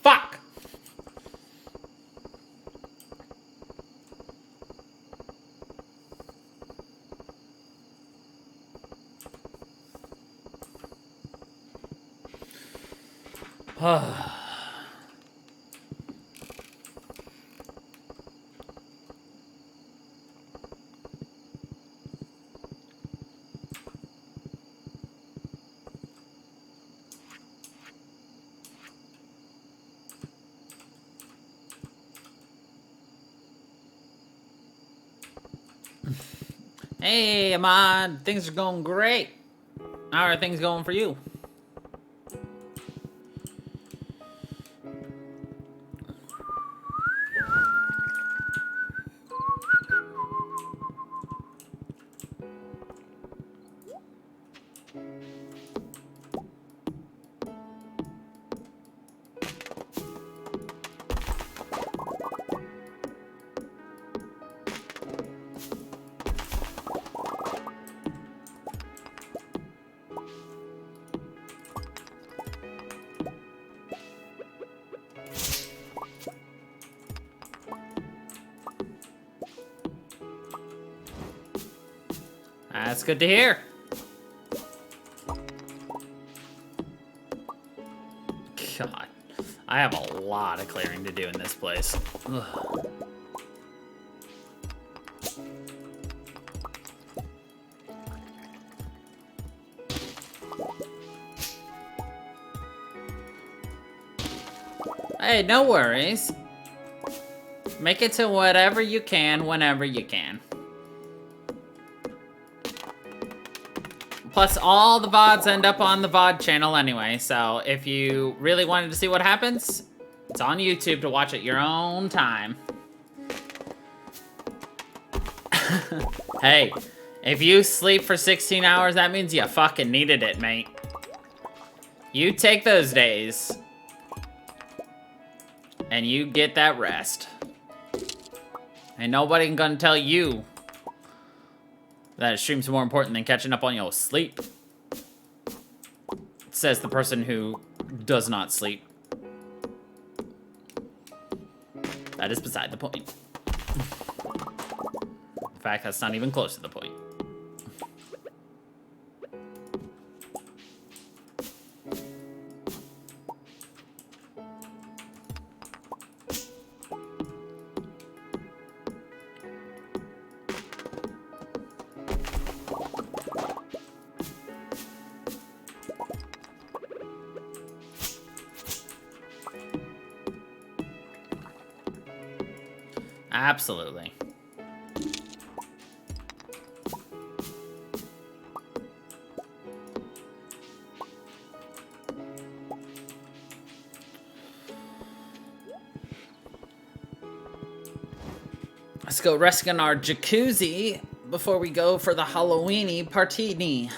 Fuck! Hey, Ahmad, things are going great. How are things going for you? That's good to hear. God, I have a lot of clearing to do in this place. Ugh. Hey, no worries. Make it to whatever you can, whenever you can. Plus, all the VODs end up on the VOD channel anyway, so if you really wanted to see what happens, it's on YouTube to watch at your own time. Hey, if you sleep for 16 hours, that means you fucking needed it, mate. You take those days, and you get that rest. Ain't nobody gonna tell you that stream's more important than catching up on your sleep. Says the person who does not sleep. That is beside the point. In fact, that's not even close to the point. Absolutely. Let's go rest in our jacuzzi before we go for the Halloweeny partini.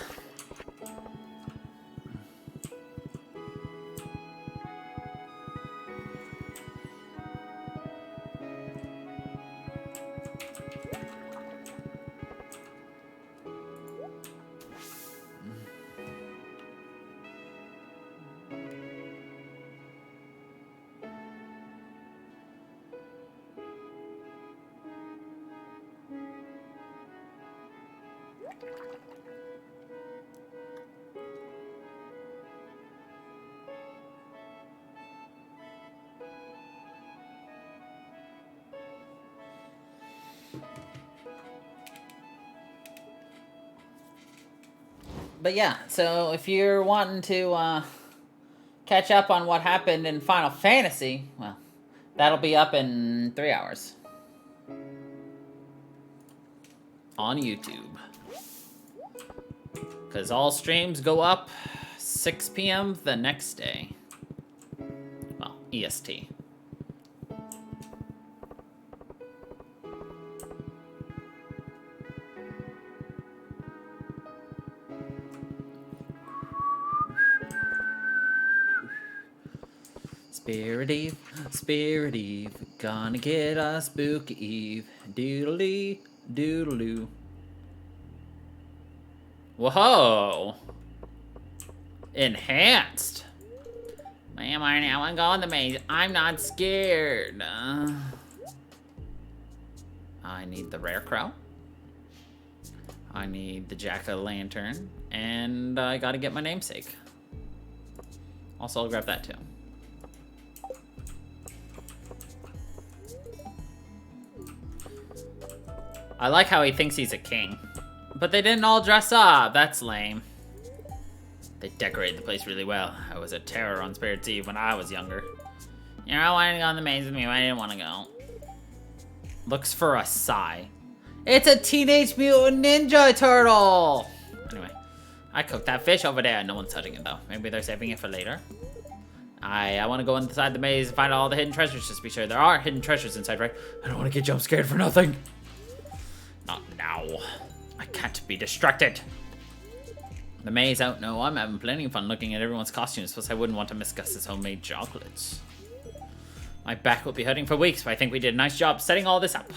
But yeah, so if you're wanting to catch up on what happened in Final Fantasy, well, that'll be up in 3 hours. On YouTube. Because all streams go up 6 p.m. the next day. Well, EST. Spirit Eve, gonna get a spooky Eve. Doodly, doodaloo. Whoa! Enhanced. Man, I want to go in the maze. I'm not scared. I need the rare crow. I need the jack-o'-lantern. And I gotta get my namesake. Also, I'll grab that too. I like how he thinks he's a king. But they didn't all dress up. That's lame. They decorated the place really well. I was a terror on Spirit's Eve when I was younger. You know, I wanted to go on the maze with me, but I didn't want to go. Looks for a sigh. It's a Teenage Mutant Ninja Turtle! Anyway, I cooked that fish over there. No one's touching it, though. Maybe they're saving it for later. I want to go inside the maze and find all the hidden treasures, just to be sure. There are hidden treasures inside, right? I don't want to get jump scared for nothing. Not now. I can't be distracted. The maze out. No, I'm having plenty of fun looking at everyone's costumes, plus I wouldn't want to miss Gus's homemade chocolates. My back will be hurting for weeks, but I think we did a nice job setting all this up.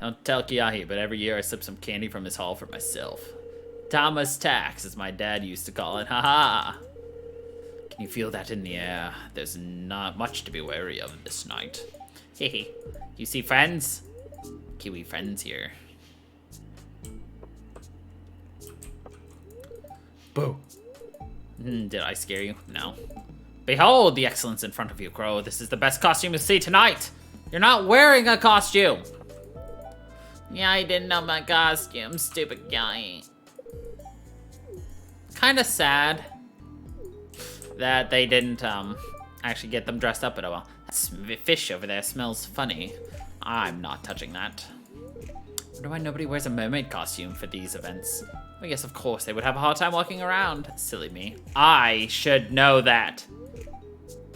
Don't tell Kiahi, but every year I slip some candy from his haul for myself. Thomas Tax, as my dad used to call it. Haha! Can you feel that in the air? There's not much to be wary of this night. Hehe. You see friends? Kiwi friends here. Boo. Did I scare you? No. Behold the excellence in front of you, Crow. This is the best costume you'll see tonight. You're not wearing a costume. Yeah, I didn't know my costume, stupid guy. Kind of sad that they didn't actually get them dressed up at all. That fish over there smells funny. I'm not touching that. Wonder why nobody wears a mermaid costume for these events. I guess of course they would have a hard time walking around. Silly me. I should know that.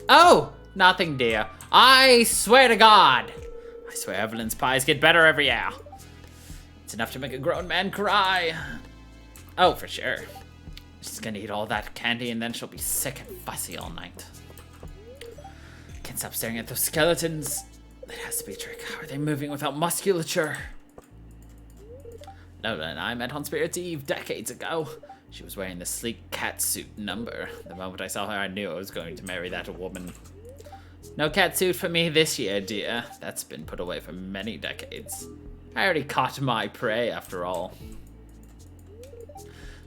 Oh, nothing, dear. I swear to God. I swear Evelyn's pies get better every year. It's enough to make a grown man cry. Oh, for sure. She's gonna eat all that candy and then she'll be sick and fussy all night. Can't stop staring at those skeletons. It has to be a trick. How are they moving without musculature? Nola and I met on Spirit's Eve decades ago. She was wearing the sleek catsuit number. The moment I saw her, I knew I was going to marry that woman. No catsuit for me this year, dear. That's been put away for many decades. I already caught my prey, after all.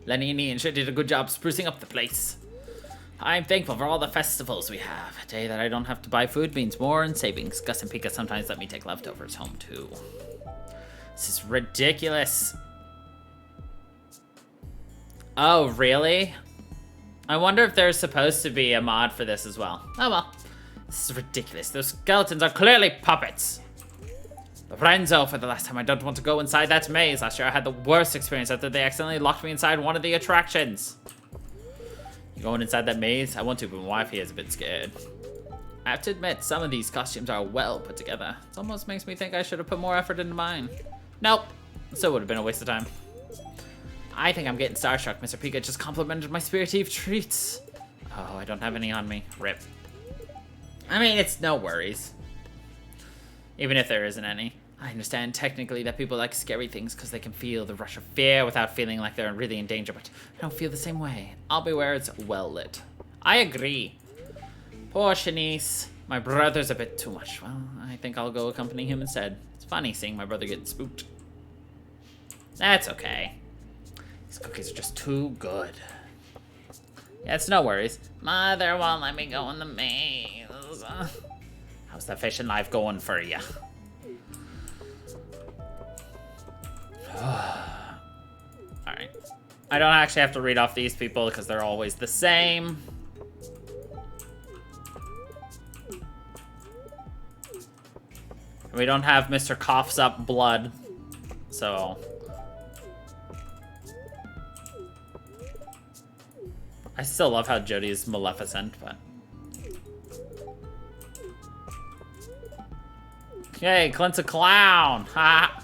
Lenny and Ian sure did a good job sprucing up the place. I'm thankful for all the festivals we have. A day that I don't have to buy food means more in savings. Gus and Pika sometimes let me take leftovers home, too. This is ridiculous. Oh, really? I wonder if there's supposed to be a mod for this as well. Oh, well. This is ridiculous. Those skeletons are clearly puppets. Lorenzo, for the last time, I don't want to go inside that maze. Last year I had the worst experience after they accidentally locked me inside one of the attractions. You going inside that maze? I want to, but my wife here is a bit scared. I have to admit, some of these costumes are well put together. It almost makes me think I should have put more effort into mine. Nope. So it would have been a waste of time. I think I'm getting starstruck. Mr. Pika just complimented my Spirit Eve treats. Oh, I don't have any on me. Rip. I mean, it's no worries. Even if there isn't any. I understand technically that people like scary things because they can feel the rush of fear without feeling like they're really in danger, but I don't feel the same way. I'll be where it's well lit. I agree. Poor Shanice. My brother's a bit too much. Well, I think I'll go accompany him instead. It's funny seeing my brother get spooked. That's okay. These cookies are just too good. Yeah, it's no worries. Mother won't let me go in the maze. How's the fishing life going for you? Alright. I don't actually have to read off these people because they're always the same. We don't have Mr. Coughs Up Blood, so... I still love how Jodie is Maleficent, but... Okay, Clint's a clown! Ha!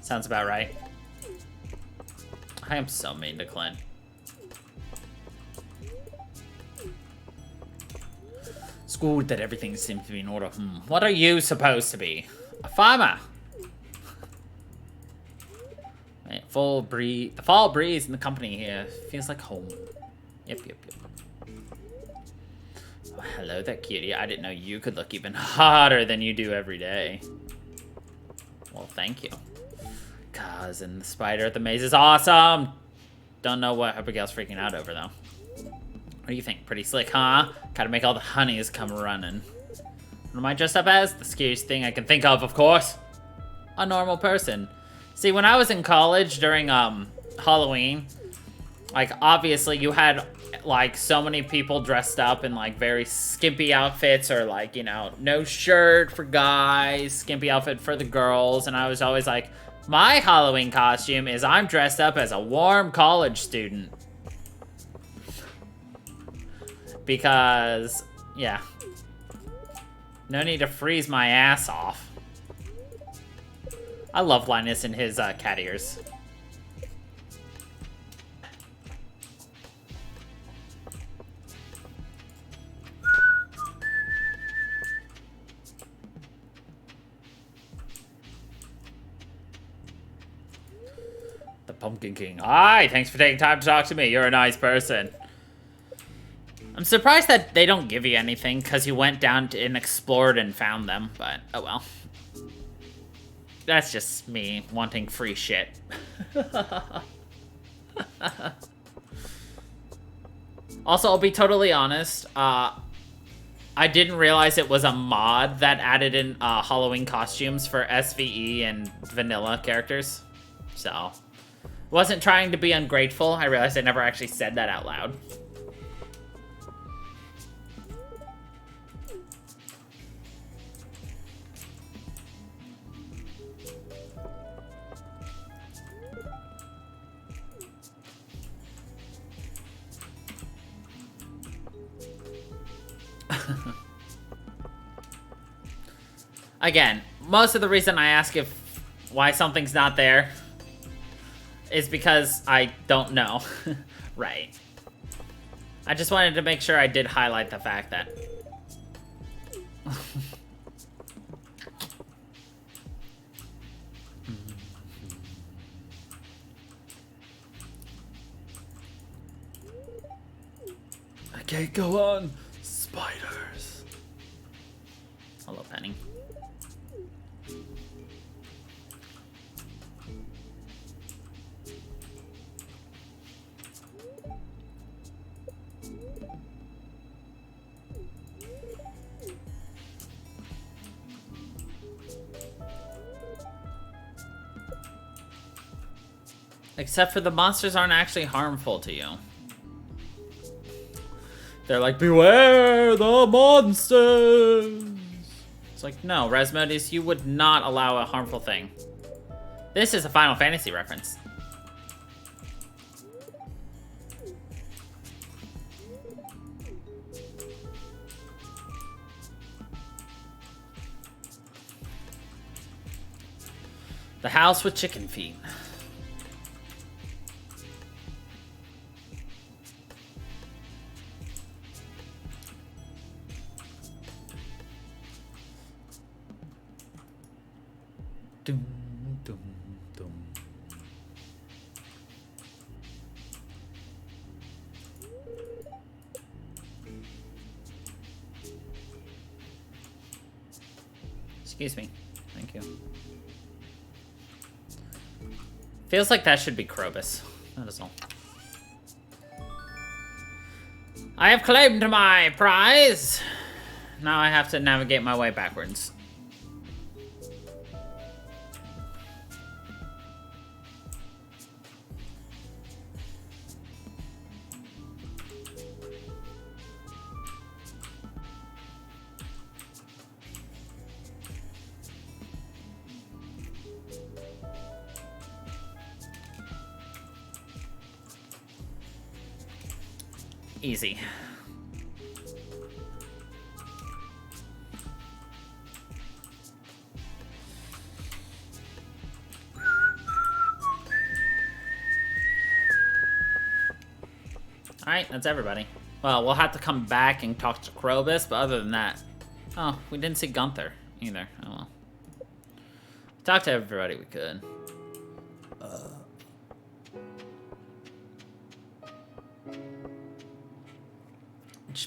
Sounds about right. I am so mean to Clint. It's good that everything seems to be in order. What are you supposed to be? A farmer! Right, the fall breeze in the company here feels like home. Yep. Oh, hello there, cutie. I didn't know you could look even hotter than you do every day. Well, thank you. Cousin, the spider at the maze is awesome! Don't know what Abigail's freaking out over, though. What do you think? Pretty slick, huh? Gotta make all the honeys come running. What am I dressed up as? The scariest thing I can think of course. A normal person. See, when I was in college during Halloween, like, obviously you had, like, so many people dressed up in, like, very skimpy outfits or, like, you know, no shirt for guys, skimpy outfit for the girls, and I was always like, my Halloween costume is I'm dressed up as a warm college student. Because, yeah. No need to freeze my ass off. I love Linus and his cat ears. The Pumpkin King. Hi, thanks for taking time to talk to me. You're a nice person. I'm surprised that they don't give you anything because you went down and explored and found them, but oh well. That's just me wanting free shit. Also, I'll be totally honest, I didn't realize it was a mod that added in Halloween costumes for SVE and vanilla characters. So, wasn't trying to be ungrateful. I realized I never actually said that out loud. Again, most of the reason I ask why something's not there is because I don't know. Right. I just wanted to make sure I did highlight the fact that... I can't go on. Spiders. Hello, Penny. Except for the monsters aren't actually harmful to you. They're like, beware the monsters! It's like, no, Rasmodis, you would not allow a harmful thing. This is a Final Fantasy reference. The house with chicken feet. Dum, dum, dum. Excuse me. Thank you. Feels like that should be Krobus. That is all. I have claimed my prize. Now I have to navigate my way backwards. Easy. Alright, that's everybody. Well, we'll have to come back and talk to Krobus, but other than that... Oh, we didn't see Gunther either. Oh well. Talk to everybody we could.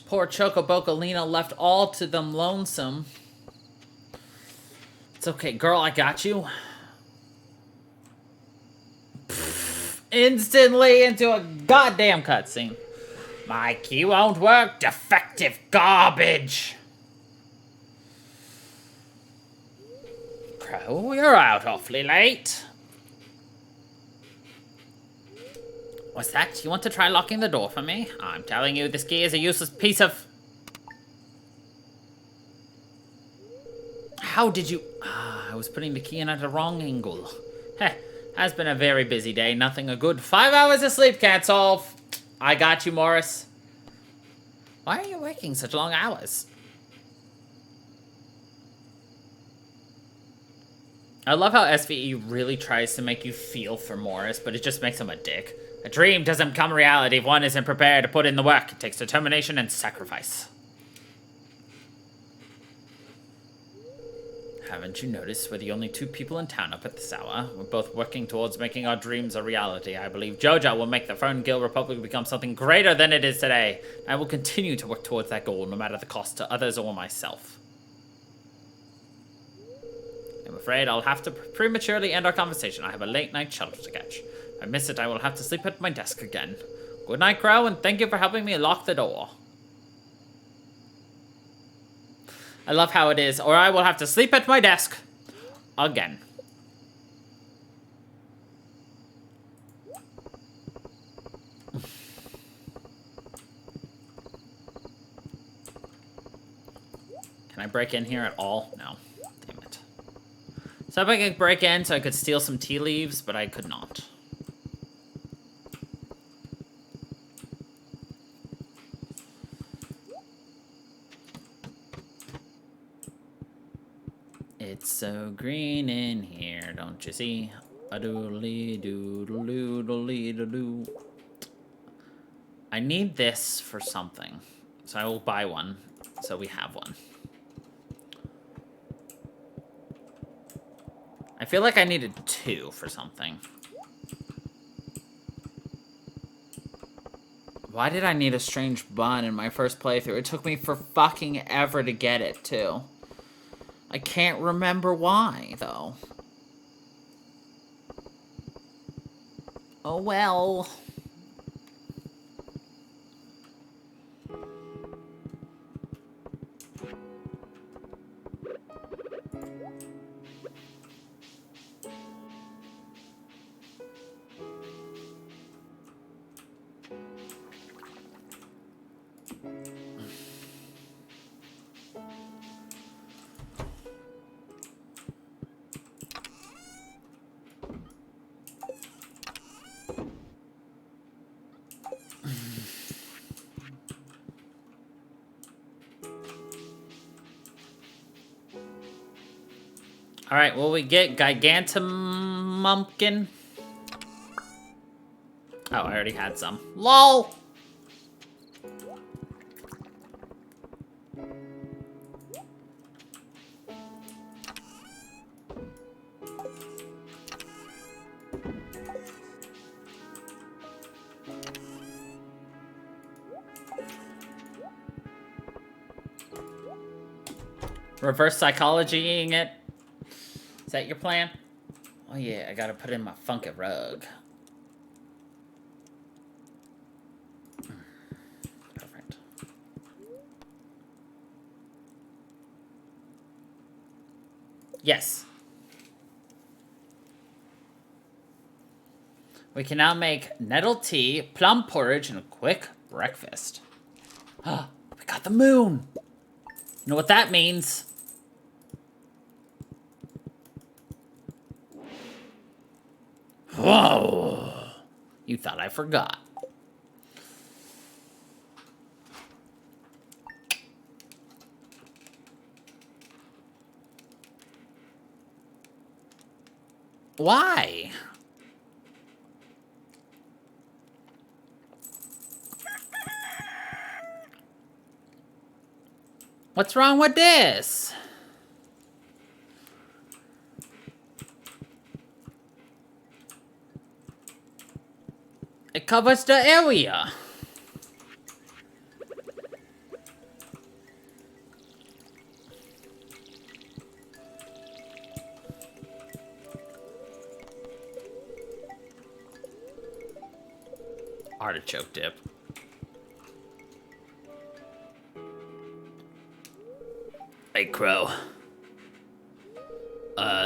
Poor Chocobocolina left all to them lonesome. It's okay, girl, I got you. Instantly into a goddamn cutscene. My key won't work. Defective garbage. Crow, you're out awfully late. What's that? You want to try locking the door for me? I'm telling you, this key is a useless piece of... How did you... I was putting the key in at a wrong angle. Heh, has been a very busy day. Nothing a good 5 hours of sleep can't solve. I got you, Morris. Why are you working such long hours? I love how SVE really tries to make you feel for Morris, but it just makes him a dick. A dream doesn't become reality if one isn't prepared to put in the work. It takes determination and sacrifice. Haven't you noticed we're the only 2 people in town up at this hour? We're both working towards making our dreams a reality. I believe Jojo will make the Ferngill Republic become something greater than it is today. I will continue to work towards that goal, no matter the cost to others or myself. I'm afraid I'll have to prematurely end our conversation. I have a late night shuttle to catch. If I miss it, I will have to sleep at my desk again. Good night, Crow, and thank you for helping me lock the door. I love how it is, or I will have to sleep at my desk again. Can I break in here at all? No. Damn it. So if I could break in so I could steal some tea leaves, but I could not. It's so green in here, don't you see? A doodly doodle doodly doo. I need this for something, so I will buy one, so we have one. I feel like I needed 2 for something. Why did I need a strange bun in my first playthrough? It took me for fucking ever to get it, too. I can't remember why, though. Oh well. Alright, will we get Gigantomumpkin? Oh, I already had some. LOL! Reverse psychologying it? Is that your plan? Oh yeah, I gotta put in my funky rug. Perfect. Yes. We can now make nettle tea, plum porridge, and a quick breakfast. Ah, we got the moon! You know what that means? Whoa! You thought I forgot. Why? What's wrong with this? It covers the area. Artichoke dip. Hey, Crow.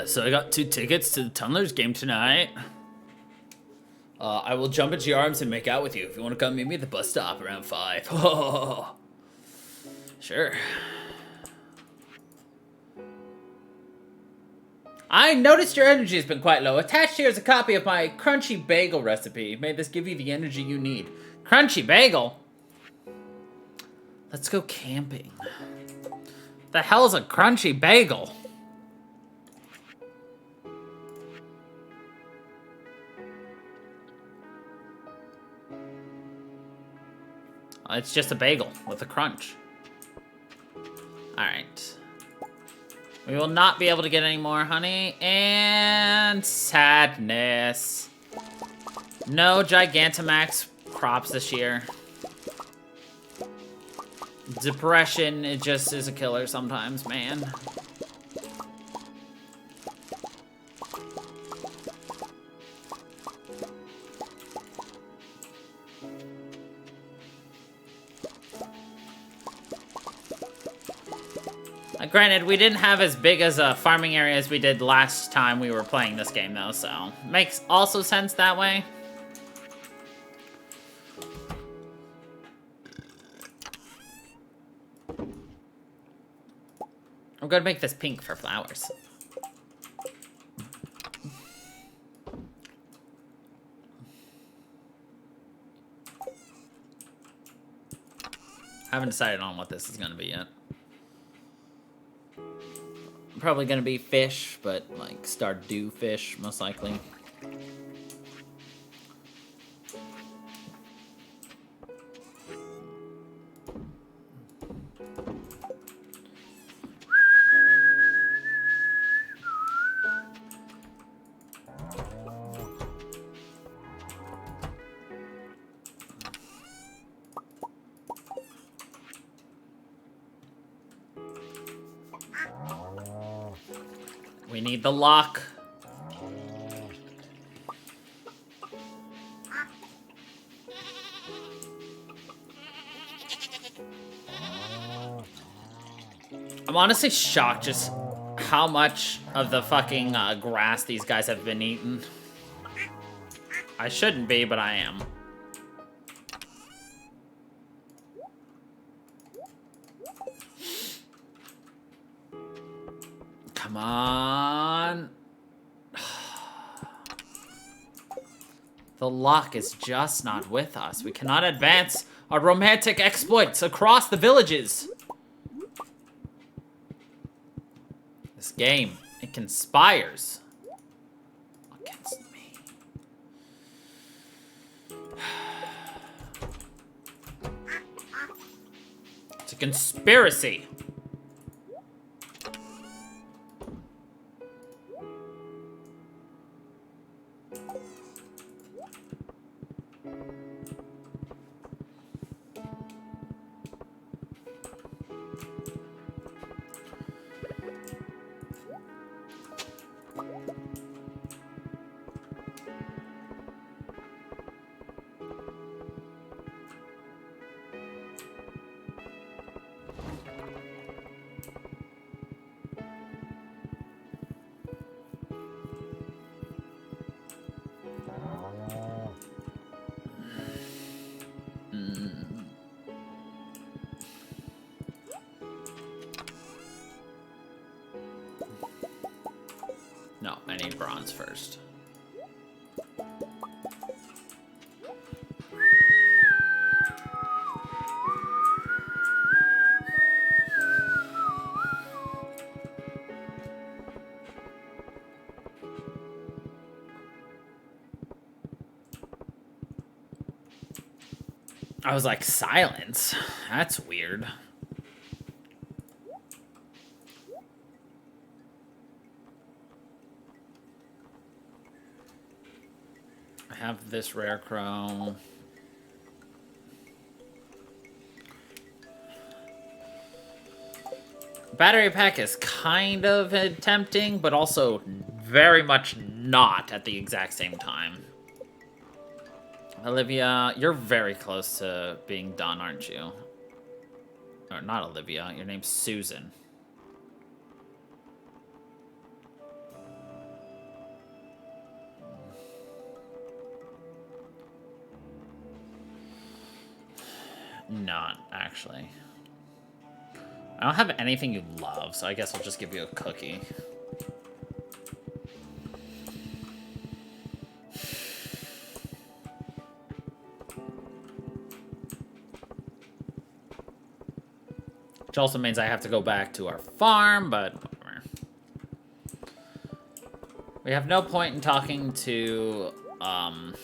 So I got 2 tickets to the Tunnelers game tonight. I will jump into your arms and make out with you if you want to come meet me at the bus stop around 5. Oh, sure. I noticed your energy has been quite low. Attached here is a copy of my crunchy bagel recipe. May this give you the energy you need. Crunchy bagel? Let's go camping. The hell's a crunchy bagel? It's just a bagel with a crunch. Alright. We will not be able to get any more honey. And sadness. No Gigantamax crops this year. Depression, it just is a killer sometimes, man. Granted, we didn't have as big as a farming area as we did last time we were playing this game, though, so makes also sense that way. I'm gonna make this pink for flowers. I haven't decided on what this is gonna be yet. Probably gonna be fish, but like Stardew fish, most likely. We need the lock. I'm honestly shocked just how much of the fucking grass these guys have been eating. I shouldn't be, but I am. Come on. The lock is just not with us. We cannot advance our romantic exploits across the villages. This game, it conspires against me. It's a conspiracy. No, I need bronze first. I was like, silence? That's weird. I have this rare crow. Battery pack is kind of tempting, but also very much not at the exact same time. Olivia, you're very close to being done, aren't you? Or not Olivia, your name's Susan. Not, actually. I don't have anything you love, so I guess I'll just give you a cookie. Which also means I have to go back to our farm, but whatever. We have no point in talking to, well,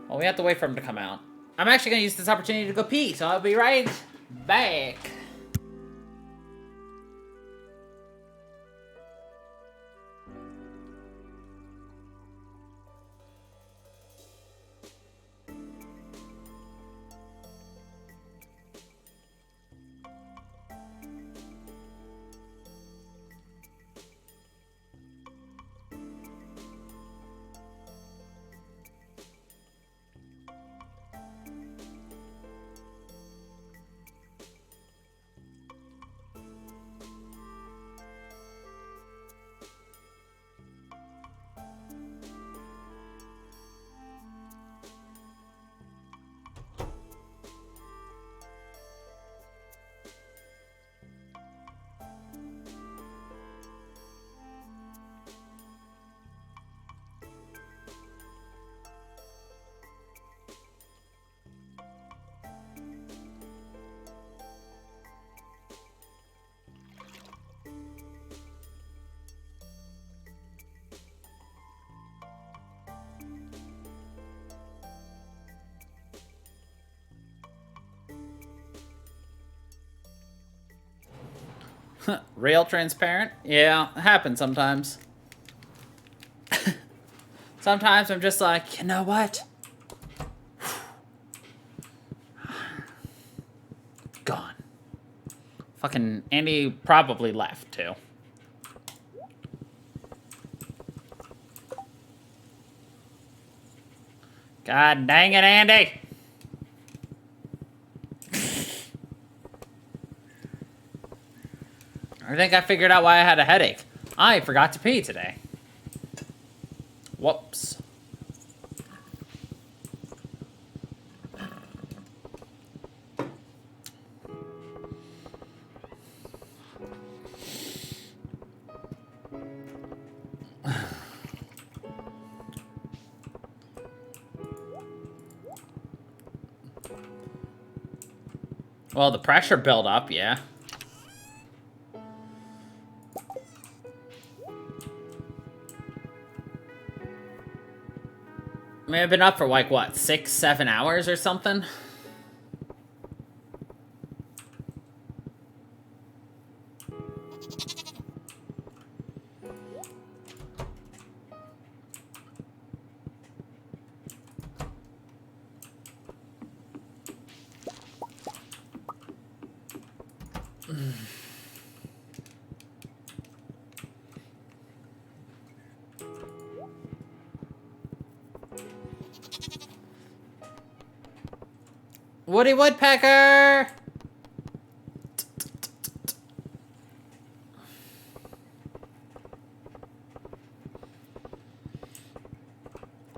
we have to wait for him to come out. I'm actually going to use this opportunity to go pee, so I'll be right back. Real transparent? Yeah, it happens sometimes. Sometimes I'm just like, you know what? Gone. Fucking Andy probably left, too. God dang it, Andy! I think I figured out why I had a headache. I forgot to pee today. Whoops. Well, the pressure built up, yeah. I mean, I've been up for like, what, 6, 7 hours or something? Woody Woodpecker!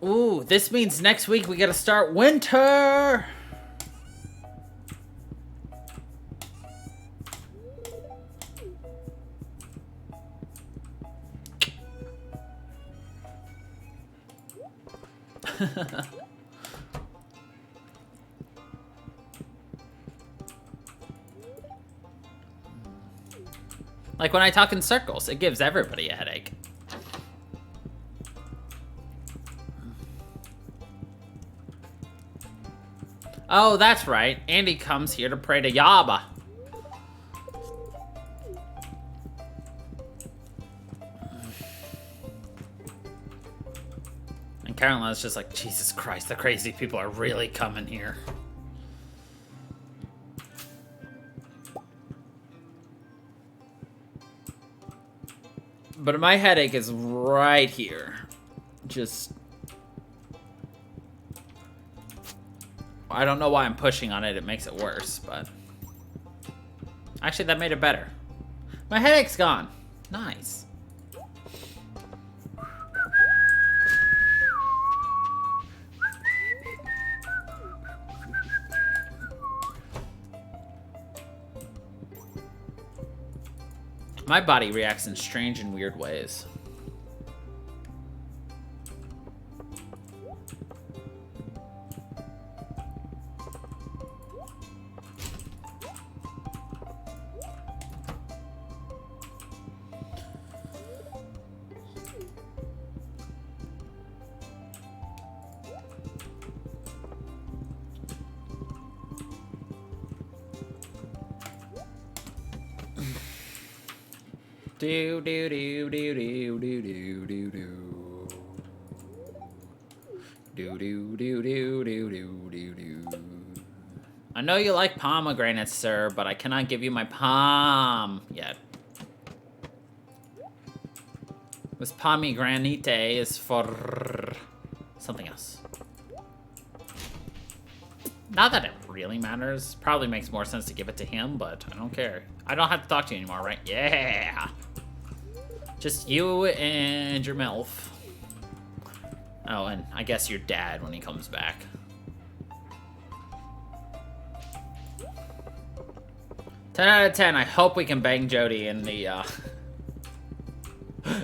Ooh, this means next week we gotta start winter! Like when I talk in circles, it gives everybody a headache. Oh, that's right. Andy comes here to pray to Yaba. And Caroline's just like, Jesus Christ, the crazy people are really coming here. But my headache is right here. Just... I don't know why I'm pushing on it. It makes it worse, but... Actually, that made it better. My headache's gone. Nice. My body reacts in strange and weird ways. Do do do do do do do do do. Do do do do do do do do. I know you like pomegranates, sir, but I cannot give you my palm yet. This pomegranate is for something else. Not that it really matters. Probably makes more sense to give it to him, but I don't care. I don't have to talk to you anymore, right? Yeah! Just you and your MILF. Oh, and I guess your dad when he comes back. Ten out of 10. I hope we can bang Jody in the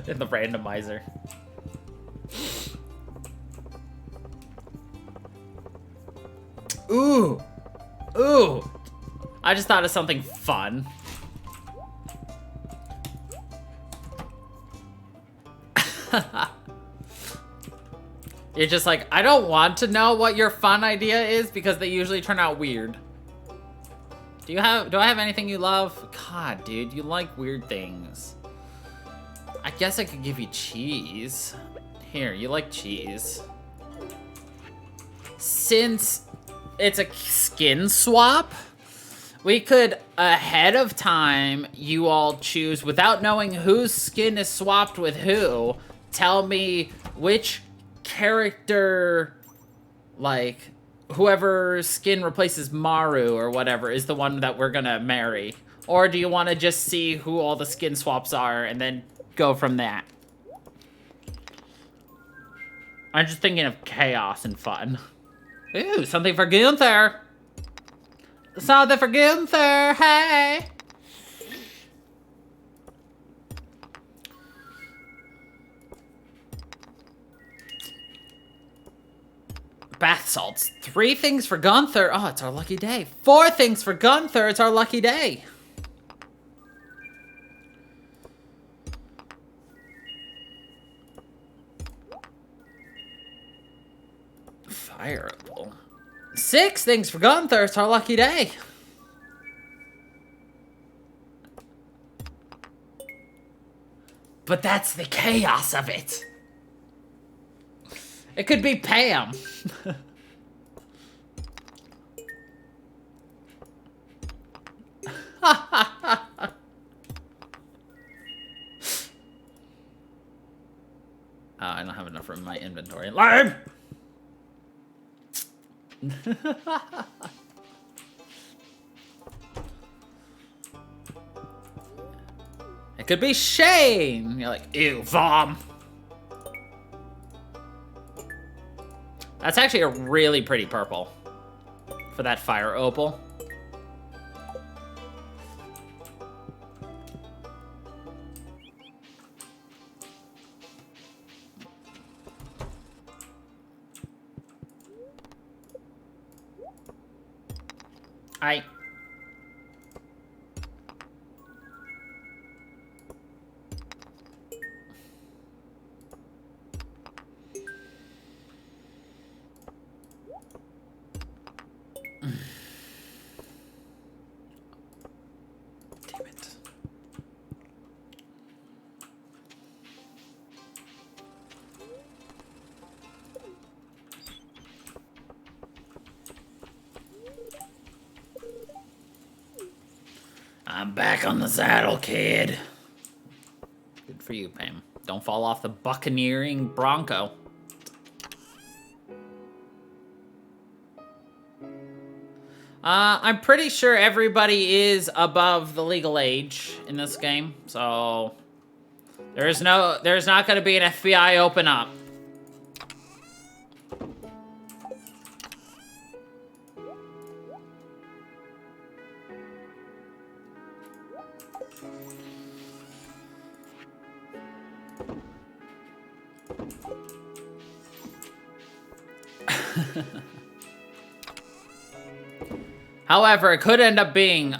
in the randomizer. Ooh! Ooh! I just thought of something fun. You're just like, I don't want to know what your fun idea is because they usually turn out weird. Do I have anything you love? God, dude, you like weird things. I guess I could give you cheese. Here, you like cheese. Since it's a skin swap, we could, ahead of time, you all choose, without knowing whose skin is swapped with who, tell me which character, like, whoever skin replaces Maru or whatever is the one that we're gonna marry. Or do you want to just see who all the skin swaps are and then go from that? I'm just thinking of chaos and fun. Ooh, something for Gunther! Something for Gunther, hey! Bath salts. 3 things for Gunther. Oh, it's our lucky day. 4 things for Gunther. It's our lucky day. Fireable. 6 things for Gunther. It's our lucky day. But that's the chaos of it. It could be Pam. I don't have enough room in my inventory. Lime! It could be Shane. You're like, ew, vom. That's actually a really pretty purple for that fire opal. I'm back on the saddle, kid. Good for you, Pam. Don't fall off the buccaneering bronco. I'm pretty sure everybody is above the legal age in this game, so there's not going to be an FBI open up. However, it could end up being,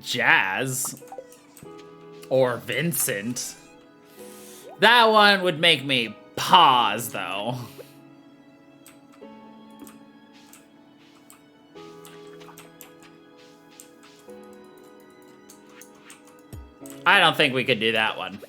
Jazz. Or Vincent. That one would make me pause, though. I don't think we could do that one.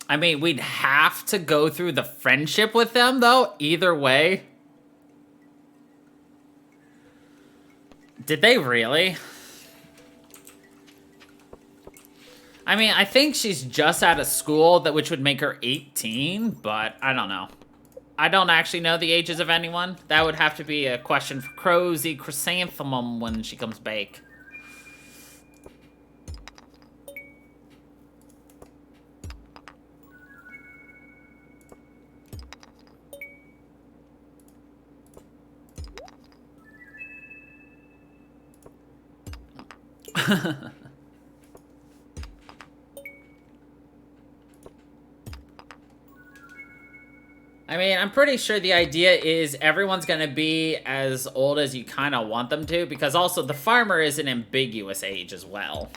I mean, we'd have to go through the friendship with them, though, either way. Did they really? I mean, I think she's just out of school, which would make her 18, but I don't know. I don't actually know the ages of anyone. That would have to be a question for Crosy Chrysanthemum when she comes back. I mean, I'm pretty sure the idea is everyone's going to be as old as you kind of want them to, because also the farmer is an ambiguous age as well.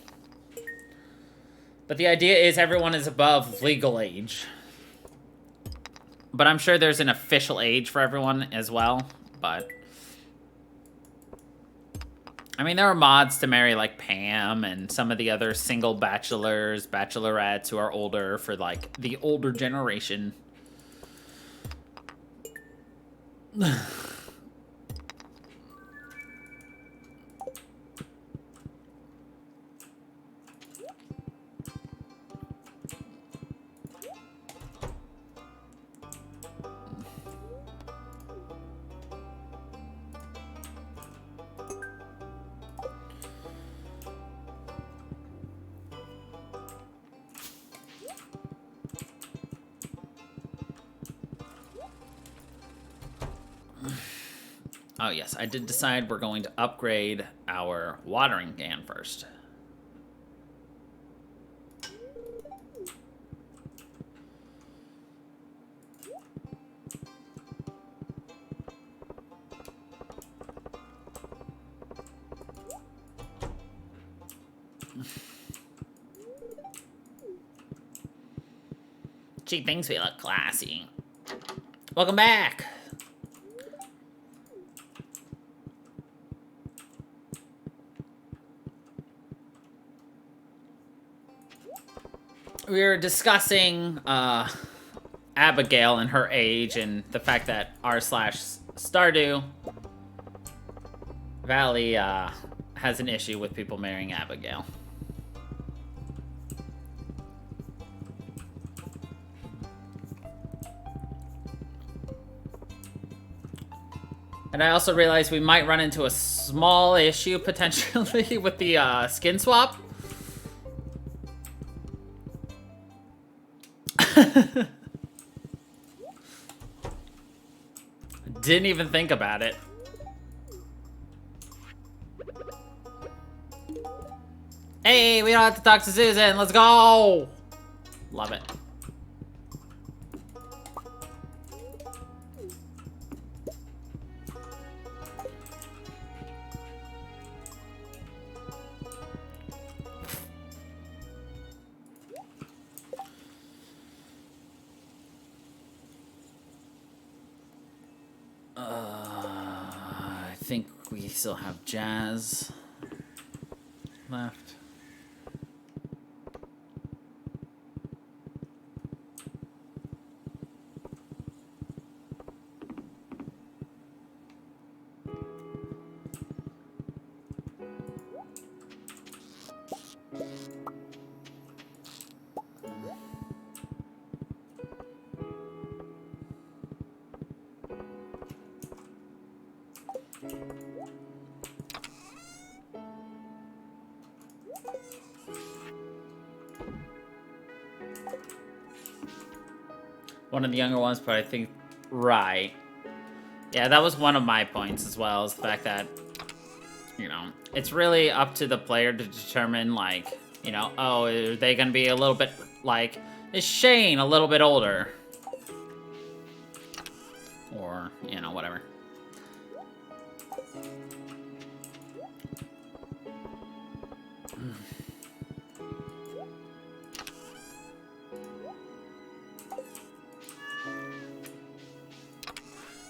But the idea is everyone is above legal age. But I'm sure there's an official age for everyone as well, but... I mean, there are mods to marry, like, Pam and some of the other single bachelors, bachelorettes who are older for, like, the older generation. Oh, yes, I did decide we're going to upgrade our watering can first. She thinks we look classy. Welcome back! We were discussing Abigail and her age and the fact that r/Stardew Valley has an issue with people marrying Abigail. And I also realized we might run into a small issue potentially with the skin swap. Didn't even think about it. Hey, we don't have to talk to Susan. Let's go. Love it. I think we still have Jazz. left. One of the younger ones, but I think... Right. Yeah, that was one of my points as well, is the fact that, you know, it's really up to the player to determine, like, you know, oh, are they going to be a little bit, like, is Shane a little bit older? Or, you know, whatever.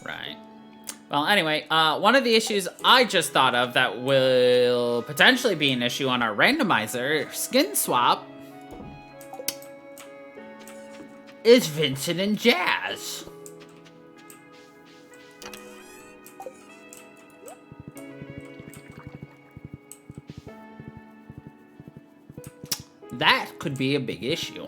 Right. Well, anyway, one of the issues I just thought of that will potentially be an issue on our randomizer, skin swap, is Vincent and Jazz. That could be a big issue.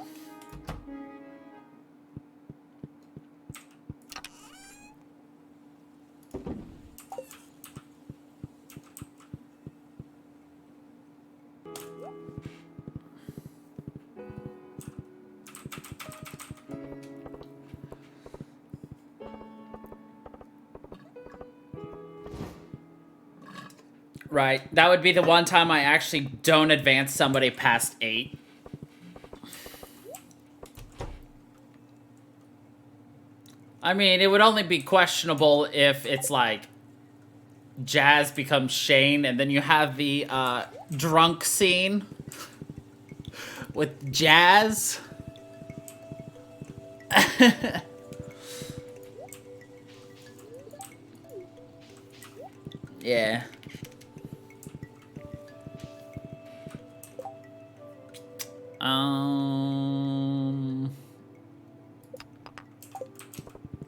Right, that would be the one time I actually don't advance somebody past 8. I mean, it would only be questionable if it's like Jazz becomes Shane and then you have the drunk scene with Jazz. Yeah.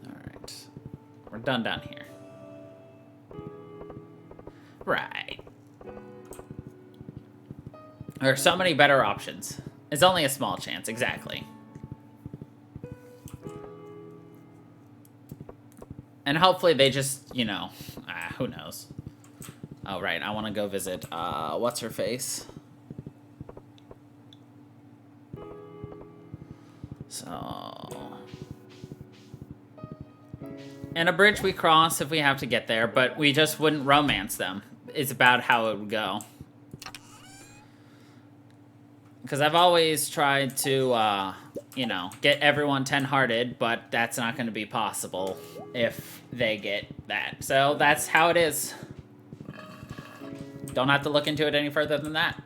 Alright. We're done down here. Right. There are so many better options. It's only a small chance, exactly. And hopefully they just, you know, who knows. Oh, right, I want to go visit, what's-her-face? So... And a bridge we cross if we have to get there, but we just wouldn't romance them. It's about how it would go. Because I've always tried to, you know, get everyone 10-hearted, but that's not going to be possible if they get that. So that's how it is. Don't have to look into it any further than that.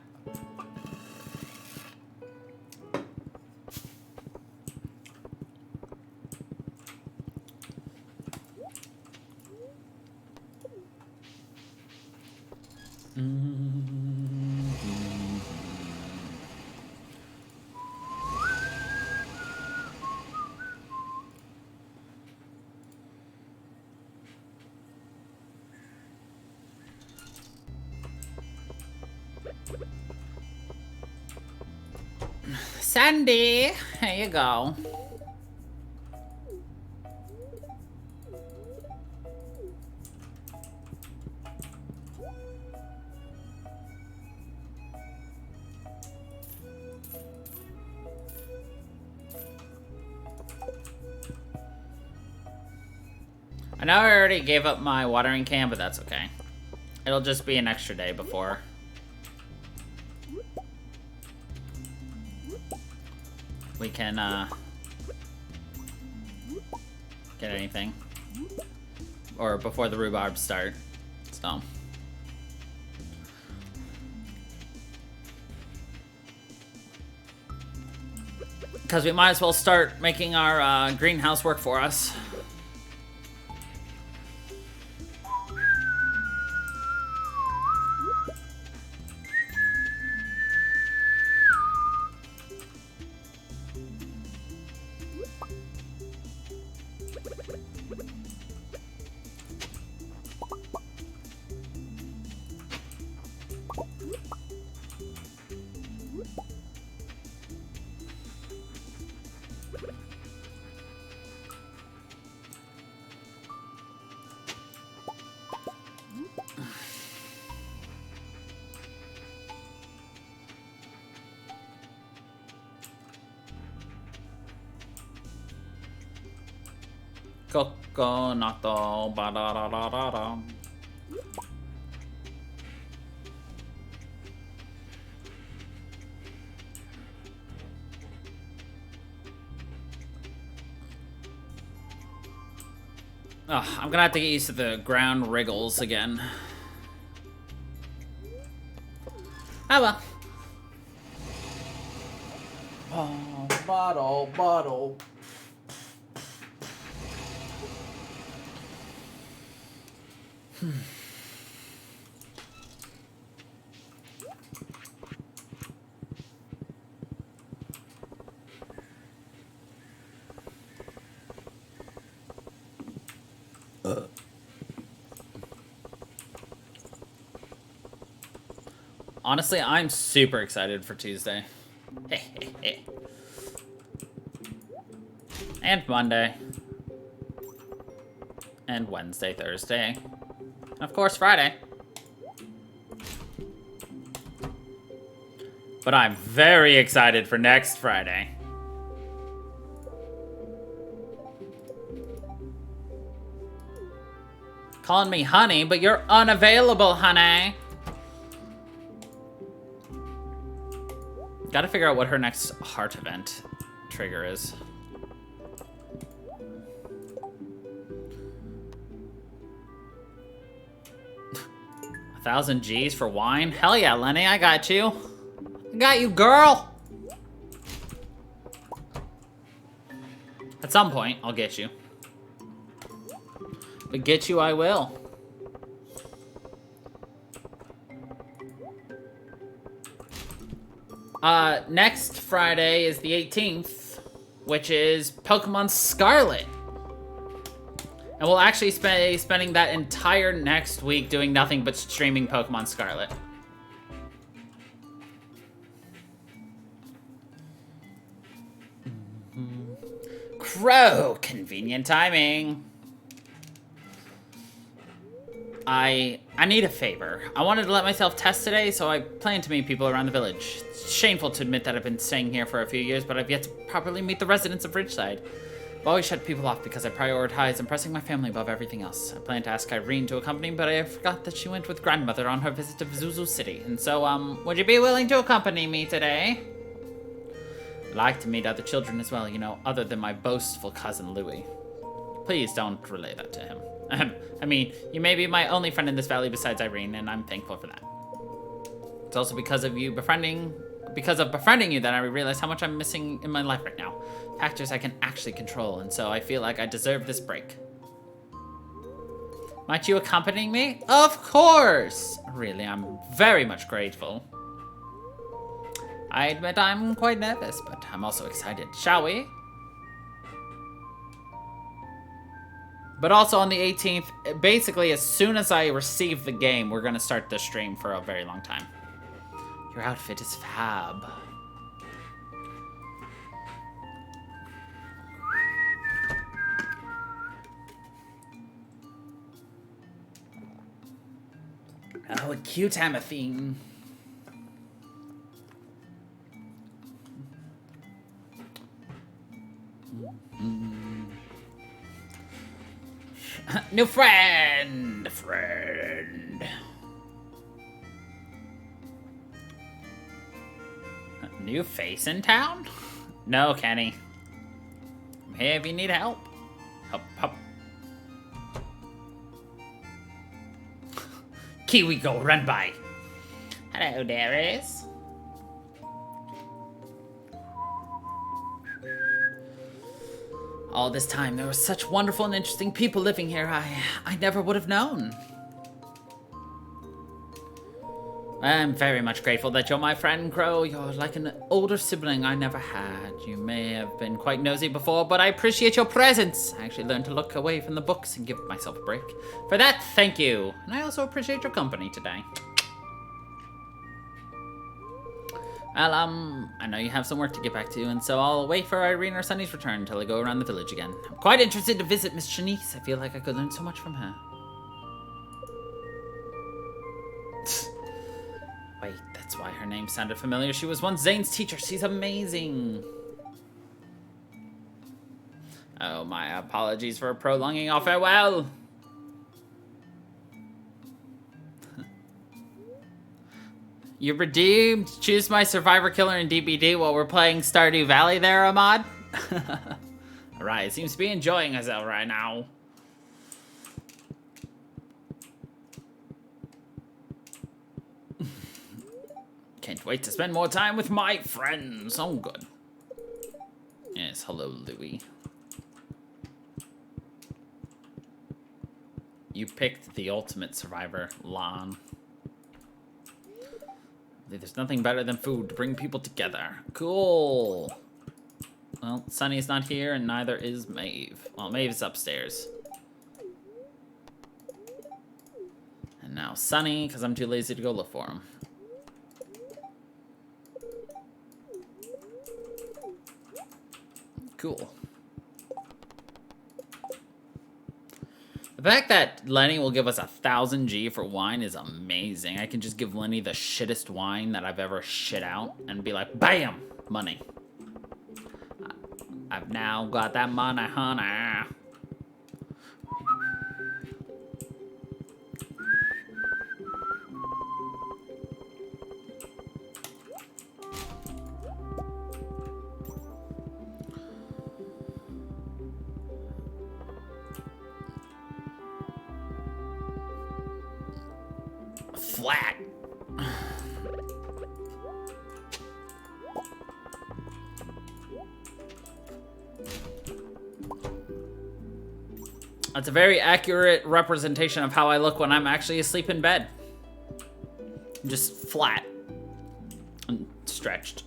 Sandy, here you go. I know I already gave up my watering can, but that's okay. It'll just be an extra day before. We can, get anything. Or before the rhubarbs start, so. Because we might as well start making our, greenhouse work for us. Coconato, ba da da da da da. Oh, I'm gonna have to get used to the ground wriggles again. Oh well. Oh, bottle. Honestly, I'm super excited for Tuesday. And Monday. And Wednesday, Thursday. And of course, Friday. But I'm very excited for next Friday. Calling me honey, but you're unavailable, honey. Gotta figure out what her next heart event trigger is. A 1,000 G's for wine? Hell yeah, Lenny, I got you. I got you, girl. At some point, I'll get you. But get you, I will. Next Friday is the 18th, which is Pokemon Scarlet. And we'll actually be spending that entire next week doing nothing but streaming Pokemon Scarlet. Crow! Convenient timing. I need a favor. I wanted to let myself test today, so I plan to meet people around the village. It's shameful to admit that I've been staying here for a few years, but I've yet to properly meet the residents of Ridgeside. I've always shut people off because I prioritize impressing my family above everything else. I planned to ask Irene to accompany me, but I forgot that she went with grandmother on her visit to Zuzu City. And so, would you be willing to accompany me today? I'd like to meet other children as well, you know, other than my boastful cousin Louie. Please don't relay that to him. I mean, you may be my only friend in this valley besides Irene, and I'm thankful for that. It's also because of befriending you that I realize how much I'm missing in my life right now. Factors I can actually control, and so I feel like I deserve this break. Might you accompany me? Of course! Really, I'm very much grateful. I admit I'm quite nervous, but I'm also excited. Shall we? But also on the 18th, basically as soon as I receive the game, we're going to start the stream for a very long time. Your outfit is fab. Oh, a cute Amathine. New friend! New face in town? No, Kenny. I'm here if you need help. Hup. Kiwi go, run by. Hello, Darius. All this time, there were such wonderful and interesting people living here. I never would have known. I'm very much grateful that you're my friend, Crow. You're like an older sibling I never had. You may have been quite nosy before, but I appreciate your presence. I actually learned to look away from the books and give myself a break. For that, thank you. And I also appreciate your company today. Well, I know you have some work to get back to, and so I'll wait for Irene or Sunny's return until I go around the village again. I'm quite interested to visit Miss Shanice. I feel like I could learn so much from her. Wait, that's why her name sounded familiar. She was once Zane's teacher. She's amazing. Oh, my apologies for prolonging our farewell. You're redeemed. Choose my survivor killer in DBD while we're playing Stardew Valley there, Ahmad. Alright, seems to be enjoying herself right now. Can't wait to spend more time with my friends. Oh, good. Yes, hello, Louie. You picked the ultimate survivor, Lon. There's nothing better than food to bring people together. Cool. Well, Sunny's not here, and neither is Maeve. Well, Maeve's upstairs. And now Sunny, because I'm too lazy to go look for him. Cool. The fact that Lenny will give us 1,000 G for wine is amazing. I can just give Lenny the shittest wine that I've ever shit out and be like, BAM! Money. I've now got that money, honey. Flat. That's a very accurate representation of how I look when I'm actually asleep in bed. I'm just flat and stretched.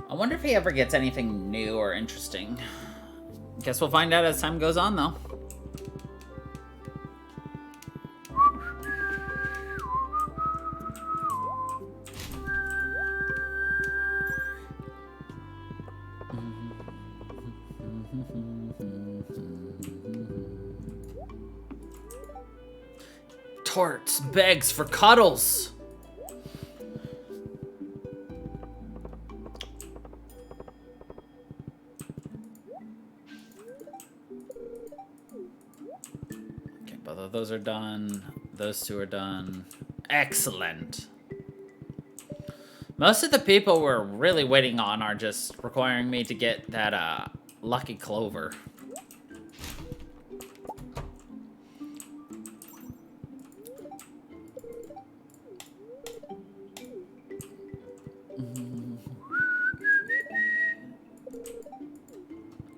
I wonder if he ever gets anything new or interesting. Guess we'll find out as time goes on, though. Torts begs for cuddles. Those are done. Those two are done. Excellent. Most of the people we're really waiting on are just requiring me to get that lucky clover.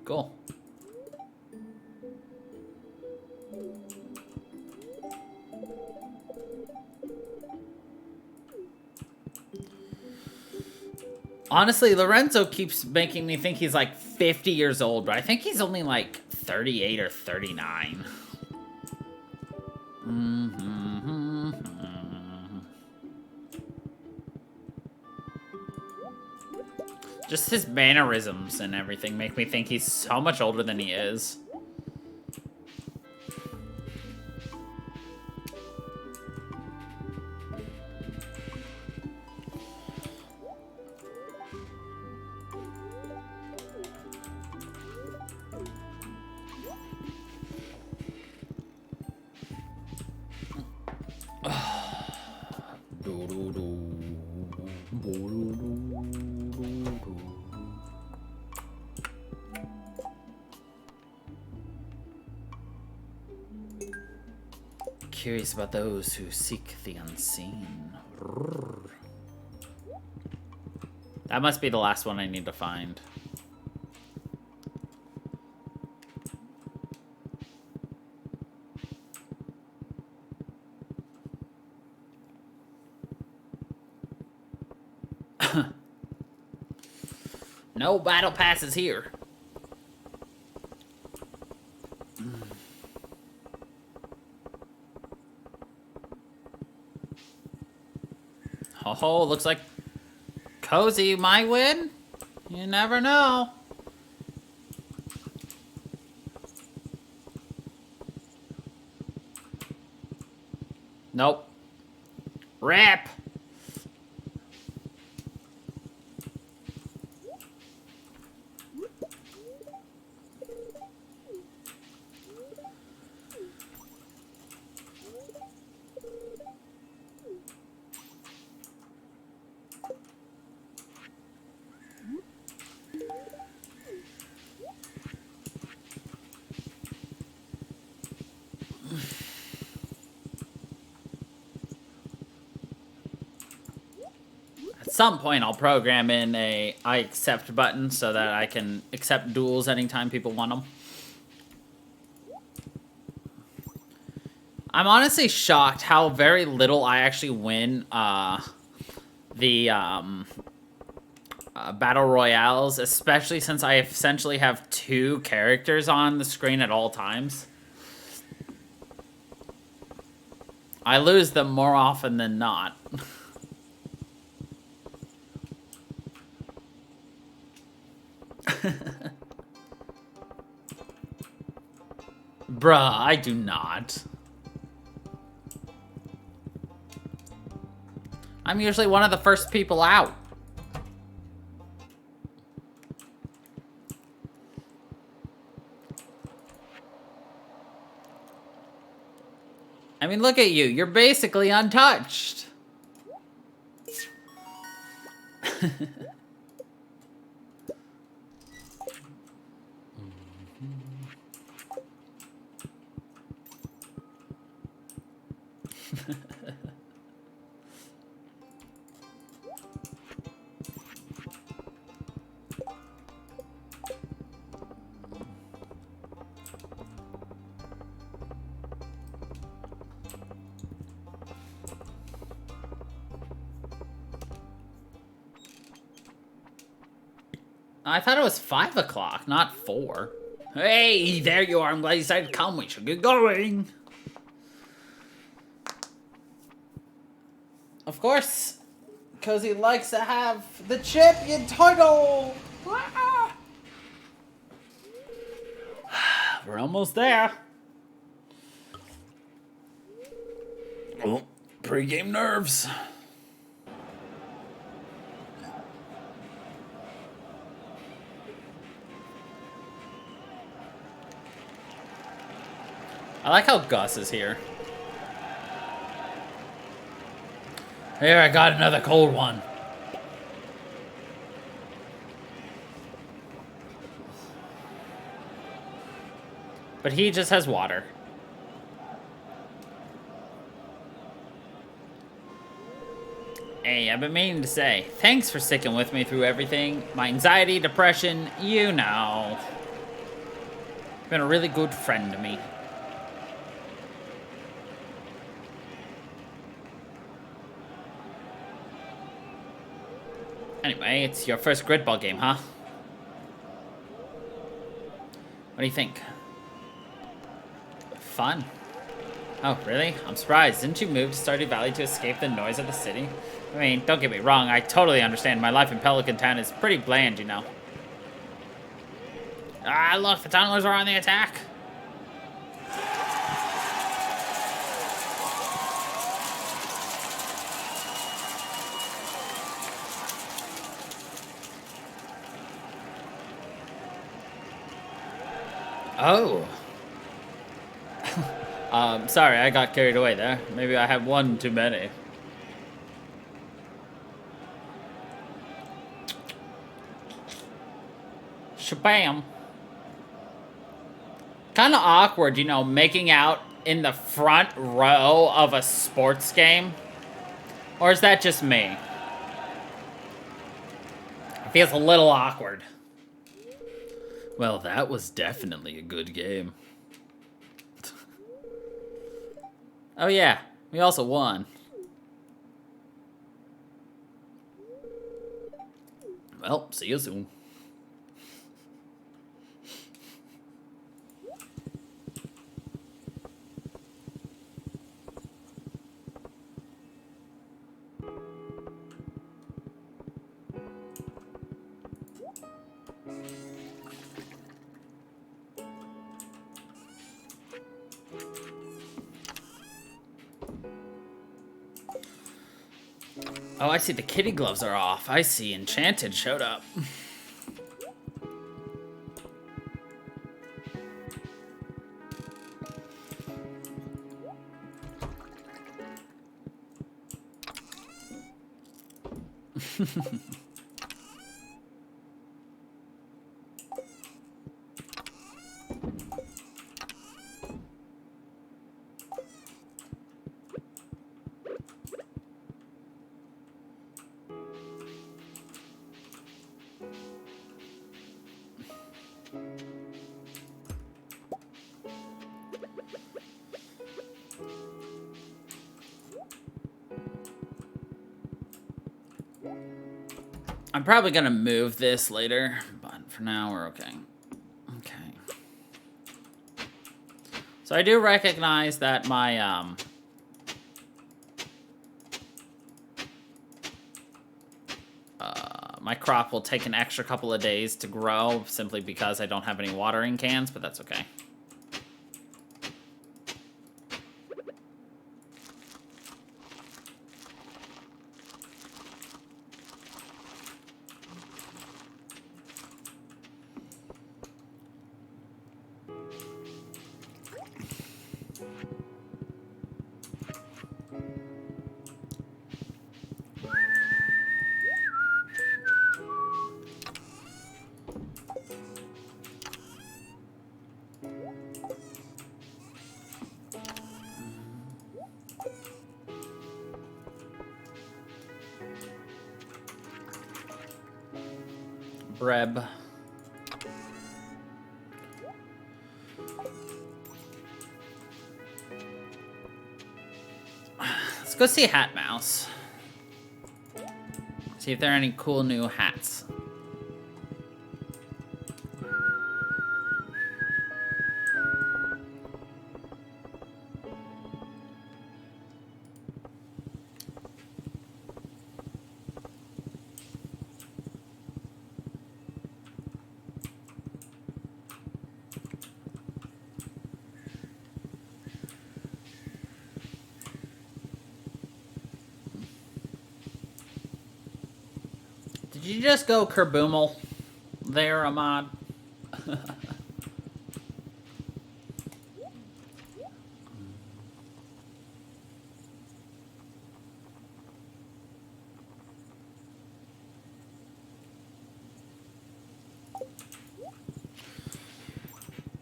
Cool. Honestly, Lorenzo keeps making me think he's like 50 years old, but I think he's only like 38 or 39. Just his mannerisms and everything make me think he's so much older than he is. Curious about those who seek the unseen. That must be the last one I need to find. No battle passes here. Oh, looks like Cozy might win. You never know. Nope. Rip! At some point, I'll program in a I accept button so that I can accept duels anytime people want them. I'm honestly shocked how very little I actually win the battle royales, especially since I essentially have 2 characters on the screen at all times. I lose them more often than not. Bruh, I do not. I'm usually one of the first people out. I mean, look at you. You're basically untouched. I thought it was 5 o'clock, not 4. Hey, there you are. I'm glad you decided to come. We should get going. Of course, Cozy likes to have the champion title. We're almost there. Oh, pre-game nerves. I like how Gus is here. Here, I got another cold one. But he just has water. Hey, I've been meaning to say, thanks for sticking with me through everything. My anxiety, depression, you know. You've been a really good friend to me. Anyway, it's your first grid ball game, huh? What do you think? Fun. Oh, really? I'm surprised. Didn't you move to Stardew Valley to escape the noise of the city? I mean, don't get me wrong, I totally understand. My life in Pelican Town is pretty bland, you know. Ah, look, the tunnelers are on the attack. Oh. Sorry, I got carried away there. Maybe I had one too many. Shabam. Kind of awkward, you know, making out in the front row of a sports game. Or is that just me? It feels a little awkward. Well, that was definitely a good game. Oh yeah, we also won. Well, see you soon. Oh, I see the kitty gloves are off. I see Enchanted showed up. I'm probably gonna move this later, but for now we're okay. Okay. So I do recognize that my crop will take an extra couple of days to grow simply because I don't have any watering cans, but that's okay. Breb. Let's go see Hat Mouse. See if there are any cool new hats. Did you just go kerboomal there, Ahmad?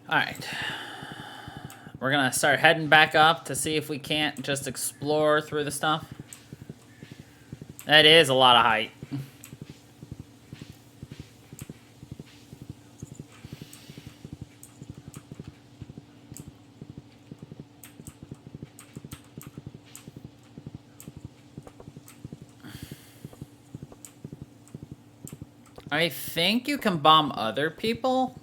Alright. We're gonna start heading back up to see if we can't just explore through the stuff. That is a lot of height. I think you can bomb other people.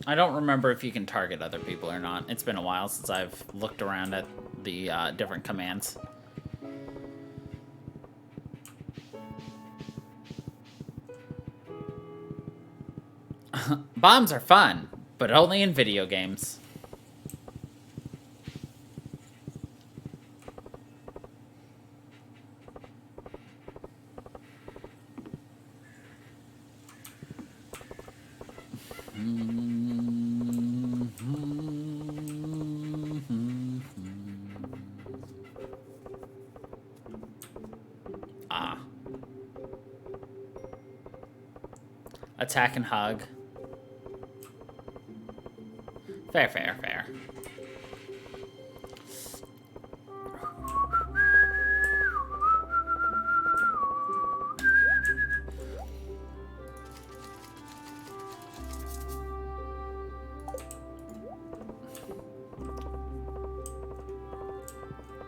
I don't remember if you can target other people or not. It's been a while since I've looked around at the different commands. Bombs are fun, but only in video games. Attack and hug. Fair, fair, fair.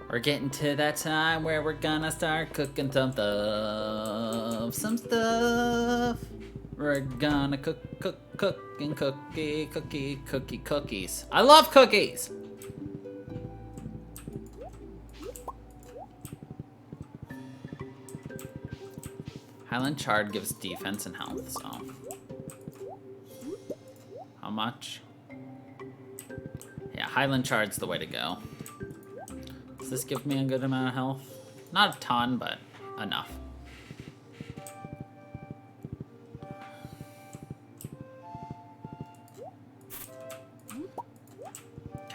We're getting to that time where we're gonna start cooking some stuff. We're gonna cooking cookies. I love cookies! Highland Chard gives defense and health, so. How much? Yeah, Highland Chard's the way to go. Does this give me a good amount of health? Not a ton, but enough.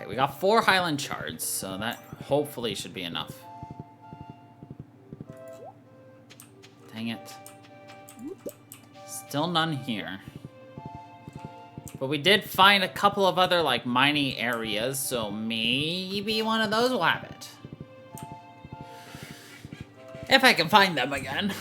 Okay, we got 4 Highland Shards, so that hopefully should be enough. Dang it. Still none here. But we did find a couple of other, like, mining areas, so maybe one of those will have it. If I can find them again.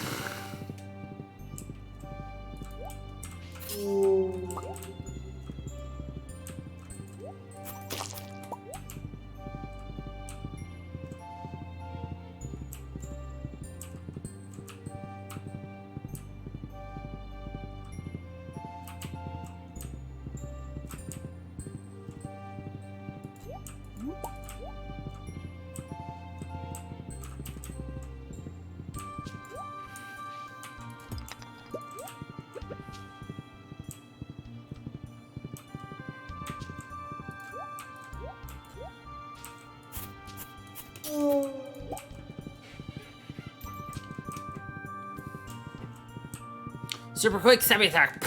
Super quick semi-attack.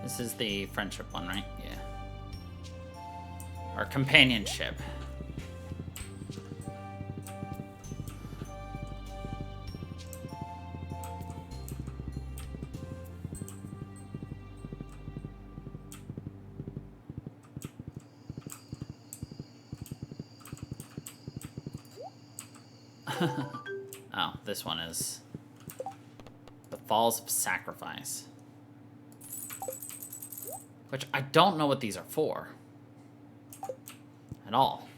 This is the friendship one, right? Yeah. Or companionship. Oh, this one is the Falls of Sacrifice. Which I don't know what these are for. At all.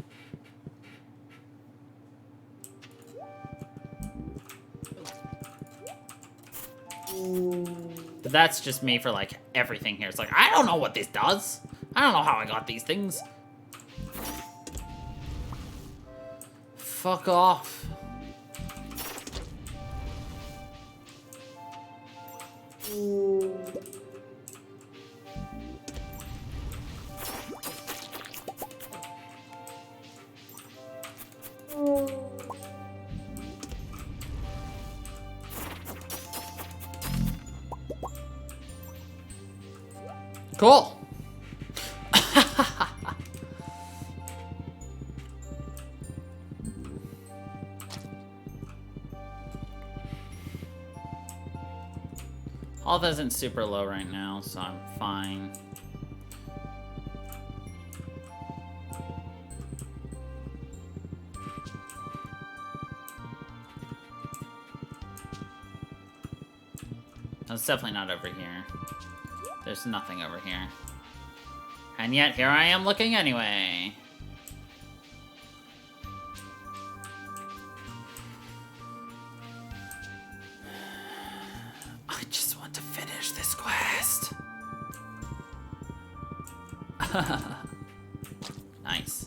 But that's just me for, like, everything here. It's like, I don't know what this does. I don't know how I got these things. Fuck off. Cool. Health isn't super low right now, so I'm fine. No, it's definitely not over here. There's nothing over here. And yet, here I am looking anyway. I just want to finish this quest. Nice.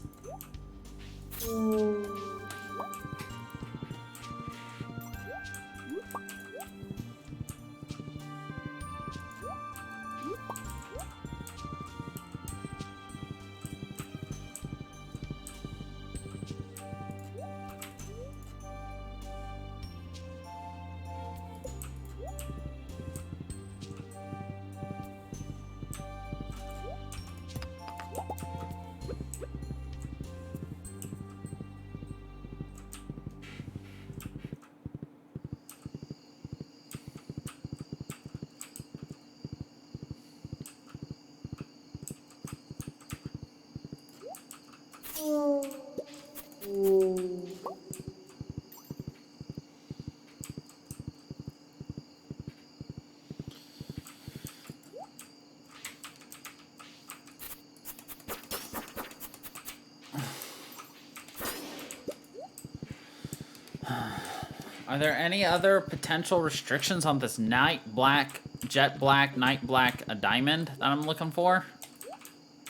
Are there any other potential restrictions on this jet black, night black, a diamond that I'm looking for?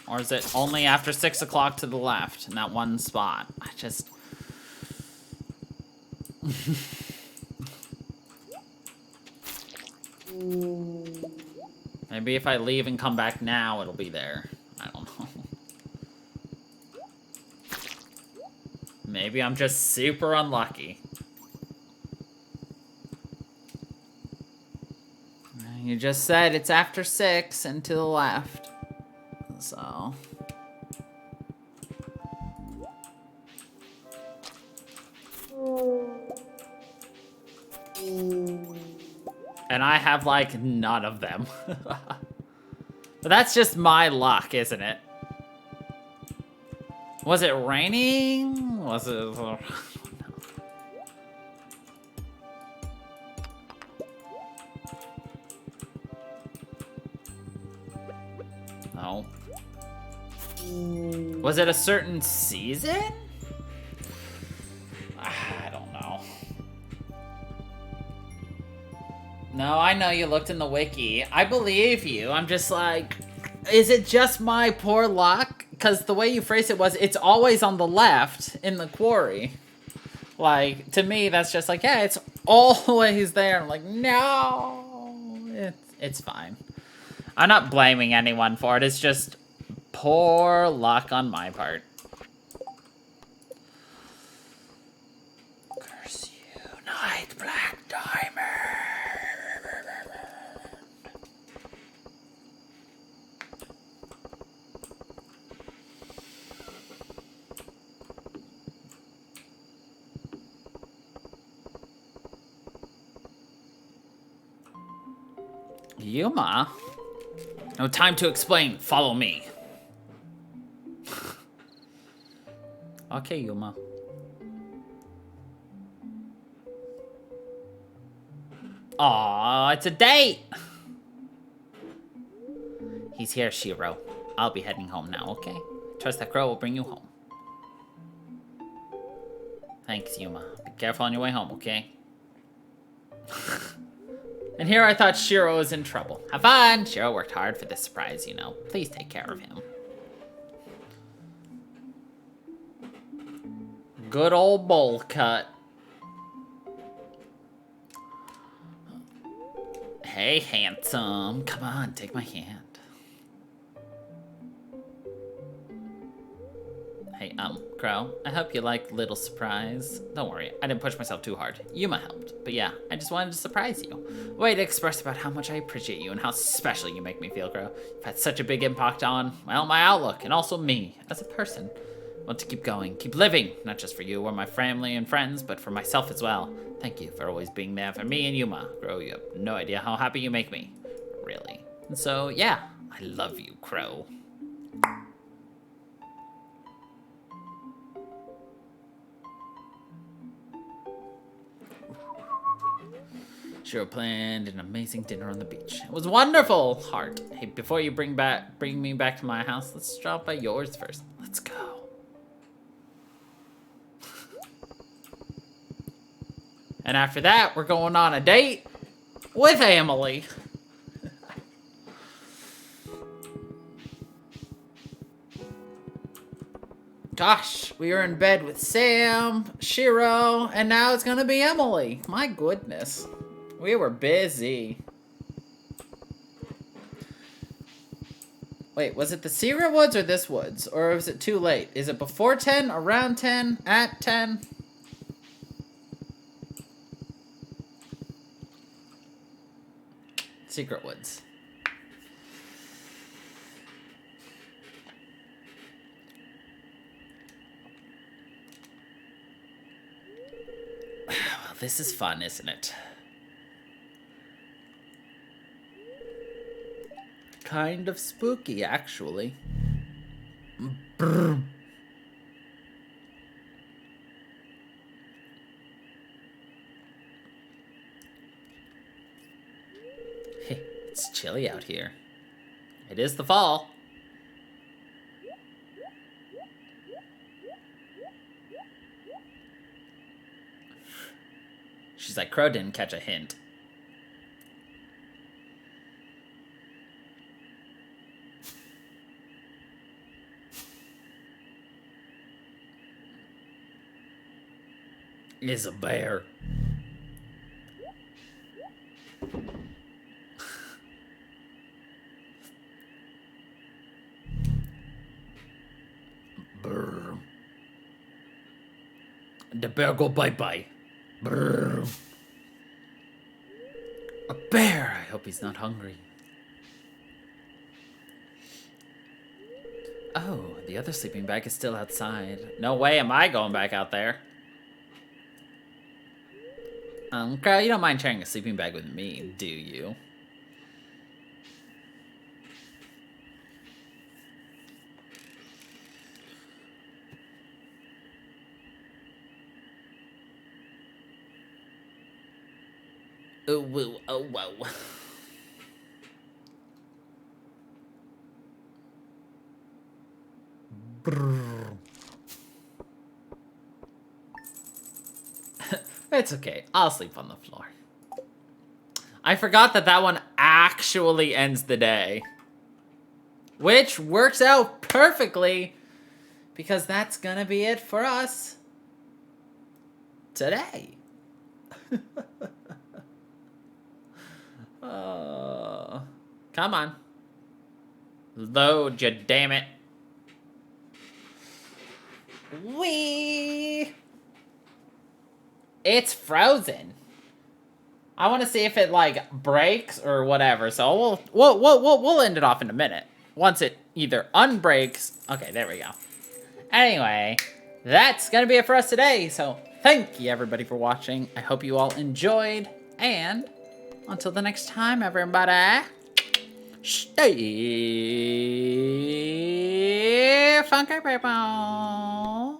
Or is it only after 6 o'clock to the left in that one spot? Maybe if I leave and come back now, it'll be there. I don't know. Maybe I'm just super unlucky. You just said it's after 6 and to the left. So... And I have, like, none of them. But that's just my luck, isn't it? Was it raining? Was it... No. Was it a certain season? I don't know. No, I know you looked in the wiki. I believe you. I'm just like, is it just my poor luck? Because the way you phrased it was, it's always on the left in the quarry. Like, to me, that's just like, yeah, it's always there. I'm like, no. It's fine. I'm not blaming anyone for it. It's just poor luck on my part. Curse you, Night Black Diamond. Yuma? No time to explain. Follow me. Okay, Yuma. Aw, it's a date! He's here, Shiro. I'll be heading home now, okay? Trust that crow will bring you home. Thanks, Yuma. Be careful on your way home, okay? And here I thought Shiro was in trouble. Have fun! Shiro worked hard for this surprise, you know. Please take care of him. Good old bowl cut. Hey, handsome. Come on, take my hand. Hey, Crow, I hope you like little surprise. Don't worry, I didn't push myself too hard. Yuma helped, but yeah, I just wanted to surprise you. Way to express about how much I appreciate you and how special you make me feel, Crow. You've had such a big impact on, well, my outlook, and also me, as a person. I want to keep going, keep living, not just for you or my family and friends, but for myself as well. Thank you for always being there for me and Yuma. Crow, you have no idea how happy you make me. Really. And so, yeah, I love you, Crow. Shiro planned an amazing dinner on the beach. It was wonderful, Heart. Hey, before you bring me back to my house, let's drop by yours first. Let's go. And after that, we're going on a date with Emily. Gosh, we were in bed with Sam, Shiro, and now it's gonna be Emily. My goodness. We were busy. Wait, was it the Secret Woods or this Woods? Or was it too late? Is it before 10, around 10, at 10? Secret Woods. Well, this is fun, isn't it? Kind of spooky, actually. Brr. Hey, it's chilly out here. It is the fall. She's like, Crow didn't catch a hint. is a bear. Brr. The bear go bye-bye. Brr. A bear! I hope he's not hungry. Oh, the other sleeping bag is still outside. No way am I going back out there. Girl, you don't mind sharing a sleeping bag with me, do you? Oh, woo, oh, whoa. It's okay. I'll sleep on the floor. I forgot that that one actually ends the day. Which works out perfectly. Because that's gonna be it for us. Today. Come on. Load, you damn it. It's frozen. I want to see if it like breaks or whatever. So we'll end it off in a minute. Once it either unbreaks. Okay, there we go. Anyway, that's gonna be it for us today. So thank you everybody for watching. I hope you all enjoyed. And until the next time, everybody, stay funky, people.